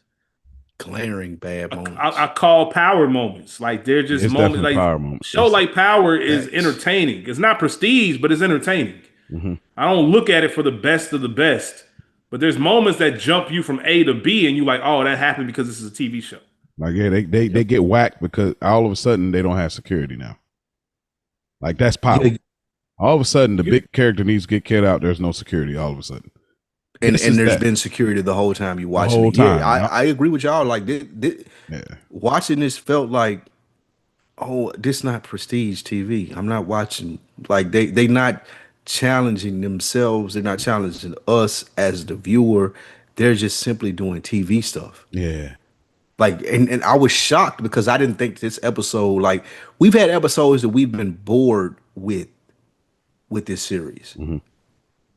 Glaring bad I moments. call power moments. Like they're just it's moments. definitely Like power moment. show It's like Power is Facts. entertaining. It's not prestige, but it's entertaining. mm-hmm. I don't look at it for the best of the best, but there's moments that jump you from A to B, and you like, oh, that happened because this is a TV show. Like yeah, they Yep. get whacked because all of a sudden they don't have security now. Like that's power. Yeah, All of a sudden the You, big character needs to get kicked out. There's no security. All of a sudden, and this is there's that been security the whole time you the watching whole it. Yeah, time. I agree with y'all. Like Yeah, watching this felt like, oh, this not prestige TV. I'm not watching like they not challenging themselves. They're not challenging us as the viewer. They're just simply doing TV stuff. yeah, Like, and I was shocked because I didn't think this episode, like, we've had episodes that we've been bored with this series. mm-hmm.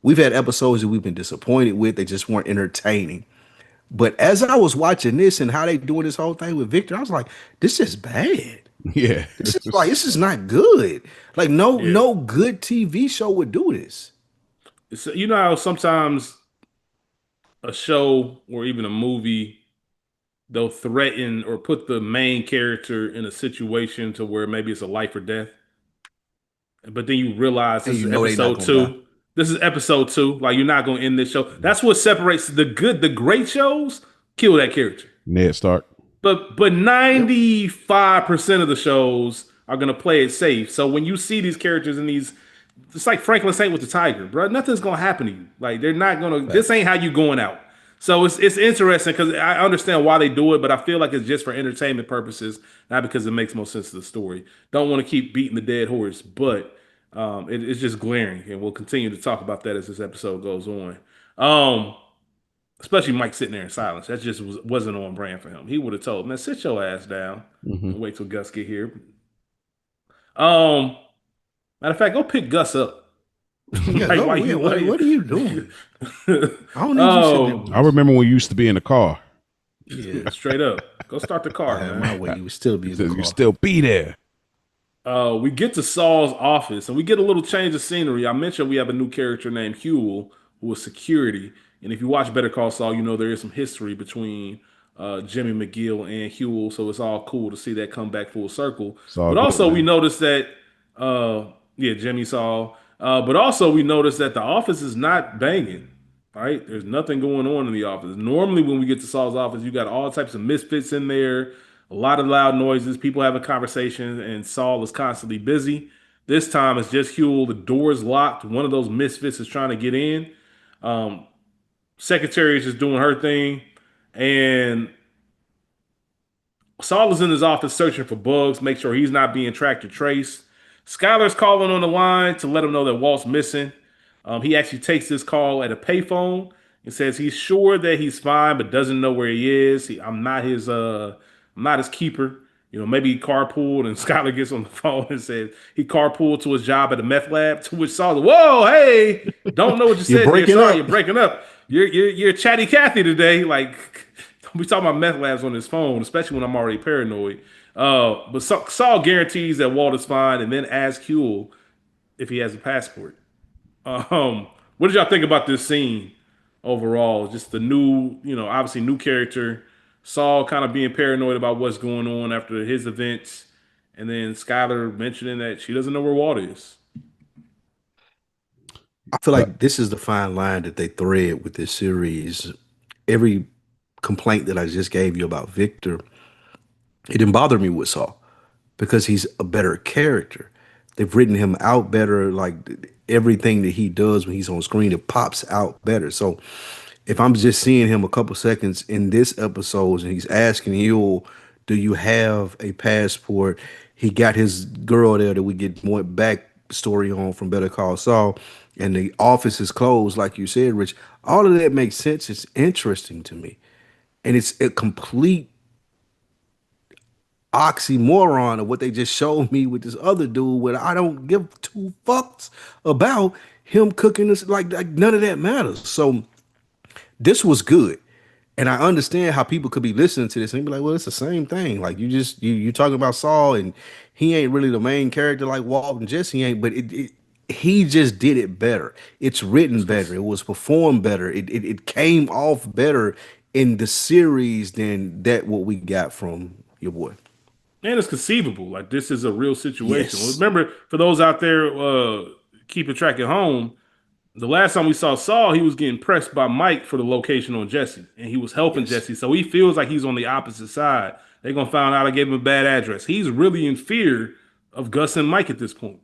We've had episodes that we've been disappointed with. They just weren't entertaining. But as I was watching this and how they doing this whole thing with Victor, I was like, this is bad. yeah. This is like, this is not good. Like, yeah. no good TV show would do this. You know how sometimes a show or even a movie they'll threaten or put the main character in a situation to where maybe it's a life or death, but then you realize And this you is know they not episode gonna die. two. This is episode two. Like you're not going to end this show. That's what separates the great shows. Kill that character. Ned Stark. But Yep. 95% of the shows are gonna play it safe. So when you see these characters in these, it's like Franklin Saint with the Tiger, bro. Nothing's gonna happen to you. Like they're not gonna. This ain't Facts. how you going out. So it's interesting because I understand why they do it, but I feel like it's just for entertainment purposes, not because it makes most sense to the story. Don't want to keep beating the dead horse, but it's just glaring, and we'll continue to talk about that as this episode goes on. Um, Especially Mike sitting there in silence. That just wasn't on brand for him. He would have told, man, sit your ass down Mm-hmm. and wait till Gus get here. Um, Matter of fact, go pick Gus up. Yeah, Like go. why Yeah, you why what are you doing? you I don't need you sitting there Oh, with I us. remember when we used to be in the car. Yeah. straight up. Go start the If I car, had man. my way, you would still be It in the says you car. still be there. We get to Saul's office and we get a little change of scenery. I mentioned we have a new character named Huel who is security. And if you watch Better Call Saul, you know there is some history between Jimmy McGill and Huel. So it's all cool to see that come back full circle. It's all But good, also we man. noticed that, yeah, Jimmy Saul. But also we noticed that the office is not banging. Right? There's nothing going on in the office. Normally, when we get to Saul's office, you got all types of misfits in there, a lot of loud noises, people having conversations, and Saul is constantly busy. This time it's just Huel. The door is locked. One of those misfits is trying to get in. Um, Secretary is just doing her thing, and Saul is in his office searching for bugs, make sure he's not being tracked or traced. Skyler's calling on the line to let him know that Walt's missing. He actually takes this call at a payphone and says he's sure that he's fine, but doesn't know where he is. I'm not his keeper. You know, maybe he carpooled, and Skyler gets on the phone and says he carpooled to his job at a meth lab. To which Saul, whoa, hey, don't know what you You're said there. breaking Sorry, you're up. breaking up. You're chatty Cathy today. Like, don't be talking about meth labs on his phone, especially when I'm already paranoid. But Saul guarantees that Walt is fine, and then asks Huel if he has a passport. What did y'all think about this scene overall. Just the new, obviously new character. Saul kind of being paranoid about what's going on after his events, and then Skylar mentioning that she doesn't know where Walt is. I feel Uh, like this is the fine line that they thread with this series. Every complaint that I just gave you about Victor, it didn't bother me with Saul because he's a better character. They've written him out better. Like everything that he does when he's on screen, it pops out better. So if I'm just seeing him a couple seconds in this episode and he's asking you, do you have a passport? He got his girl there that we get more back story on from Better Call Saul, and the office is closed, like you said, Rich. All of that makes sense. It's interesting to me. And it's a complete oxymoron of what they just showed me with this other dude where I don't give two fucks about him cooking this like none of that matters. So this was good. And I understand how people could be listening to this and be like, well, it's the same thing. Like you talking about Saul and he ain't really the main character like Walt and Jesse ain't, but he just did it better. It's written better. It was performed better. It came off better in the series than that what we got from your boy. And it's conceivable. Like this is a real situation. Yes. Remember, for those out there keeping track at home, the last time we saw Saul, he was getting pressed by Mike for the location on Jesse, and he was helping Yes. Jesse. So he feels like he's on the opposite side. They're gonna find out I gave him a bad address. He's really in fear of Gus and Mike at this point.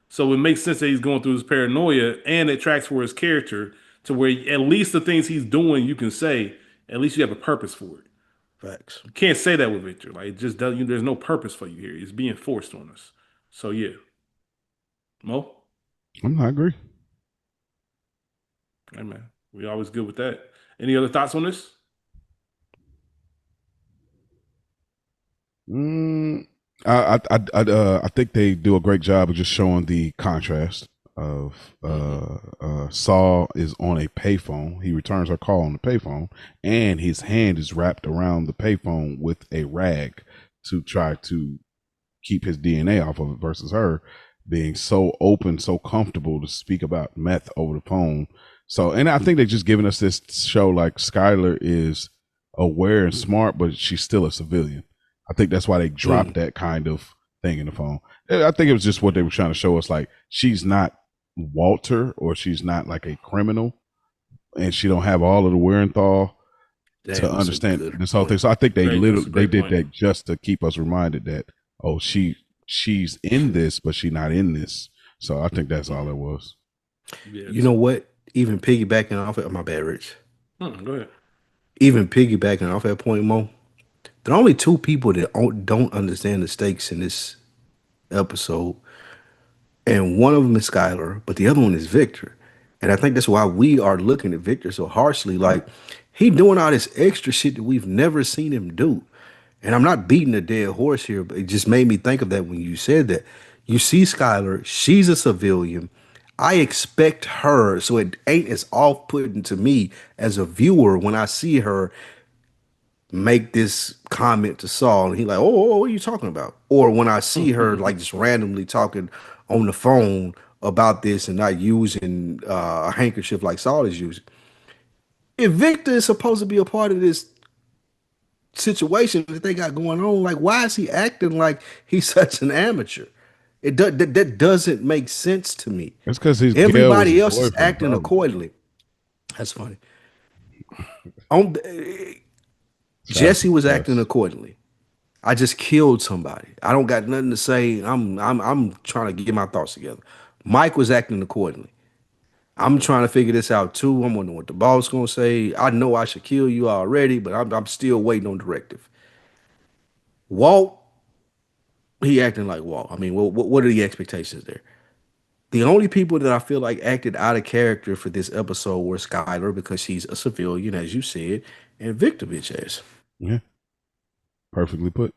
So it makes sense that he's going through his paranoia, and it tracks for his character to where at least the things he's doing, you can say, at least you have a purpose for it. Facts. You can't say that with Victor. Like it just doesn't. There's no purpose for you here. It's being forced on us. So yeah, Mo. I agree. Hey man, we always good with that. Any other thoughts on this? Mm, I think they do a great job of just showing the contrast of Mm-hmm. Saul is on a payphone. He returns her call on the payphone, and his hand is wrapped around the payphone with a rag to try to keep his DNA off of it. Versus her being so open, so comfortable to speak about meth over the phone. So, and I think they're just giving us this show like Skylar is aware and smart, but she's still a civilian. I think that's why they dropped Mm. that kind of thing in the phone. I think it was just what they were trying to show us. Like she's not Walter, or she's not like a criminal, and she don't have all of the Wierenthal to Damn, that's a understand good this whole thing. point. So I think they Great. That's literally a they great did point. that just to keep us reminded that oh she's in this, but she's not in this. So I think that's all it was. Yeah. You know what? Even piggybacking off of my bad, Rich. Go ahead. Even piggybacking off that point, Mo. There are only two people that don't understand the stakes in this episode, and one of them is Skylar, but the other one is Victor. And I think that's why we are looking at Victor so harshly. Like he doing all this extra shit that we've never seen him do. And I'm not beating a dead horse here, but it just made me think of that when you said that. You see Skylar, she's a civilian. I expect her, so it ain't as off-putting to me as a viewer when I see her make this comment to Saul, and he like, oh, what are you talking about? Or when I see her like just randomly talking on the phone about this and not using a handkerchief like Saul is using. If Victor is supposed to be a part of this situation that they got going on, like why is he acting like he's such an amateur? That doesn't make sense to me. It's because his Gale was Everybody his else is boyfriend, acting probably. accordingly. That's funny. On Shout out to Jesse was acting Gus. accordingly. I just killed somebody. I don't got nothing to say. I'm trying to get my thoughts together. Mike was acting accordingly. I'm trying to figure this out too. I'm wondering what the boss gonna say. I know I should kill you already, but I'm still waiting on directive. Walt, he acting like Walt. I mean, what are the expectations there? The only people that I feel like acted out of character for this episode were Skylar because she's a civilian, as you said, and Victor bitch ass. Yeah, perfectly put.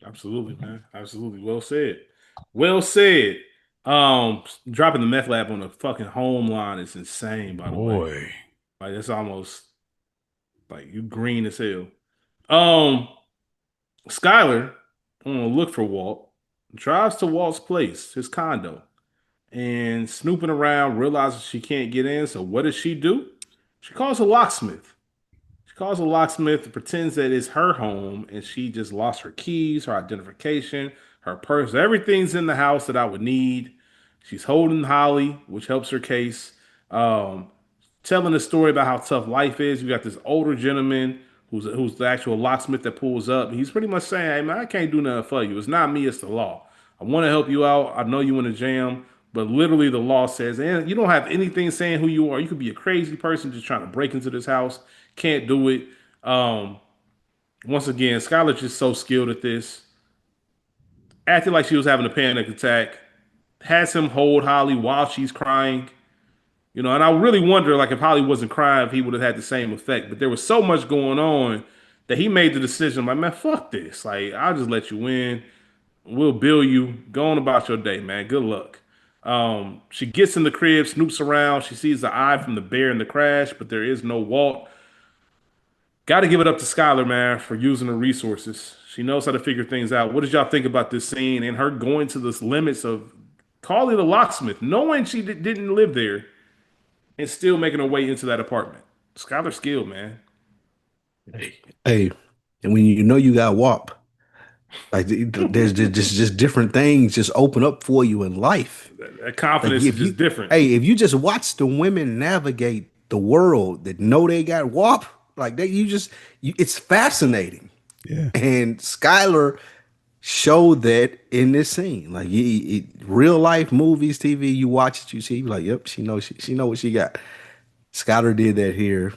Absolutely, man. Absolutely. Well said. Well said. Dropping the meth lab on the fucking home line is insane, by the way. Boy, Like that's almost like you green as hell. Um, Skylar, on a look for Walt, drives to Walt's place, his condo, and snooping around, realizes she can't get in. So what does she do? She calls a locksmith. She calls a locksmith, pretends that it's her home, and she just lost her keys, her identification, her purse. Everything's in the house that I would need. She's holding Holly, which helps her case. Um, Telling a story about how tough life is. You got this older gentleman who's the actual locksmith that pulls up. He's pretty much saying, "Hey man, I can't do nothing for you. It's not me, it's the law. I want to help you out. I know you in a jam, but literally the law says, and you don't have anything saying who you are. You could be a crazy person just trying to break into this house. Can't do it." Um, Once again, Skylar's just so skilled at this. Acted like she was having a panic attack. Has him hold Holly while she's crying. And I really wonder, like, if Holly wasn't crying, if he would have had the same effect. But there was so much going on that he made the decision, like, man, fuck this. Like, I'll just let you in. We'll bill you. Go on about your day, man. Good luck. She gets in the crib, snoops around. She sees the eye from the bear in the crash, but there is no Walt. Got to give it up to Skylar, man, for using her resources. She knows how to figure things out. What did y'all think about this scene and her going to the limits of calling the locksmith, knowing she didn't live there, and still making her way into that apartment? Skylar skill, man. Hey, and when you know you got WAP, like there's just different things just open up for you in life. That confidence is just different. Hey, if you just watch the women navigate the world that know they got WAP, like it's fascinating. Yeah. And Skylar showed that in this scene. Like real life movies, TV, you watch it, you see, you're like, yep, she knows she know what she got. Skylar did that here.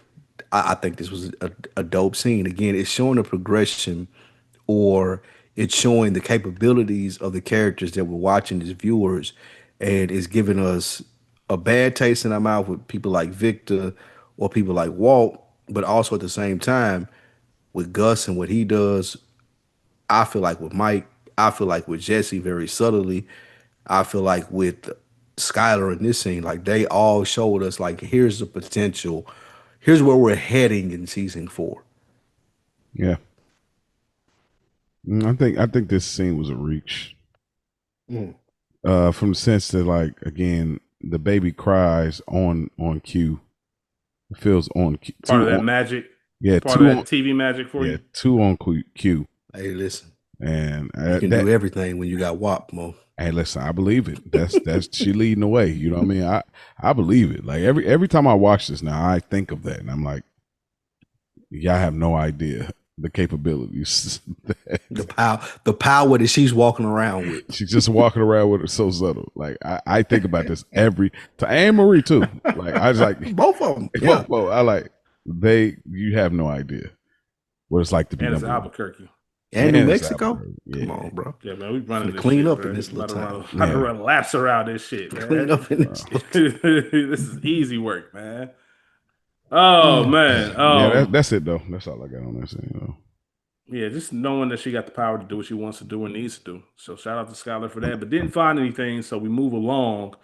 I think this was a dope scene. Again, it's showing a progression, or it's showing the capabilities of the characters that we're watching as viewers, and it's giving us a bad taste in our mouth with people like Victor or people like Walt, but also at the same time with Gus and what he does. I feel like with Mike, I feel like with Jesse very subtly, I feel like with Skylar in this scene, like they all showed us like here's the potential, here's where we're heading in season 4. Yeah. I think this scene was a reach. From the sense that, like, again, the baby cries on cue. It feels on cue. Part of that magic. Yeah, part of that TV magic for you. Yeah, 2 on cue. Hey, listen. And you can do everything when you got WAP, Mo. Hey, listen, I believe it. That's she leading the way. You know what I mean? I believe it. Like every time I watch this now, I think of that, and I'm like, y'all have no idea the capabilities, the power that she's walking around with. She's just walking around with it so subtle. Like I think about this to Anne Marie too. Like I was like both of them. Yeah. Both. I like you have no idea what it's like to be and it's number Albuquerque. And New Mexico? Yeah. Come on, bro. Yeah, man, we running this clean shit, up bro. in this little town. Run laps around this shit, man. Clean up in this. This is easy work, man. Oh man. Yeah, that's it though. That's all I got on that scene. Yeah, just knowing that she got the power to do what she wants to do and needs to do. So shout out to Skylar for that. But didn't find anything, so we move along.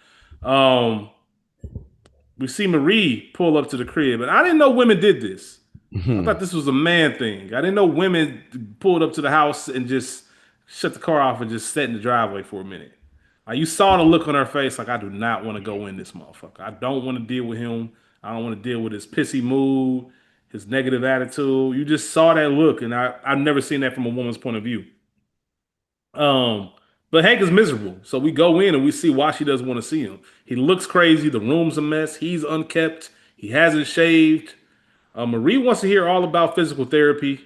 We see Marie pull up to the crib, and I didn't know women did this. I thought this was a man thing. I didn't know women pulled up to the house and just shut the car off and just sat in the driveway for a minute. Like you saw the look on her face, like I do not want to go in this motherfucker. I don't want to deal with him. I don't want to deal with his pissy mood, his negative attitude. You just saw that look, and I've never seen that from a woman's point of view. But Hank is miserable, so we go in and we see why she doesn't want to see him. He looks crazy. The room's a mess. He's unkept. He hasn't shaved. Marie wants to hear all about physical therapy,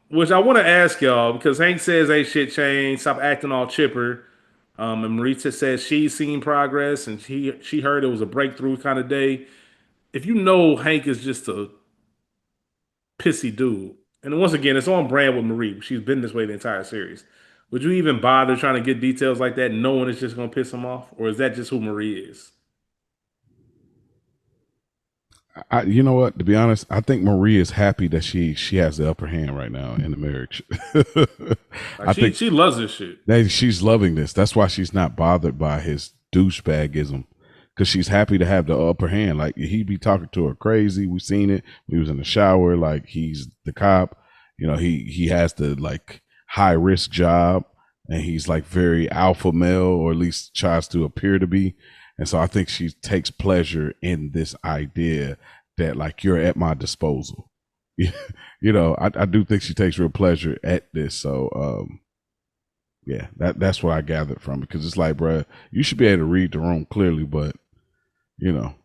which I want to ask y'all because Hank says, "Hey, shit changed. Stop acting all chipper." And Marie says she's seen progress and she heard it was a breakthrough kind of day. If you know Hank is just a pissy dude, and once again, it's on brand with Marie. She's been this way the entire series. Would you even bother trying to get details like that, knowing it's just going to piss him off, or is that just who Marie is? You know what? To be honest, I think Marie is happy that she has the upper hand right now in the marriage. I think she loves this shit. She's loving this. That's why she's not bothered by his douchebagism, because she's happy to have the upper hand. Like he be talking to her crazy. We've seen it. We was in the shower. Like he's the cop. You know, he has the like high risk job, and he's like very alpha male, or at least tries to appear to be. And so I think she takes pleasure in this idea that like you're at my disposal. You know, I do think she takes real pleasure at this. So yeah, that's what I gathered from it, because it's like, bruh, you should be able to read the room clearly, but you know,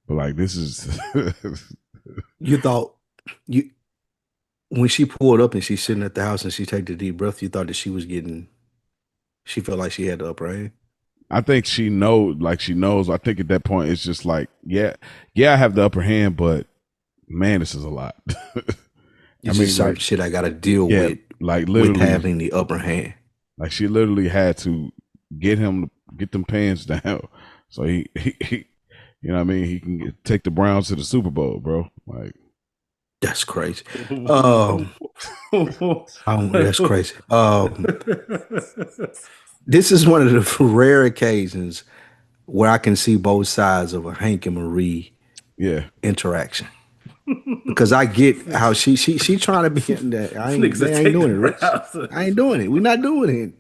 but like this is You thought you when she pulled up and she's sitting at the house and she take the deep breath, you thought that she felt like she had the upper hand. I think she knows. I think at that point it's just like, yeah, I have the upper hand, but man, this is a lot. It's just certain shit I gotta deal yeah, with like literally having the upper hand. like she literally had to get him to get them pants down, so he you know what I mean, he can take the Browns to the Super Bowl, bro. Like That's crazy. That's crazy. This is one of the rare occasions where I can see both sides of a Hank and Marie yeah, interaction. Because I get how she trying to be in that. They ain't doing it, Rich. I ain't doing it. We're not doing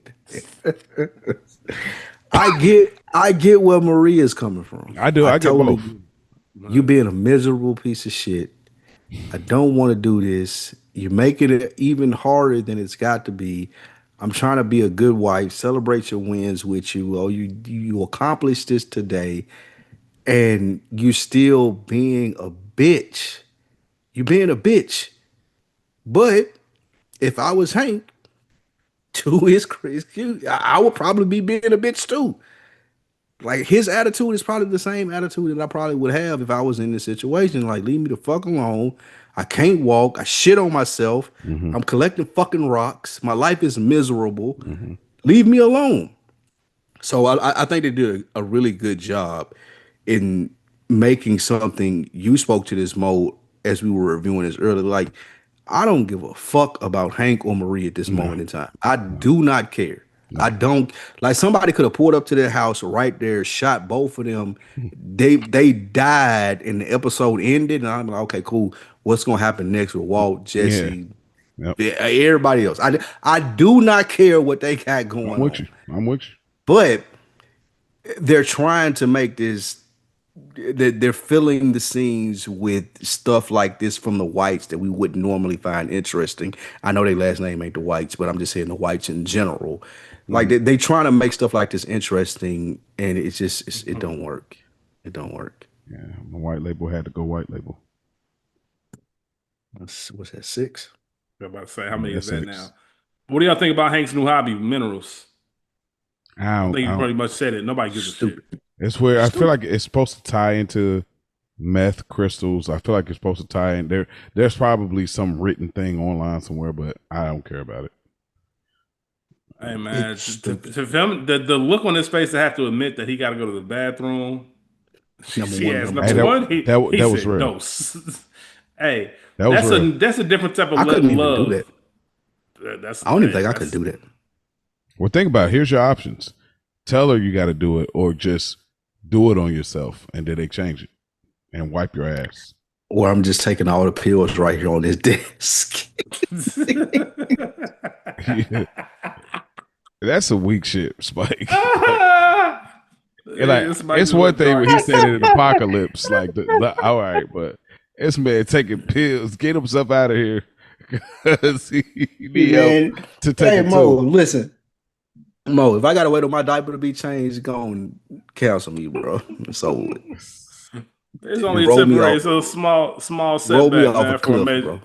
it. I get where Marie is coming from. I do. I get both. You being a miserable piece of shit. I don't want to do this. You're making it even harder than it's got to be. I'm trying to be a good wife, celebrate your wins with you. Oh, you accomplished this today, and you still being a bitch. You being a bitch. But if I was Hank, to his excuse, I would probably be being a bitch too. Like his attitude is probably the same attitude that I probably would have if I was in this situation. Like, leave me the fuck alone. I can't walk. I shit on myself. Mm-hmm. I'm collecting fucking rocks. My life is miserable. Mm-hmm. Leave me alone. So I think they did a really good job in making something. You spoke to this mode as we were reviewing this earlier. Like, I don't give a fuck about Hank or Marie at this moment in time. I do not care. I don't, like, somebody could have pulled up to their house right there, shot both of them. They died and the episode ended, and I'm like, okay, cool. What's gonna happen next with Walt, Jesse, everybody else? I do not care what they got going I'm with on. you. I'm with you. But they're trying to make this. They're filling the scenes with stuff like this from the whites that we wouldn't normally find interesting. I know their last name ain't the whites, but I'm just saying the whites in general. Like they trying to make stuff like this interesting, and it don't work. It don't work. Yeah, my white label had to go white label. What's that, 6? I'm about to say, how many is that now? What do y'all think about Hank's new hobby, minerals? I think you pretty much said it. Nobody gives a shit. It's where I feel like it's supposed to tie into meth crystals. I feel like it's supposed to tie in. There's probably some written thing online somewhere, but I don't care about it. Hey man, to him, the look on his face to have to admit that he got to go to the bathroom. Number one, that was real. Dose. Hey, that's a different type of love. Do that. I don't even think I could do that. Well, think about it. Here's your options. Tell her you got to do it, or just do it on yourself, and then they change it and wipe your ass. Or I'm just taking all the pills right here on this desk. Yeah. That's a weak shit, Spike. It's one thing when he said it in Apocalypse, like, all right, but this man taking pills, get himself out of here because he need help to take it Mo, listen. Mo, if I gotta wait on my diaper to be changed, go and cancel me, bro. It's over with. It's only a temporary, so small setback. Roll me off a cliff, bro.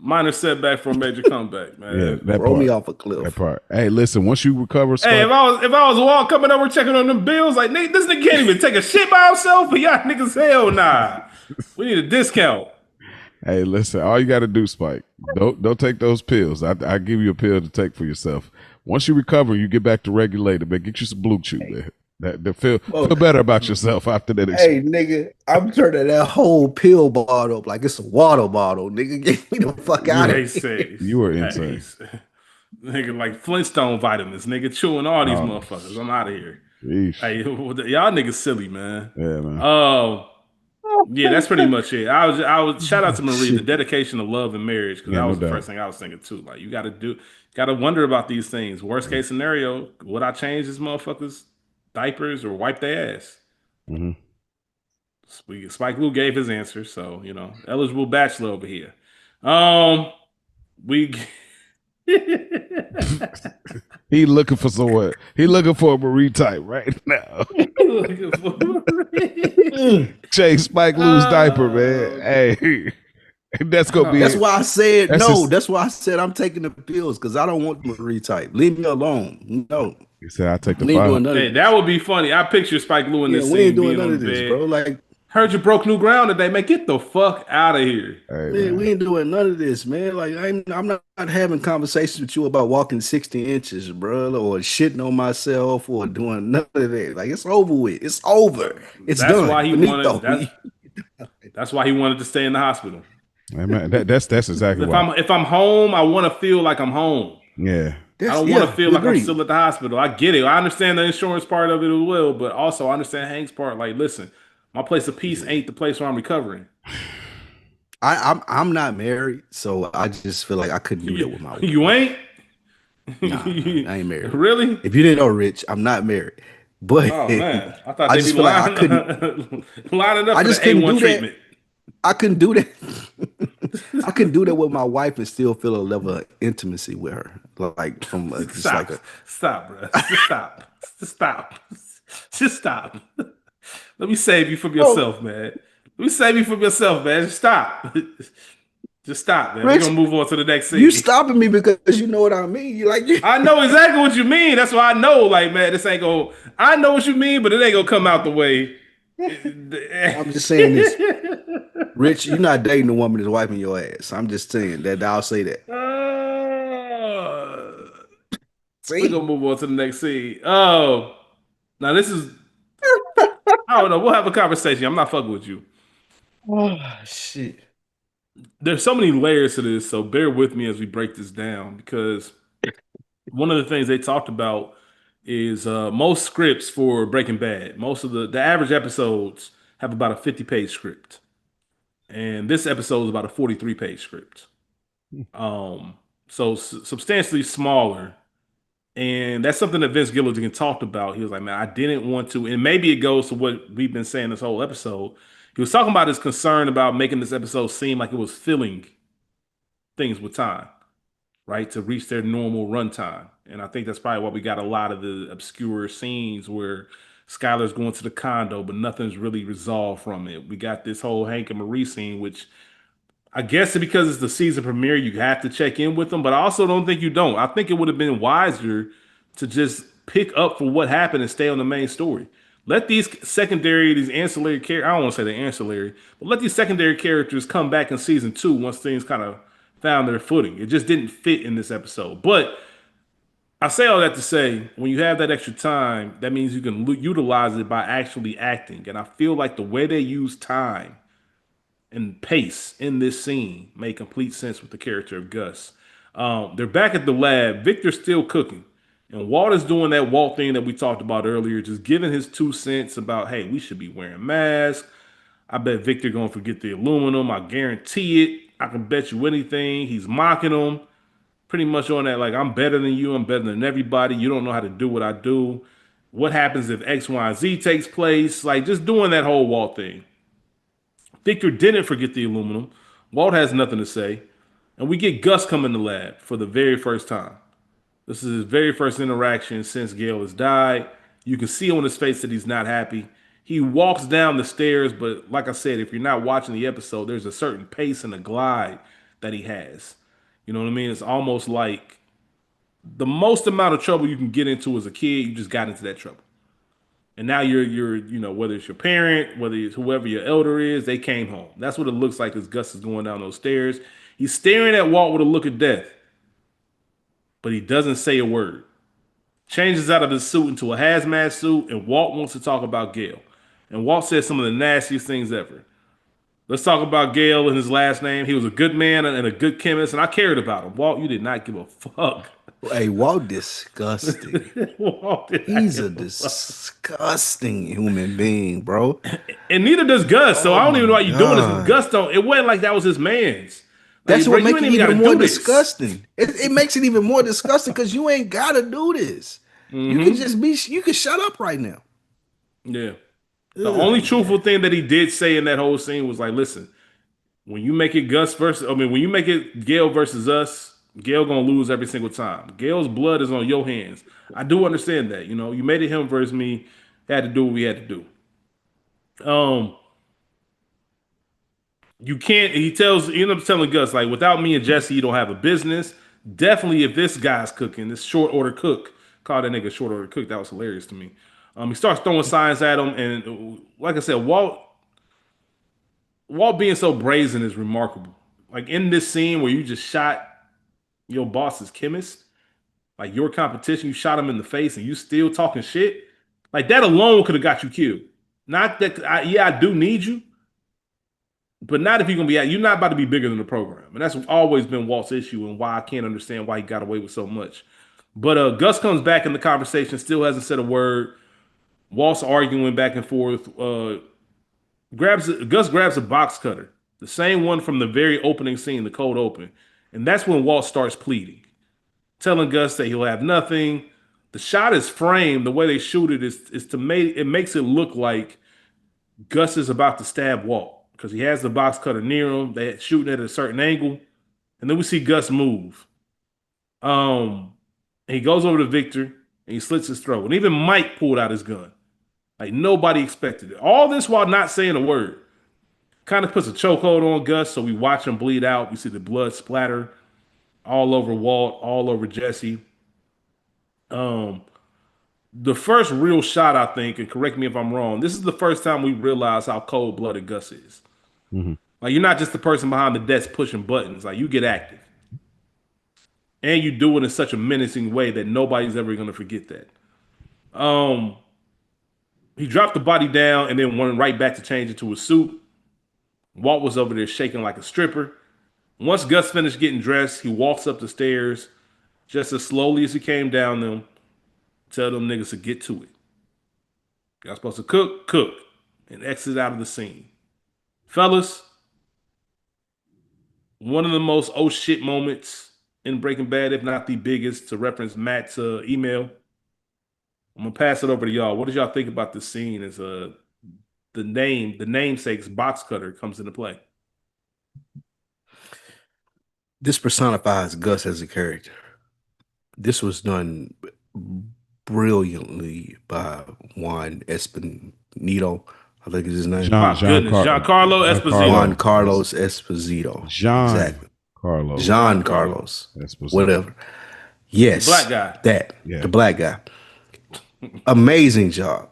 Minor setback for a major comeback, man. Yeah, roll me off a cliff. That part. Hey, listen, once you recover, Spike, hey, if I was Walt coming over checking on them bills, like, nigga, this nigga can't even take a shit by himself, but y'all niggas, hell nah. We need a discount. Hey, listen, all you got to do, Spike, don't take those pills. I give you a pill to take for yourself. Once you recover, you get back to regulated, man. Get you some Blue Chew, man. That feel better about yourself after that experience. Hey, nigga, I'm turning that whole pill bottle up like it's a water bottle, nigga. Get me the fuck out of here. You were insane. Nigga, like Flintstone vitamins, nigga, chewing all these motherfuckers. I'm out of here. Yeesh. Hey, y'all niggas silly, man. Yeah, man. Yeah, that's pretty much it. I was shout out to Marie, the dedication of love and marriage, because that was the first thing I was thinking too. Like, you gotta wonder about these things. Worst case scenario, would I change this motherfuckers' diapers or wipe their ass? Mm-hmm. Spike Lee gave his answer, so eligible bachelor over here. We He looking for someone. He looking for a Marie type right now. looking for Chase Spike Lou's diaper, man. Hey, that's gonna be. That's why I said That's no. his- That's why I said I'm taking the pills because I don't want Marie type. Leave me alone. No, He said, "I take the we ain't file." doing none of Hey, this. that would be funny. I picture Spike Lee in Yeah, this we ain't scene doing being none on of the this, bed. bro. Like, Heard you broke new ground today, man. Get the fuck out of here. Hey, man, man. we ain't doing none of this, man. Like, I'm not having conversations with you about walking 60 inches, bro, or shitting on myself or doing none of that. Like, it's over with. It's over. It's That's done. why he Finito. wanted. That's why he wanted to stay in the hospital. Hey, man, that's exactly why. If I'm home, I want to feel like I'm home. Yeah, I don't want to feel like I'm agreed. still at the hospital. I get it. I understand the insurance part of it as well, but also I understand Hank's part. Like, listen, my place of peace ain't the place where I'm recovering. I'm not married, so I just feel like I couldn't do that with my wife. You ain't? Nah, I ain't married. Really? If you didn't know, Rich, I'm not married. But Oh man, I thought I they'd just be feel like I lining, couldn't. lining up I for just the couldn't A1 do treatment. that. I couldn't do that. I couldn't do that with my wife and still feel a level of intimacy with her, like from just Stop, like a. stop, bro. Just stop. Just stop. Just stop. Let me save you from yourself, man. Let me save you from yourself, man. Just stop. Just stop, man. We're Rich, gonna move on to the next scene. you stopping me because you know what I mean. You like you. I know exactly what you mean. That's why I know, like, man, this ain't gonna. I know what you mean, but it ain't gonna come out the way. I'm just saying this, Rich. You're not dating a woman that's wiping your ass. I'm just saying that. I'll say that. We're See? gonna move on to the next scene. Oh, now this is. I don't know. We'll have a conversation. I'm not fucking with you. Oh shit. There's so many layers to this, so bear with me as we break this down because one of the things they talked about is most scripts for Breaking Bad, most of the average episodes have about a 50-page script, and this episode is about a 43-page script. So substantially smaller, and that's something that Vince Gilligan talked about. He was like, "Man, I didn't want to," and maybe it goes to what we've been saying this whole episode. He was talking about his concern about making this episode seem like it was filling things with time, right, to reach their normal runtime. And I think that's probably why we got a lot of the obscure scenes where Skylar's going to the condo, but nothing's really resolved from it. We got this whole Hank and Marie scene, which I guess because it's the season premiere, you have to check in with them, but I also don't think you don't. I think it would have been wiser to just pick up for what happened and stay on the main story. Let these ancillary characters, I don't want to say they're ancillary, but let these secondary characters come back in season 2 once things kind of found their footing. It just didn't fit in this episode. But I say all that to say, when you have that extra time, that means you can utilize it by actually acting. And I feel like the way they use time and pace in this scene made complete sense with the character of Gus. They're back at the lab. Victor's still cooking. And Walt is doing that Walt thing that we talked about earlier, just giving his 2 cents about, hey, we should be wearing masks. I bet Victor gonna forget the aluminum. I guarantee it. I can bet you anything. He's mocking him. Pretty much on that, like, I'm better than you. I'm better than everybody. You don't know how to do what I do. What happens if X, Y, and Z takes place? Like, just doing that whole Walt thing. Victor didn't forget the aluminum. Walt has nothing to say. And we get Gus come in the lab for the very first time. This is his very first interaction since Gale has died. You can see on his face that he's not happy. He walks down the stairs, but like I said, if you're not watching the episode, there's a certain pace and a glide that he has. You know what I mean? It's almost like the most amount of trouble you can get into as a kid, you just got into that trouble. And now whether it's your parent, whether it's whoever your elder is, they came home. That's what it looks like as Gus is going down those stairs. He's staring at Walt with a look of death, but he doesn't say a word. Changes out of his suit into a hazmat suit, and Walt wants to talk about Gale. And Walt says some of the nastiest things ever. Let's talk about Gale and his last name. He was a good man and a good chemist, and I cared about him. Walt, you did not give a fuck. Hey, Walt, disgusting. Walt did not He's a give a fuck. disgusting human being, bro. And neither does Gus. So I don't even know why you're doing this. God. Gus don't. It wasn't like that was his man's. That's Like, what bro, makes you it ain't even gotta more do this. disgusting. It makes it even more disgusting because you ain't gotta do this. You can just be. You can shut up right now. Yeah. The only truthful thing that he did say in that whole scene was like, listen, when you make it when you make it Gale versus us, Gale gonna lose every single time. Gale's blood is on your hands. I do understand that. You know, you made it him versus me. Had to do what we had to do. Um, you can't. He ends up telling Gus like, without me and Jesse, you don't have a business. Definitely, if this guy's cooking, this short order cook, call that nigga short order cook. That was hilarious to me. He starts throwing signs at him, and like I said, Walt being so brazen is remarkable. Like in this scene where you just shot your boss's chemist, like your competition, you shot him in the face, and you still talking shit. Like that alone could have got you killed. Not that, I do need you, but not if you're gonna be you're not about to be bigger than the program, and that's always been Walt's issue, and why I can't understand why he got away with so much. But Gus comes back in the conversation, still hasn't said a word. Walt's arguing back and forth. Gus grabs a box cutter, the same one from the very opening scene, the cold open, and that's when Walt starts pleading, telling Gus that he'll have nothing. The shot is framed. The way they shoot it is to make it makes it look like Gus is about to stab Walt because he has the box cutter near him. They're shooting at a certain angle, and then we see Gus move. And he goes over to Victor and he slits his throat. And even Mike pulled out his gun. Like nobody expected it. All this while not saying a word. Kind of puts a chokehold on Gus, so we watch him bleed out. We see the blood splatter all over Walt, all over Jesse. The first real shot, I think, and correct me if I'm wrong, this is the first time we realize how cold-blooded Gus is. Mm-hmm. Like you're not just the person behind the desk pushing buttons. Like you get active. And you do it in such a menacing way that nobody's ever gonna forget that. He dropped the body down and then went right back to change into a suit. Walt was over there shaking like a stripper. Once Gus finished getting dressed, he walks up the stairs just as slowly as he came down them. Tell them niggas to get to it. Y'all supposed to cook, and exit out of the scene. Fellas, one of the most oh shit moments in Breaking Bad, if not the biggest, to reference Matt's email. I'm gonna pass it over to y'all. What did y'all think about this scene as the namesake's box cutter comes into play? This personifies Gus as a character. This was done brilliantly by Juan Espinito. I think is his name. Giancarlo Esposito. Juan Carlos Esposito. Exactly. John Carlos. Esposito. Whatever. Yes. The black guy. The black guy. Amazing job.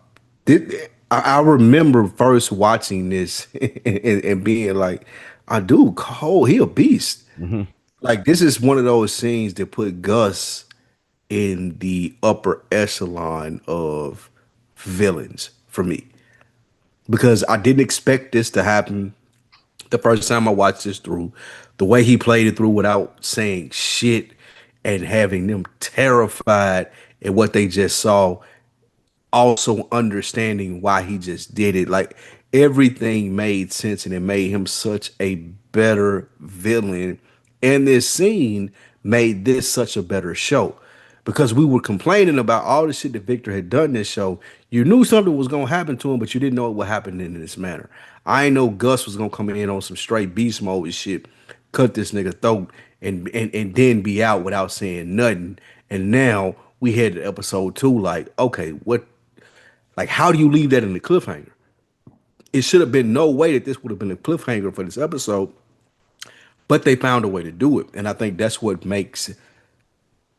I remember first watching this and being like, I do Cole, he a beast. Mm-hmm. Like this is one of those scenes that put Gus in the upper echelon of villains for me. Because I didn't expect this to happen the first time I watched this through. The way he played it through without saying shit and having them terrified at what they just saw. Also understanding why he just did it. Like everything made sense and it made him such a better villain. And this scene made this such a better show. Because we were complaining about all the shit that Victor had done this show. You knew something was gonna happen to him, but you didn't know it would happen in this manner. I know Gus was gonna come in on some straight beast mode and shit, cut this nigga throat, and then be out without saying nothing. And now we had to episode 2, like, okay, what, like, how do you leave that in the cliffhanger? It should have been no way that this would have been a cliffhanger for this episode, but they found a way to do it. And I think that's what makes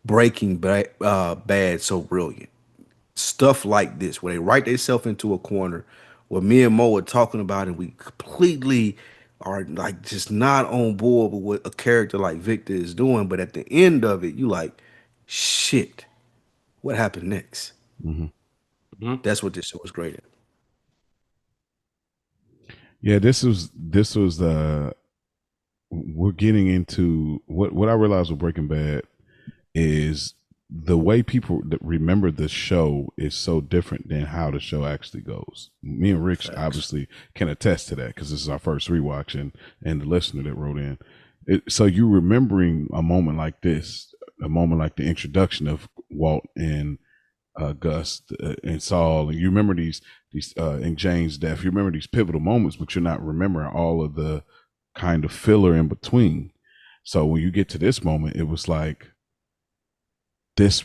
Breaking Bad so brilliant. Stuff like this, where they write themselves into a corner, where me and Mo are talking about it, and we completely are like just not on board with what a character like Victor is doing. But at the end of it, you like, shit, what happened next? Mm-hmm. Mm-hmm. That's what this show was great at. Yeah, this was we're getting into what I realized with Breaking Bad is the way people remember the show is so different than how the show actually goes. Me and Rich obviously can attest to that because this is our first rewatch, and the listener that wrote in. So you remembering a moment like this, a moment like the introduction of Walt and Gus and Saul, and you remember these in Jane's death. You remember these pivotal moments, but you're not remembering all of the kind of filler in between. So when you get to this moment, it was like this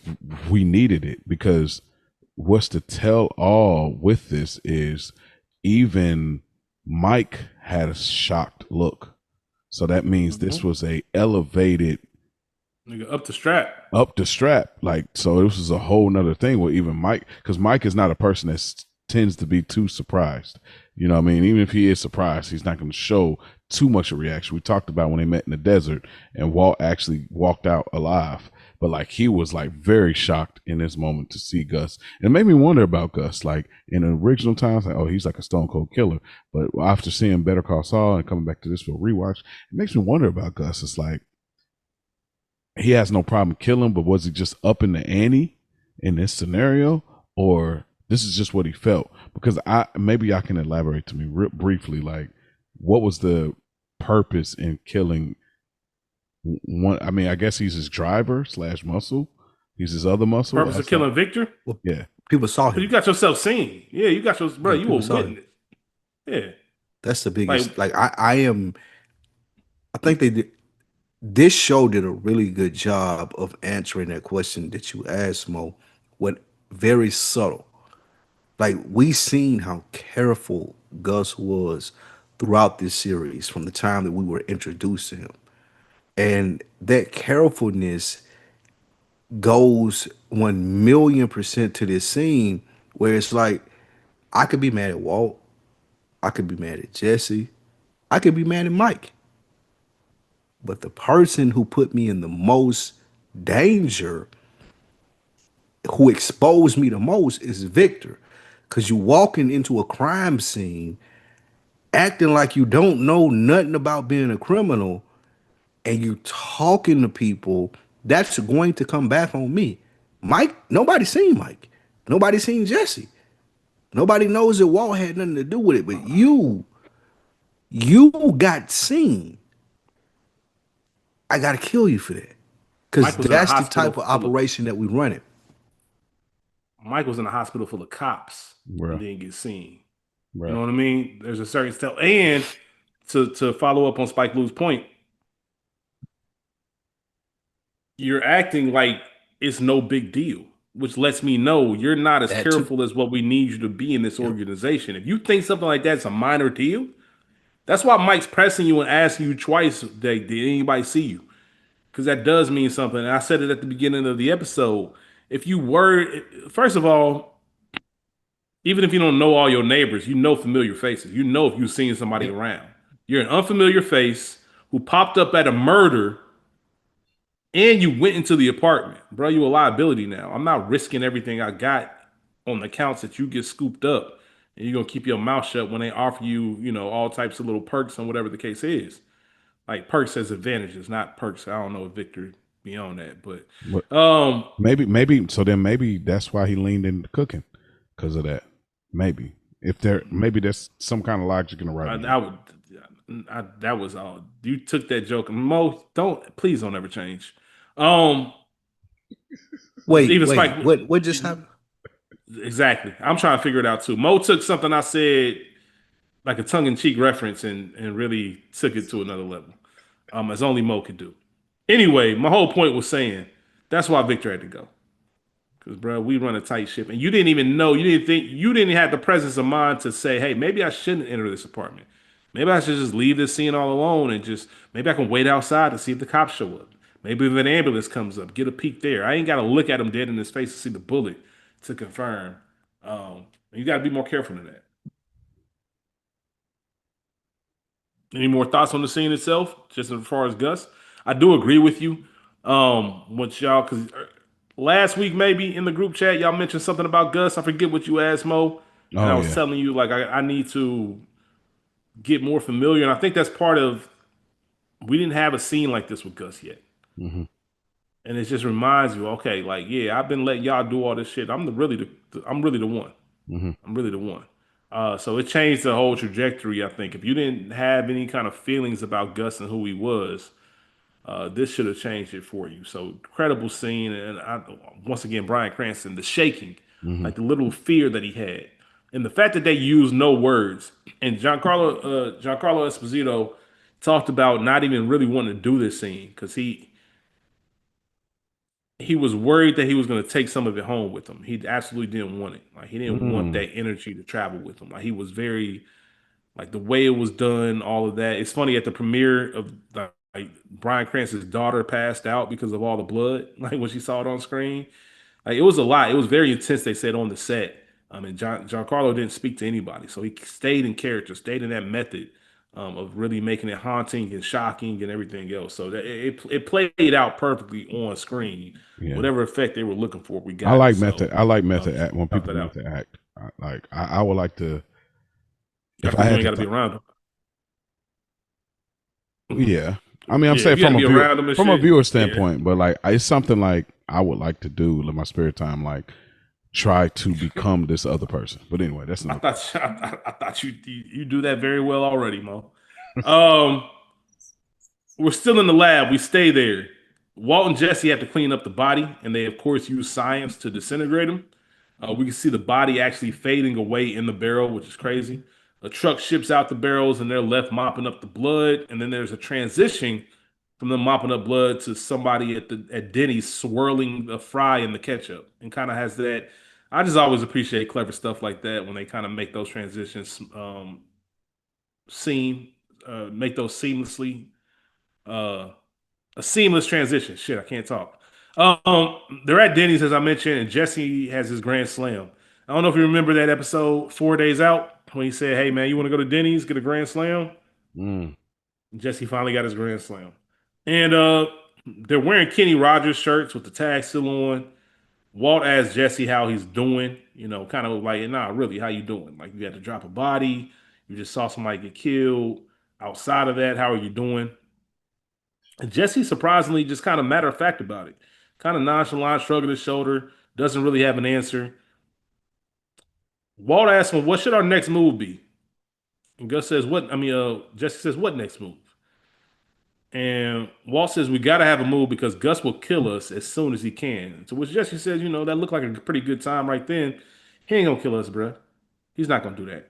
we needed it because what's to tell all with this is even Mike had a shocked look. So that means this was a elevated Nigga, up the strap. up the strap. Like, so this is a whole nother thing where even Mike, because Mike is not a person that tends to be too surprised. You know what I mean? Even if he is surprised, he's not going to show too much a reaction. We talked about when they met in the desert and Walt actually walked out alive. But like he was like very shocked in this moment to see Gus. And it made me wonder about Gus. Like in the original times, like, oh, he's like a stone cold killer. But after seeing Better Call Saul and coming back to this for a rewatch, it makes me wonder about Gus. It's like he has no problem killing, but was he just up in the ante in this scenario, or this is just what he felt? Because maybe I can elaborate to me briefly, like what was the purpose in killing one? I mean, I guess he's his driver slash muscle. He's his other muscle. Purpose of killing Victor? Well, Yeah. people saw But you him. got yourself seen. Yeah, you got your bro. Yeah, You were people saw him. witness. Yeah, That's the biggest. Like I am. I think they did. This show did a really good job of answering that question that you asked, Mo. What very subtle. Like we seen how careful Gus was throughout this series from the time that we were introduced to him, and that carefulness goes 1,000,000% to this scene where it's like I could be mad at Walt, I could be mad at Jesse, I could be mad at Mike. But the person who put me in the most danger, who exposed me the most, is Victor. Because you walking into a crime scene acting like you don't know nothing about being a criminal and you talking to people, that's going to come back on me. Mike, nobody seen Mike. Nobody seen Jesse. Nobody knows that Walt had nothing to do with it, but you got seen. I gotta kill you for that. Because Mike was in a that's the hospital type of full of operation that we run it. Mike was in a hospital full of cops Bruh. and didn't get seen. You Right. know what I mean? There's a certain step. And to follow up on Spike Lee's point, you're acting like it's no big deal, which lets me know you're not as That too. careful as what we need you to be in this Yep. organization. If you think something like that's a minor deal, that's why Mike's pressing you and asking you twice, did anybody see you? Because that does mean something. And I said it at the beginning of the episode. If you were, first of all, even if you don't know all your neighbors, you know familiar faces. You know if you've seen somebody Yep. around. You're an unfamiliar face who popped up at a murder and you went into the apartment. Bro, you a liability now. I'm not risking everything I got on the counts that you get scooped up. And you're going to keep your mouth shut when they offer you, all types of little perks and whatever the case is. Like perks as advantages, not perks. I don't know if Victor beyond that, but But um, maybe so then maybe that's why he leaned into cooking because of that. Maybe if there maybe there's some kind of logic in the I, right. I would. That was all. You took that joke. Mo, please don't ever change. Um, Wait, even wait. Spike. What just happened? Exactly. I'm trying to figure it out too. Mo took something I said like a tongue in cheek reference and really took it to another level, as only Mo could do. Anyway, my whole point was saying that's why Victor had to go. Because, bro, we run a tight ship. And you didn't even know, you didn't have the presence of mind to say, hey, maybe I shouldn't enter this apartment. Maybe I should just leave this scene all alone and maybe I can wait outside to see if the cops show up. Maybe if an ambulance comes up, get a peek there. I ain't got to look at him dead in his face to see the bullet to confirm. You got to be more careful than that. Any more thoughts on the scene itself, just as far as Gus? I do agree with you. With y'all, because last week maybe in the group chat y'all mentioned something about Gus. I forget what you asked Mo, and I Oh was yeah. telling you like I need to get more familiar, and I think that's part of we didn't have a scene like this with Gus yet, Mm-hmm. and it just reminds you, okay, like yeah, I've been letting y'all do all this shit. I'm really the one. Mm-hmm. I'm really the one. So it changed the whole trajectory. I think if you didn't have any kind of feelings about Gus and who he was, This should have changed it for you. So incredible scene, and once again, Bryan Cranston, the shaking, Hmm. like the little fear that he had, and the fact that they used no words. And Giancarlo Esposito talked about not even really wanting to do this scene because he was worried that he was going to take some of it home with him. He absolutely didn't want it. Like he didn't want Mm. that energy to travel with him. Like he was very like the way it was done, all of that. It's funny at the premiere of like Bryan Cranston's daughter passed out because of all the blood. Like when she saw it on screen, like it was a lot. It was very intense. They said on the set. I mean, Giancarlo didn't speak to anybody, so he stayed in character, stayed in that method of really making it haunting and shocking and everything else. So that it played out perfectly on screen. Yeah. Whatever effect they were looking for, we I got it. like So method. I like um, method act when shout people that out. method act. I would like to Yeah, if I because you had ain't to. got to be around them. Yeah. I mean, I'm Yeah, saying if you got to be around them and from a shit. viewer Yeah. standpoint, but like it's something like I would like to do in my spare time, like try to become this other person. But anyway, that's I another. thought I thought you do that very well already, Mo. Um, we're still in the lab. We stay there. Walt and Jesse have to clean up the body, and they of course use science to disintegrate him. We can see the body actually fading away in the barrel, which is crazy. A truck ships out the barrels, and they're left mopping up the blood. And then there's a transition from them mopping up blood to somebody at Denny's swirling the fry in the ketchup, and kind of has that. I just always appreciate clever stuff like that when they kind of make those transitions seem make those seamlessly uh, a seamless transition. Shit, I can't talk. They're at Denny's as I mentioned, and Jesse has his grand slam. I don't know if you remember that episode 4 days out when he said, "Hey man, you want to go to Denny's get a grand slam?" Mm. Jesse finally got his grand slam, and they're wearing Kenny Rogers shirts with the tag still on. Walt asked Jesse how he's doing. You know, kind of like, nah, really, how you doing? Like you had to drop a body, you just saw somebody get killed. Outside of that, how are you doing? Jesse surprisingly just kind of matter of fact about it. Kind of nonchalant, shrugging his shoulder, doesn't really have an answer. Walt asks him, "What should our next move be?" And Gus says, "What?" I mean, Jesse says, "What next move?" And Walt says, "We got to have a move because Gus will kill us as soon as he can." To which Jesse says, "You know, that looked like a pretty good time right then. He ain't gonna kill us, bruh. He's not gonna do that."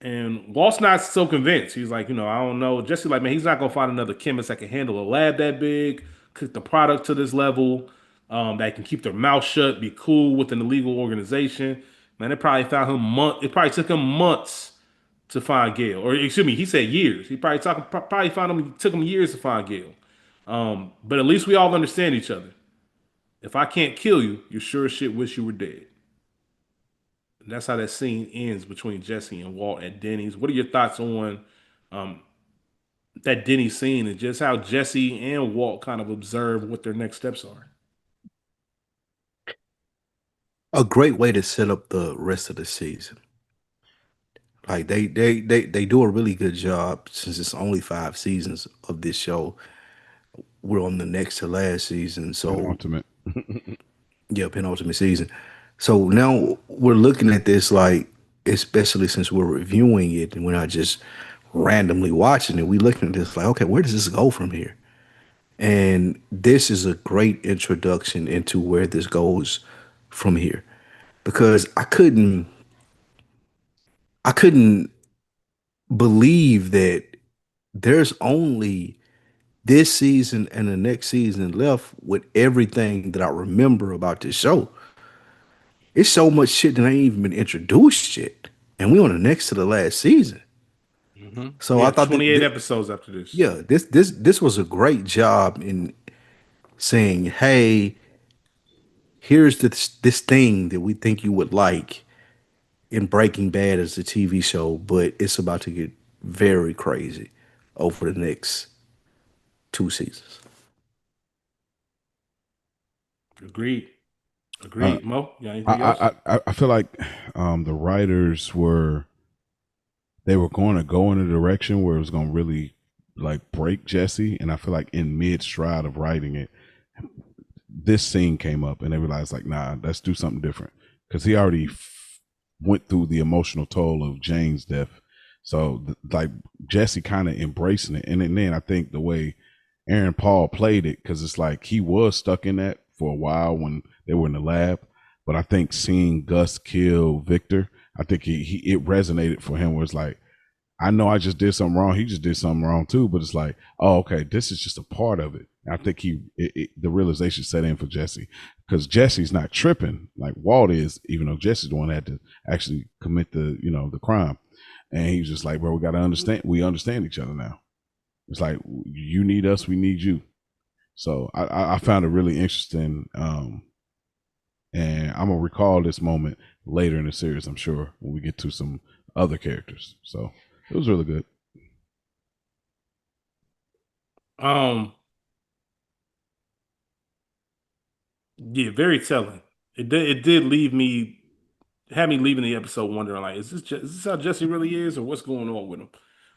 And Walt's not so convinced. He's like, I don't know. Jesse, like, man, he's not gonna find another chemist that can handle a lab that big, cook the product to this level, that can keep their mouth shut, be cool with an illegal organization. Man, it probably found him month. It probably took him months to find Gale, or excuse me, he said years. He probably found him. Took him years to find Gale. But at least we all understand each other. If I can't kill you, you sure as shit wish you were dead. And that's how that scene ends between Jesse and Walt at Denny's. What are your thoughts on um, that Denny's scene and just how Jesse and Walt kind of observe what their next steps are? A great way to set up the rest of the season. Like they do a really good job since it's only 5 seasons of this show. We're on the next to last season, so Penultimate. yeah, penultimate season. So now we're looking at this like, especially since we're reviewing it and we're not just randomly watching it. We looking at this like, okay, where does this go from here? And this is a great introduction into where this goes from here, because I couldn't believe that there's only this season and the next season left with everything that I remember about this show. It's so much shit that ain't even been introduced yet, and we on the next to the last season. So We I have thought that, 28 episodes after this. yeah, this was a great job in saying, hey, here's this thing that we think you would like in Breaking Bad as a TV show, but it's about to get very crazy over the next 2 seasons. Agreed. Uh, Agreed. Mo, you got anything else? I feel like the writers were going to go in a direction where it was going to really like break Jesse, and I feel like in mid stride of writing it, this scene came up, and they realized like, nah, let's do something different because he already went through the emotional toll of Jane's death. So like Jesse kind of embracing it, and then I think the way Aaron Paul played it because it's like he was stuck in that for a while when they were in the lab. But I think seeing Gus kill Victor, I think he it resonated for him. Where it's like, I know I just did something wrong. He just did something wrong too. But it's like, oh, okay, this is just a part of it. And I think the realization set in for Jesse because Jesse's not tripping like Walt is, even though Jesse's the one that had to actually commit the crime. And he was just like, bro, we got to understand. We understand each other now. It's like you need us, we need you. So I found it really interesting, and I'm gonna recall this moment later in the series. I'm sure when we get to some other characters. So it was really good. Um, yeah, very telling. It did leave me had me leaving the episode wondering like, is this how Jesse really is, or what's going on with him?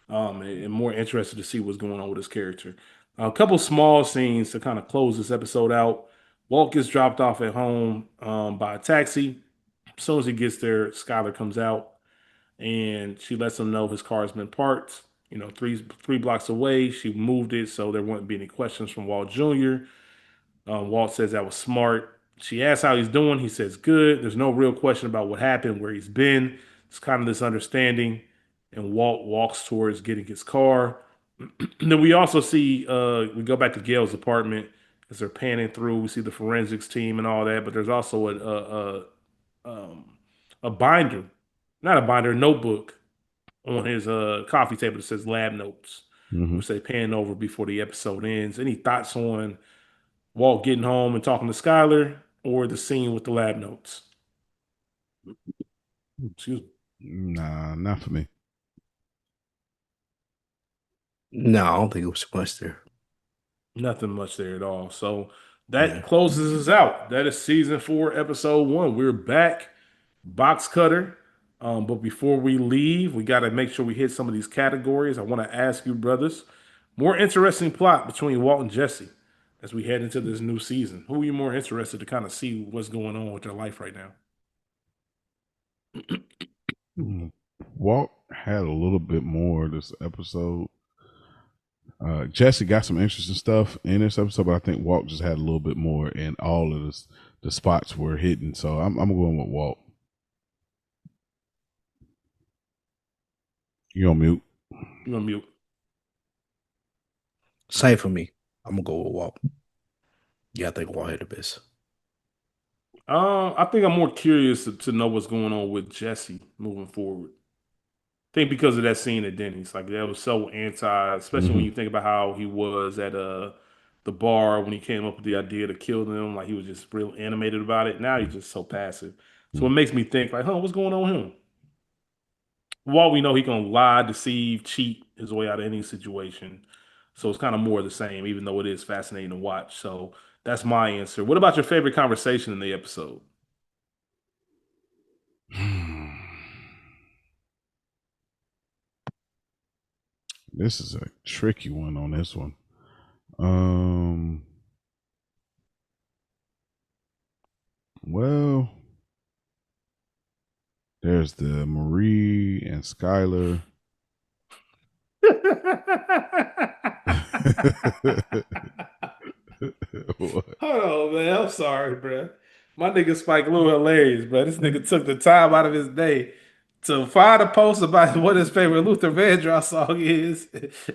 And more interested to see what's going on with his character. A couple small scenes to kind of close this episode out. Walt gets dropped off at home by a taxi. As soon as he gets there, Skylar comes out and she lets him know his car has been parked. You know, three blocks away. She moved it so there wouldn't be any questions from Walt Jr. Walt says that was smart. She asks how he's doing. He says good. There's no real question about what happened, where he's been. It's kind of this understanding. And Walt walks towards getting his car. And then we also see, we go back to Gale's apartment as they're panning through. We see the forensics team and all that, but there's also a binder, not a binder, a notebook on his coffee table that says lab notes, Mm-hmm. which they pan over before the episode ends. Any thoughts on Walt getting home and talking to Skylar, or the scene with the lab notes? Excuse me. Nah, not for me. No, I don't think it was much there. Nothing much there at all. So Yeah. that closes us out. That is season 4, episode 1. We're back. Box cutter. But before we leave, we got to make sure we hit some of these categories. I want to ask you, brothers, more interesting plot between Walt and Jesse as we head into this new season. Who are you more interested to kind of see what's going on with their life right now? Walt had a little bit more this episode. Jesse got some interesting stuff in this episode, but I think Walt just had a little bit more, and all of the spots were hidden. So I'm going with Walt. You on mute? You on mute? Same for me. I'm gonna go with Walt. Yeah, I think Walt had the best. I think I'm more curious to know what's going on with Jesse moving forward. I think because of that scene at Denny's, like that was so anti, especially when Mm-hmm. you think about how he was at the bar when he came up with the idea to kill them. Like he was just real animated about it. Now he's just so passive. So it makes me think like, huh, what's going on with him? While we know he can lie, deceive, cheat his way out of any situation. So it's kind of more of the same, even though it is fascinating to watch. So that's my answer. What about your favorite conversation in the episode? This is a tricky one on this one. Um, well, there's the Marie and Skylar. What? Hold on, man. I'm sorry, bro. My nigga Spike Lou hilarious, bro. This nigga took the time out of his day to find a post about what his favorite Luther Vandross song is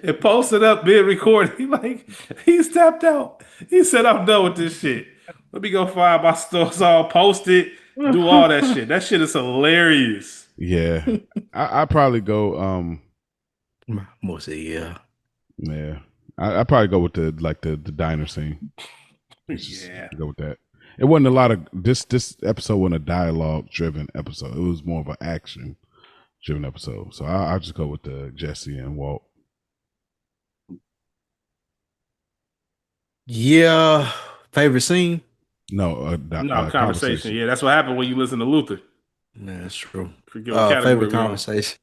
and post it up being recorded. He's tapped out. He said, I'm done with this shit. Let me go find my song, post it, do all that shit. That shit is hilarious. Yeah, I probably go. I'm gonna say yeah. Yeah, I probably go with the diner scene. Just Yeah. go with that. It wasn't a lot of this episode wasn't a dialogue driven episode. It was more of an action driven episode. So I'll just go with the Jesse and Walt. Yeah. Favorite scene? No, No, conversation. Yeah, that's what happened when you listen to Luther. Yeah, that's true. Forget what category Favorite we're on. conversation.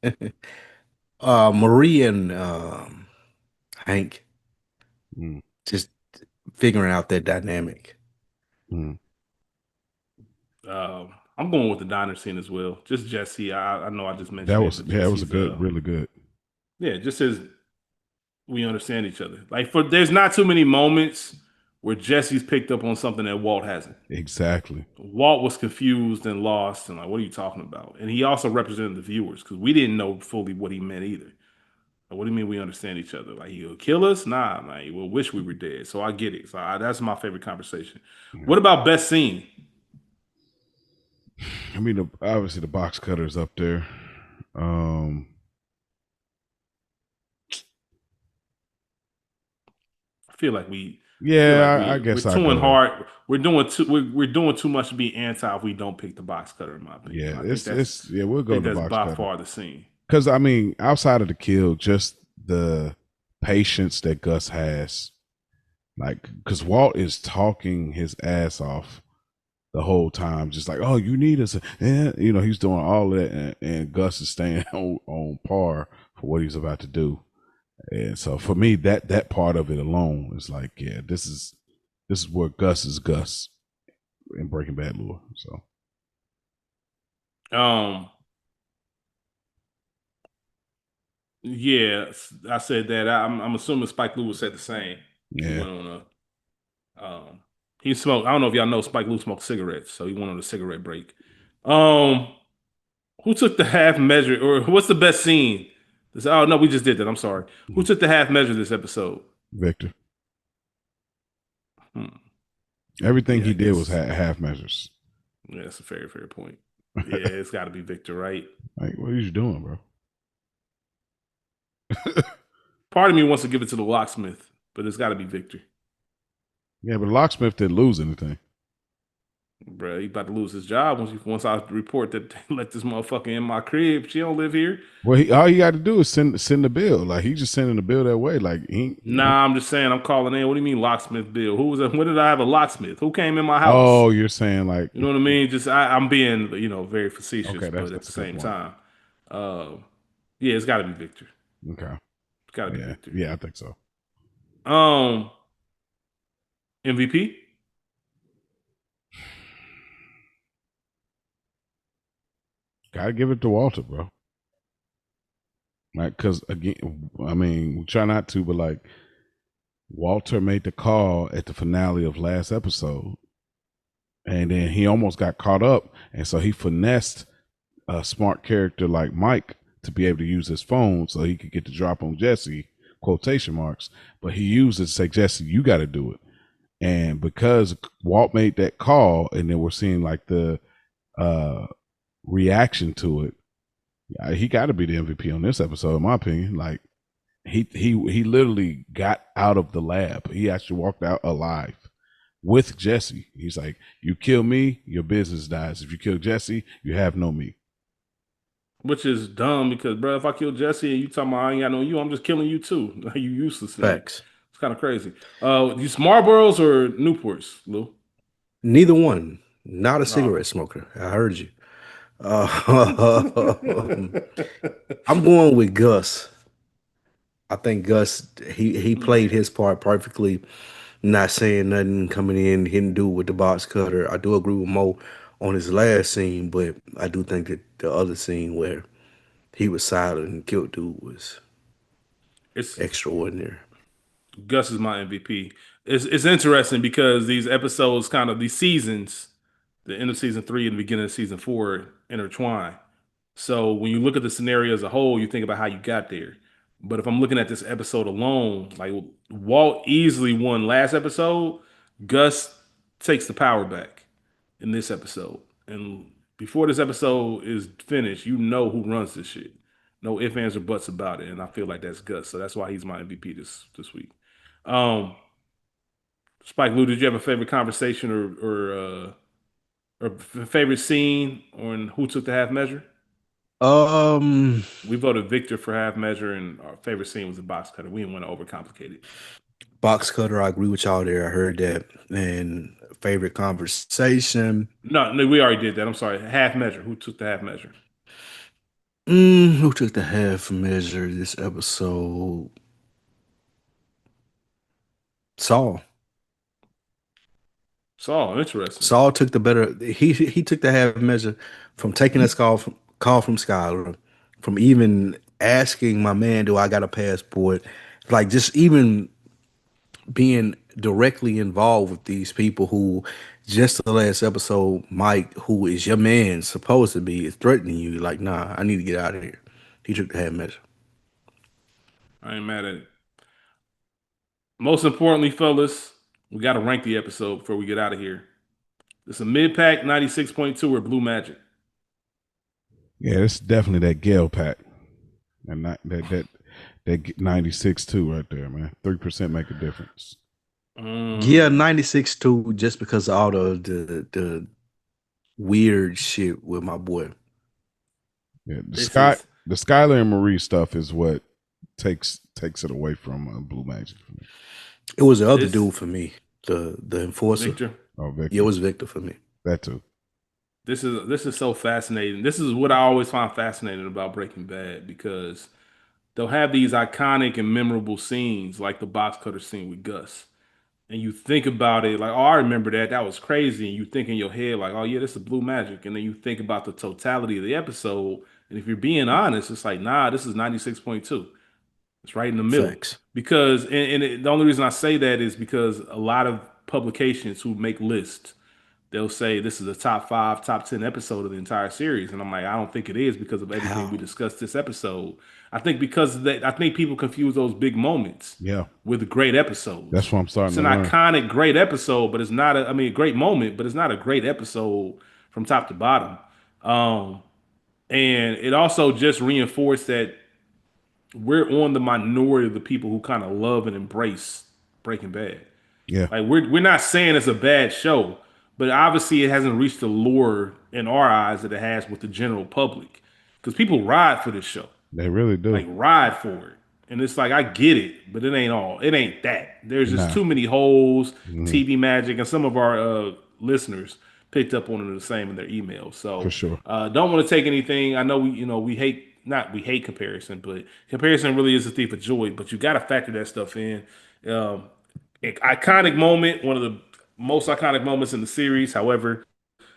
Marie and Hank Mm, just figuring out that dynamic. mm. I'm going with the diner scene as well. Just Jesse. I know I just mentioned That it, was but yeah, it was a Jesse's, good, really good. yeah, just his we understand each other. Like for there's not too many moments where Jesse's picked up on something that Walt hasn't. Exactly. Walt was confused and lost and like, what are you talking about? And he also represented the viewers because we didn't know fully what he meant either. Like, what do you mean we understand each other? Like he'll kill us? Nah, man. We'll wish we were dead. So I get it. So that's my favorite conversation. What about best scene? I mean, obviously the box cutter's up there. I feel like we feel like Yeah, I we're guess I too go there. hard. We're doing too much to be anti if we don't pick the box cutter. In my opinion, Yeah, I think it's yeah, we'll go to that's box by cutter. far the scene. Because I mean, outside of the kill, just the patience that Gus has, like, because Walt is talking his ass off the whole time, just like, oh, you need us, and he's doing all of that, and Gus is staying on par for what he's about to do. And so for me, that part of it alone is like, yeah, this is where Gus is Gus in Breaking Bad lore. So Um, yeah, I said that. I'm assuming Spike Lee said the same. He yeah, went on a he smoked. I don't know if y'all know Spike Lee smoked cigarettes, so he went on a cigarette break. Um, who took the half measure, or what's the best scene? Oh no, we just did that. I'm sorry. Who took the half measure this episode? Victor. Hmm. Everything Yeah, I he did was guess. half measures. Yeah, that's a very fair point. Yeah, it's got to be Victor, right? Like, what are you doing, bro? Part of me wants to give it to the locksmith, but it's got to be Victor. Yeah, but Locksmith didn't lose anything. Bro, he about to lose his job once I report that they let this motherfucker in my crib. She don't live here. Well, all you got to do is send the bill. Like, he just sending the bill that way. Like, Nah, I'm just saying. I'm calling in. What do you mean, locksmith Bill? Who was that? When did I have a locksmith? Who came in my house? Oh, you're saying like, You know what I mean? Just I'm being very facetious, okay, but at that's the a good same point. time, uh, yeah, it's got to be Victor. Okay, It's got to be yeah, Victor. yeah, I think so. Um, MVP. Gotta give it to Walter, bro. Like, cause again, I mean, we try not to, but like, Walter made the call at the finale of last episode, and then he almost got caught up, and so he finessed a smart character like Mike to be able to use his phone so he could get the drop on Jesse, quotation marks, but he used it to say, Jesse, you got to do it. And because Walt made that call, and then we're seeing like the reaction to it, he got to be the MVP on this episode, in my opinion. Like, he literally got out of the lab. He actually walked out alive with Jesse. He's like, you kill me, your business dies. If you kill Jesse, you have no me. Which is dumb because, bro, if I kill Jesse and you talking about I ain't got no you, I'm just killing you too. You useless then. Facts. It's kind of crazy. These Marlboros or Newports, Lou? Neither one. Not a Oh. cigarette smoker. I heard you. I'm going with Gus. I think Gus he played his part perfectly, not saying nothing, coming in, hitting dude with the box cutter. I do agree with Mo on his last scene, but I do think that the other scene where he was silent and killed dude was It's extraordinary. Gus is my MVP. It's interesting because these episodes, kind of these seasons, the end of season 3 and the beginning of season 4 intertwine. So when you look at the scenario as a whole, you think about how you got there. But if I'm looking at this episode alone, like Walt easily won last episode, Gus takes the power back in this episode. And before this episode is finished, you know who runs this shit. No ifs, ands, or buts about it. And I feel like that's Gus. So that's why he's my MVP this week. Um, Spike Lou, did you have a favorite conversation or favorite scene on who took the half measure? Um, We voted Victor for half measure, and our favorite scene was the box cutter. We didn't want to overcomplicate it. Box cutter, I agree with y'all there. I heard that. And favorite conversation. No, no, we already did that. I'm sorry. Half measure. Who took the half measure? Who took the half measure this episode? Saul. Saul, interesting. Saul took the better. He took the half measure from taking this call from Skylar, from even asking my man, "Do I got a passport?" Like just even being directly involved with these people who just the last episode, Mike, who is your man, supposed to be, is threatening you. Like, nah, I need to get out of here. He took the half measure. I ain't mad at it. Most importantly, fellas, we got to rank the episode before we get out of here. It's a mid pack 96.2 or Blue Magic. Yeah, it's definitely that Gale pack, and not that 96 too right there, man. 3% make a difference. Yeah, 96 too, just because of all the weird shit with my boy. Yeah, This is the Skylar and Marie stuff is what takes it away from Blue Magic for me. It was the other this dude for me, the enforcer. Victor. Oh, Victor. Yeah, it was Victor for me. That too. This is so fascinating. This is what I always find fascinating about Breaking Bad because they'll have these iconic and memorable scenes like the box cutter scene with Gus. And you think about it like, oh, I remember that. That was crazy. And you think in your head, like, oh, yeah, this is Blue Magic. And then you think about the totality of the episode. And if you're being honest, it's like, nah, this is 96.2. It's right in the middle. Facts. Because, the only reason I say that is because a lot of publications who make lists, they'll say this is a top 5, top 10 episode of the entire series. And I'm like, I don't think it is because of everything we How? discussed this episode. I think because of that, I think people confuse those big moments Yeah, with great episodes. that's what I'm starting It's to an learn. iconic, great episode, but it's not a great moment, but it's not a great episode from top to bottom. Um, and it also just reinforced that we're on the minority of the people who kind of love and embrace Breaking Bad. Yeah, Like we're not saying it's a bad show, but obviously it hasn't reached the lure in our eyes that it has with the general public. Because people ride for this show, they really do. like ride for it, and it's like I get it, but it ain't all. It ain't that. There's just Nah. too many holes. TV magic, and some of our listeners picked up on it the same in their emails. For So sure. don't want to take anything. I know we hate not we hate comparison, but comparison really is a thief of joy. But you got to factor that stuff in. Um, iconic moment, one of the most iconic moments in the series. However,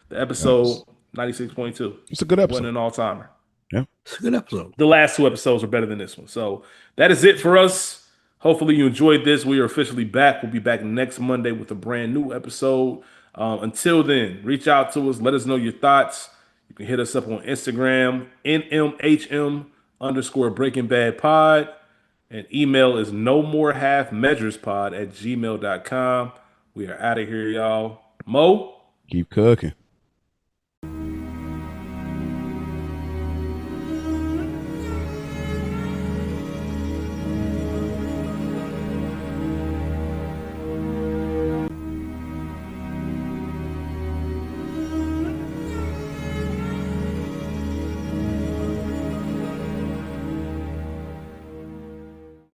the episode It's, 96.2 it's a good wasn't episode. an all timer. Yeah. It's a good episode. The last 2 episodes are better than this one. So that is it for us. Hopefully you enjoyed this. We are officially back. We'll be back next Monday with a brand new episode. Until then, reach out to us. Let us know your thoughts. You can hit us up on Instagram, NMHM underscore Breaking Bad Pod. And email is no more half measures pod at gmail.com. We are out of here, y'all. Mo? Keep cooking.